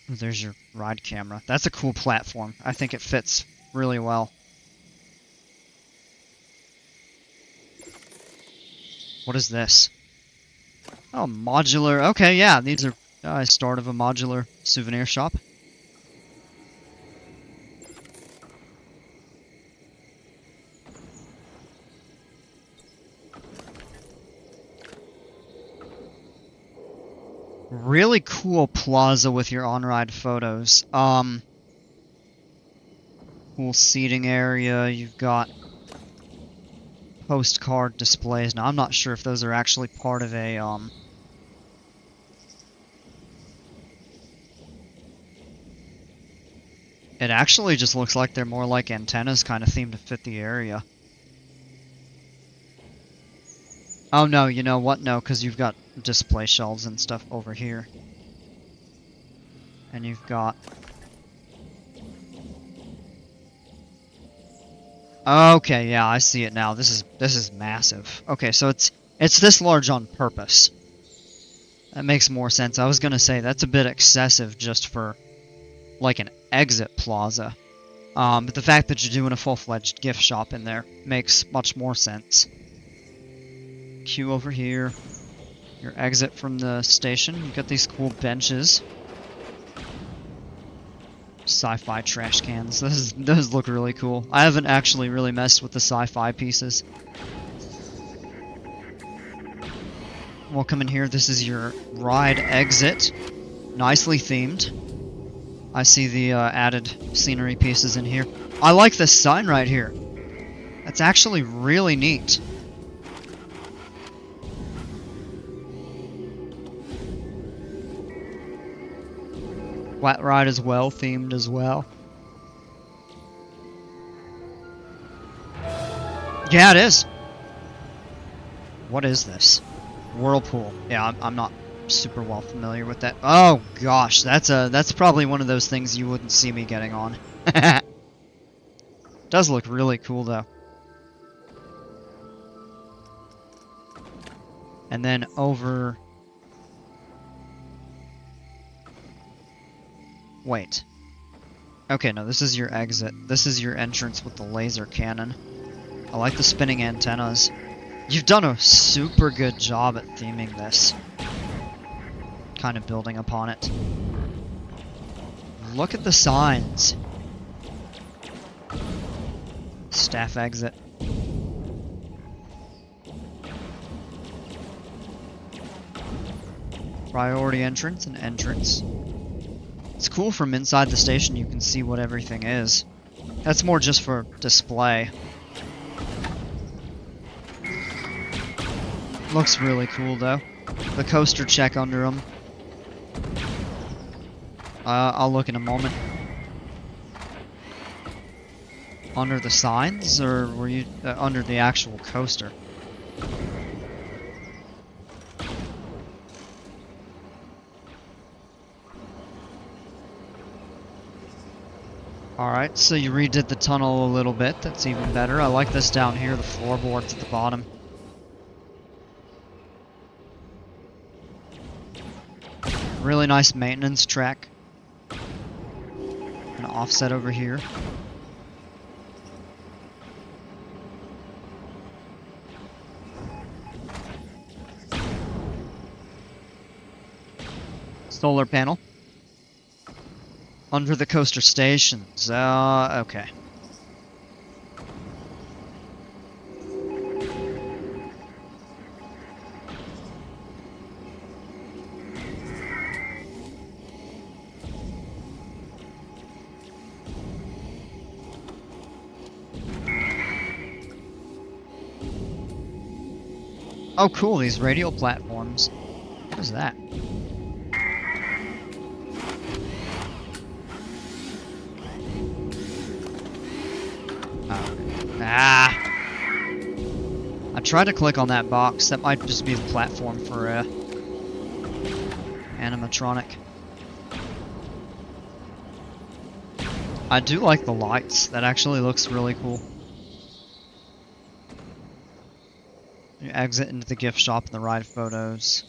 There's your ride camera. That's a cool platform. I think it fits really well. What is this? Oh, modular. Okay, yeah, these are start of a modular souvenir shop. Really cool plaza with your on-ride photos. Cool seating area. You've got postcard displays. Now, I'm not sure if those are actually part of a, It actually just looks like they're more like antennas kind of themed to fit the area. Oh no, you know what? No, because you've got display shelves and stuff over here. And you've got... Okay, yeah, I see it now. This is massive. Okay, so it's this large on purpose. That makes more sense. I was gonna say that's a bit excessive just for like an exit plaza. But the fact that you're doing a full-fledged gift shop in there makes much more sense. Queue over here. Your exit from the station. You've got these cool benches. Sci-fi trash cans. Those look really cool. I haven't actually really messed with the sci-fi pieces. We'll come in here. This is your ride exit. Nicely themed. I see the added scenery pieces in here. I like this sign right here. That's actually really neat. Flat ride is well themed as well. Yeah, it is. What is this? Whirlpool. Yeah, I'm not super well familiar with that. Oh gosh, that's probably one of those things you wouldn't see me getting on. Does look really cool though. And then over... Wait. Okay, no, this is your exit. This is your entrance with the laser cannon. I like the spinning antennas. You've done a super good job at theming this. Kind of building upon it. Look at the signs. Staff exit. Priority entrance and entrance. It's cool from inside the station you can see what everything is. That's more just for display. Looks really cool though. The coaster check under them. I'll look in a moment. Under the signs, or were you under the actual coaster? Alright, so you redid the tunnel a little bit. That's even better. I like this down here, the floorboards at the bottom. Really nice maintenance track. An offset over here. Solar panel. Under the coaster stations. Okay. Oh, cool, these radial platforms. What is that? Ah! I tried to click on that box. That might just be the platform for animatronic. I do like the lights. That actually looks really cool. You exit into the gift shop and the ride photos.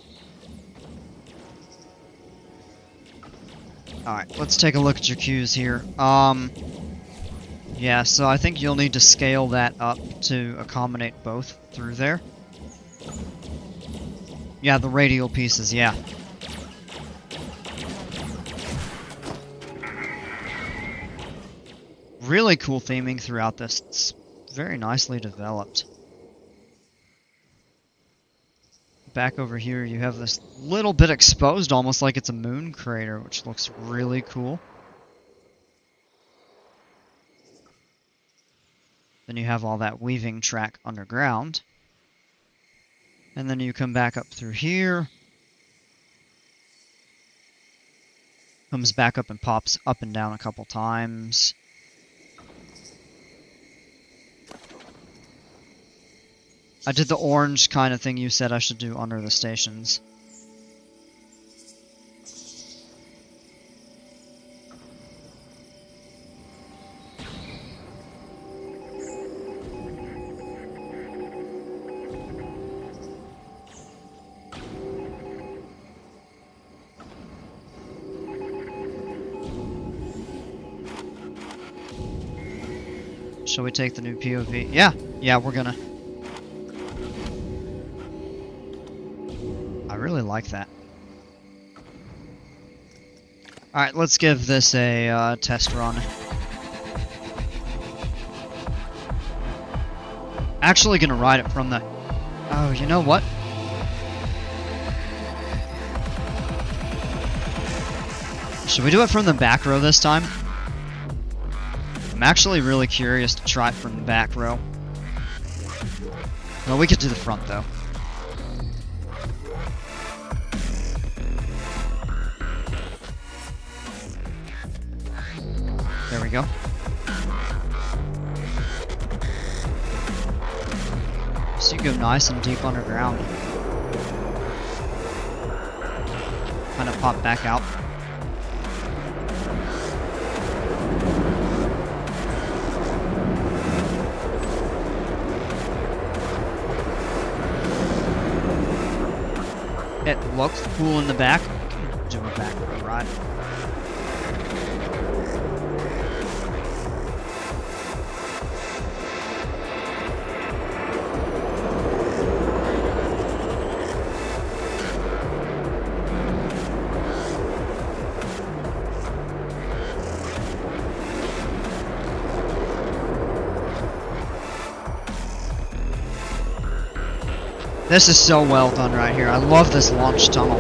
Alright, let's take a look at your queues here. Yeah, so I think you'll need to scale that up to accommodate both through there. Yeah, the radial pieces, yeah. Really cool theming throughout this. It's very nicely developed. Back over here, you have this little bit exposed, almost like it's a moon crater, which looks really cool. Then you have all that weaving track underground. And then you come back up through here. Comes back up and pops up and down a couple times. I did the orange kind of thing you said I should do under the stations. Shall we take the new POV? Yeah, we're gonna. I really like that. Alright, let's give this a test run. Actually gonna ride it from the... Oh, you know what? Should we do it from the back row this time? I'm actually really curious to try it from the back row. Well, we could do the front, though. There we go. So you go nice and deep underground. Kind of pop back out. It looks cool in the back. Do a back row ride. This is so well done right here. I love this launch tunnel.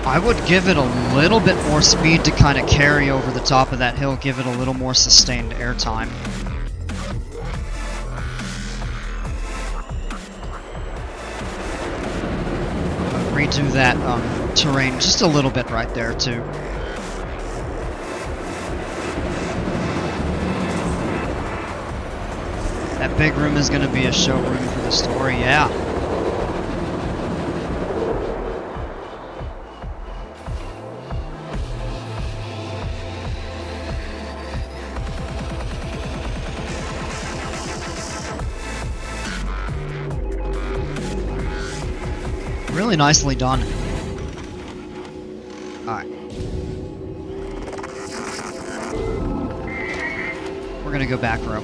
I would give it a little bit more speed to kind of carry over the top of that hill, give it a little more sustained airtime. Redo that terrain just a little bit right there too. That big room is going to be a showroom for the story, yeah. Really nicely done. Alright. We're gonna go back row.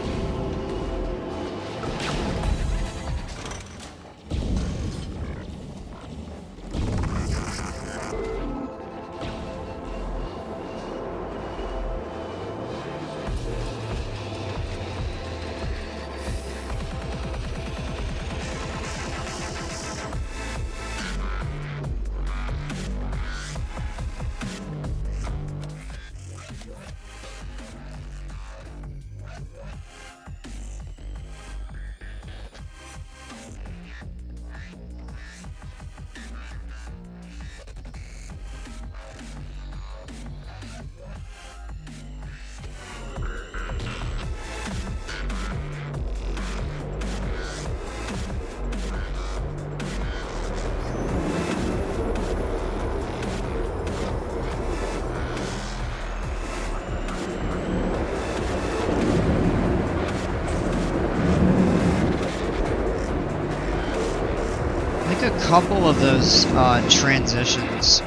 A couple of those transitions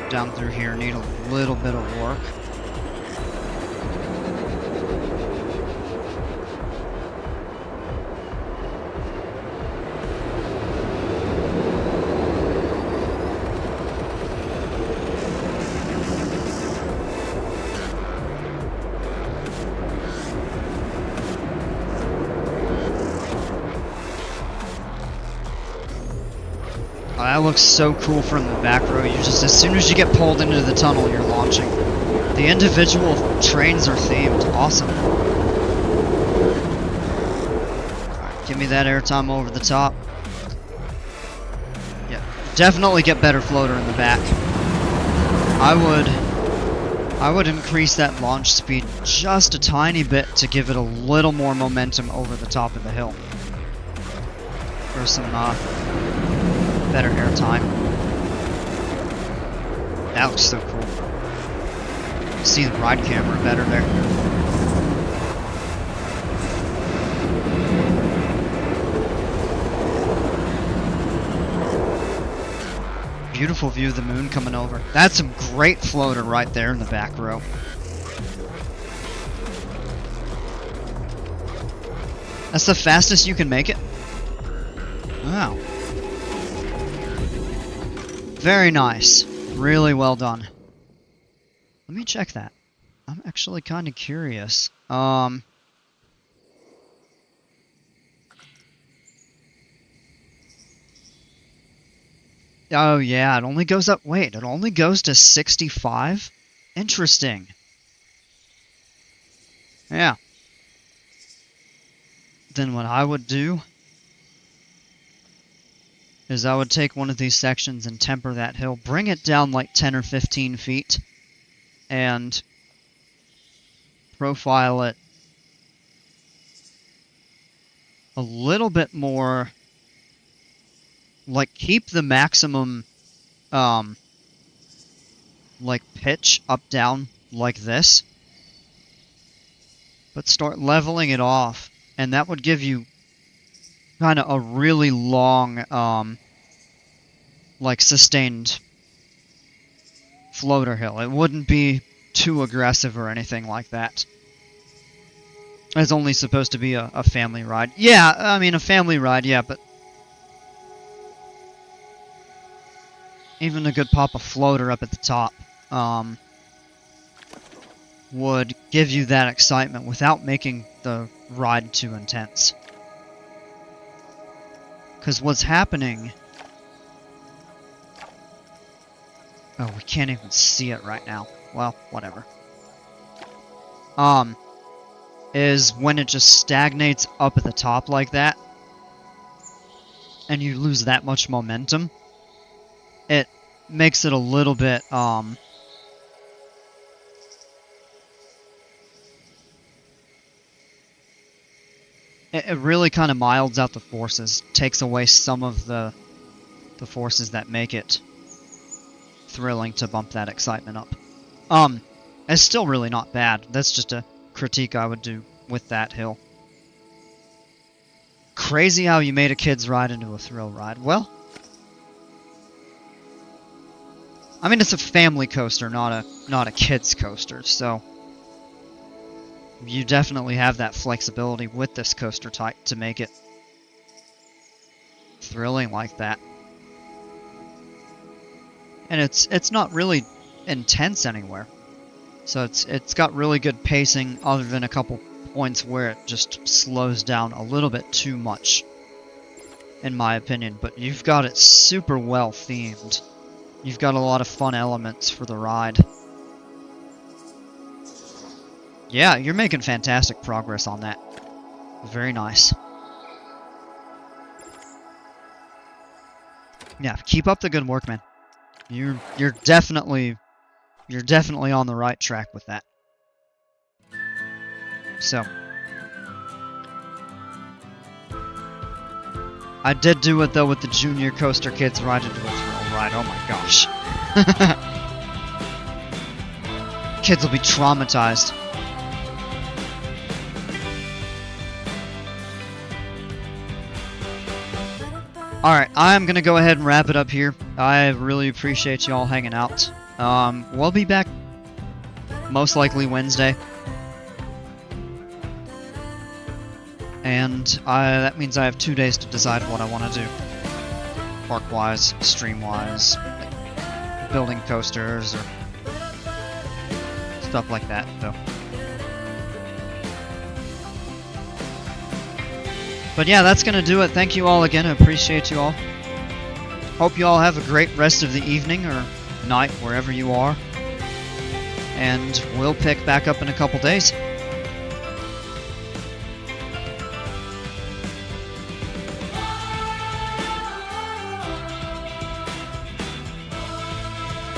down through here need a little bit of work. Oh, that looks so cool from the back row. You just, as soon as you get pulled into the tunnel, you're launching. The individual trains are themed. Awesome. Alright, give me that airtime over the top. Yeah, definitely get better floater in the back. I would increase that launch speed just a tiny bit to give it a little more momentum over the top of the hill. For some better airtime. That looks so cool. See the ride camera better there. Beautiful view of the moon coming over. That's some great floater right there in the back row. That's the fastest you can make it? Wow. Very nice. Really well done. Let me check that. I'm actually kind of curious. Oh yeah, it only goes up. Wait, it only goes to 65? Interesting. Yeah. Then what I would do is I would take one of these sections and temper that hill, bring it down like 10 or 15 feet, and profile it a little bit more, like keep the maximum like pitch up down like this, but start leveling it off, and that would give you kind of a really long like sustained floater hill. It wouldn't be too aggressive or anything like that. It's only supposed to be a family ride. Yeah, I mean a family ride, yeah, but even a good pop of floater up at the top would give you that excitement without making the ride too intense. Because what's happening... Oh, we can't even see it right now. Well, whatever. Is when it just stagnates up at the top like that, and you lose that much momentum, it makes it a little bit, it really kind of milds out the forces, takes away some of the forces that make it thrilling to bump that excitement up. It's still really not bad. That's just a critique I would do with that hill. Crazy how you made a kid's ride into a thrill ride. Well, I mean, it's a family coaster, not a kid's coaster, so you definitely have that flexibility with this coaster type to make it thrilling like that. And it's not really intense anywhere. So it's got really good pacing other than a couple points where it just slows down a little bit too much, in my opinion. But you've got it super well themed. You've got a lot of fun elements for the ride. Yeah, you're making fantastic progress on that. Very nice. Yeah, keep up the good work, man. You're definitely on the right track with that. So, I did do it though with the junior coaster kids ride into a thrill ride. Oh my gosh. Kids will be traumatized. Alright, I'm gonna go ahead and wrap it up here. I really appreciate you all hanging out. We'll be back most likely Wednesday. And that means I have 2 days to decide what I want to do. Park-wise, stream-wise, like building coasters, or stuff like that, though. But yeah, that's gonna do it. Thank you all again. I appreciate you all. Hope you all have a great rest of the evening or night, wherever you are. And we'll pick back up in a couple days.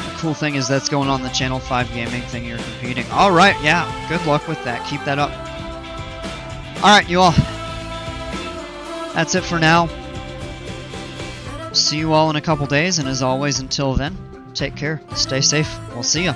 The cool thing is that's going on the Channel 5 gaming thing you're competing. Alright, yeah, good luck with that. Keep that up. Alright, you all. That's it for now. See you all in a couple days, and as always, until then, take care, stay safe, we'll see ya.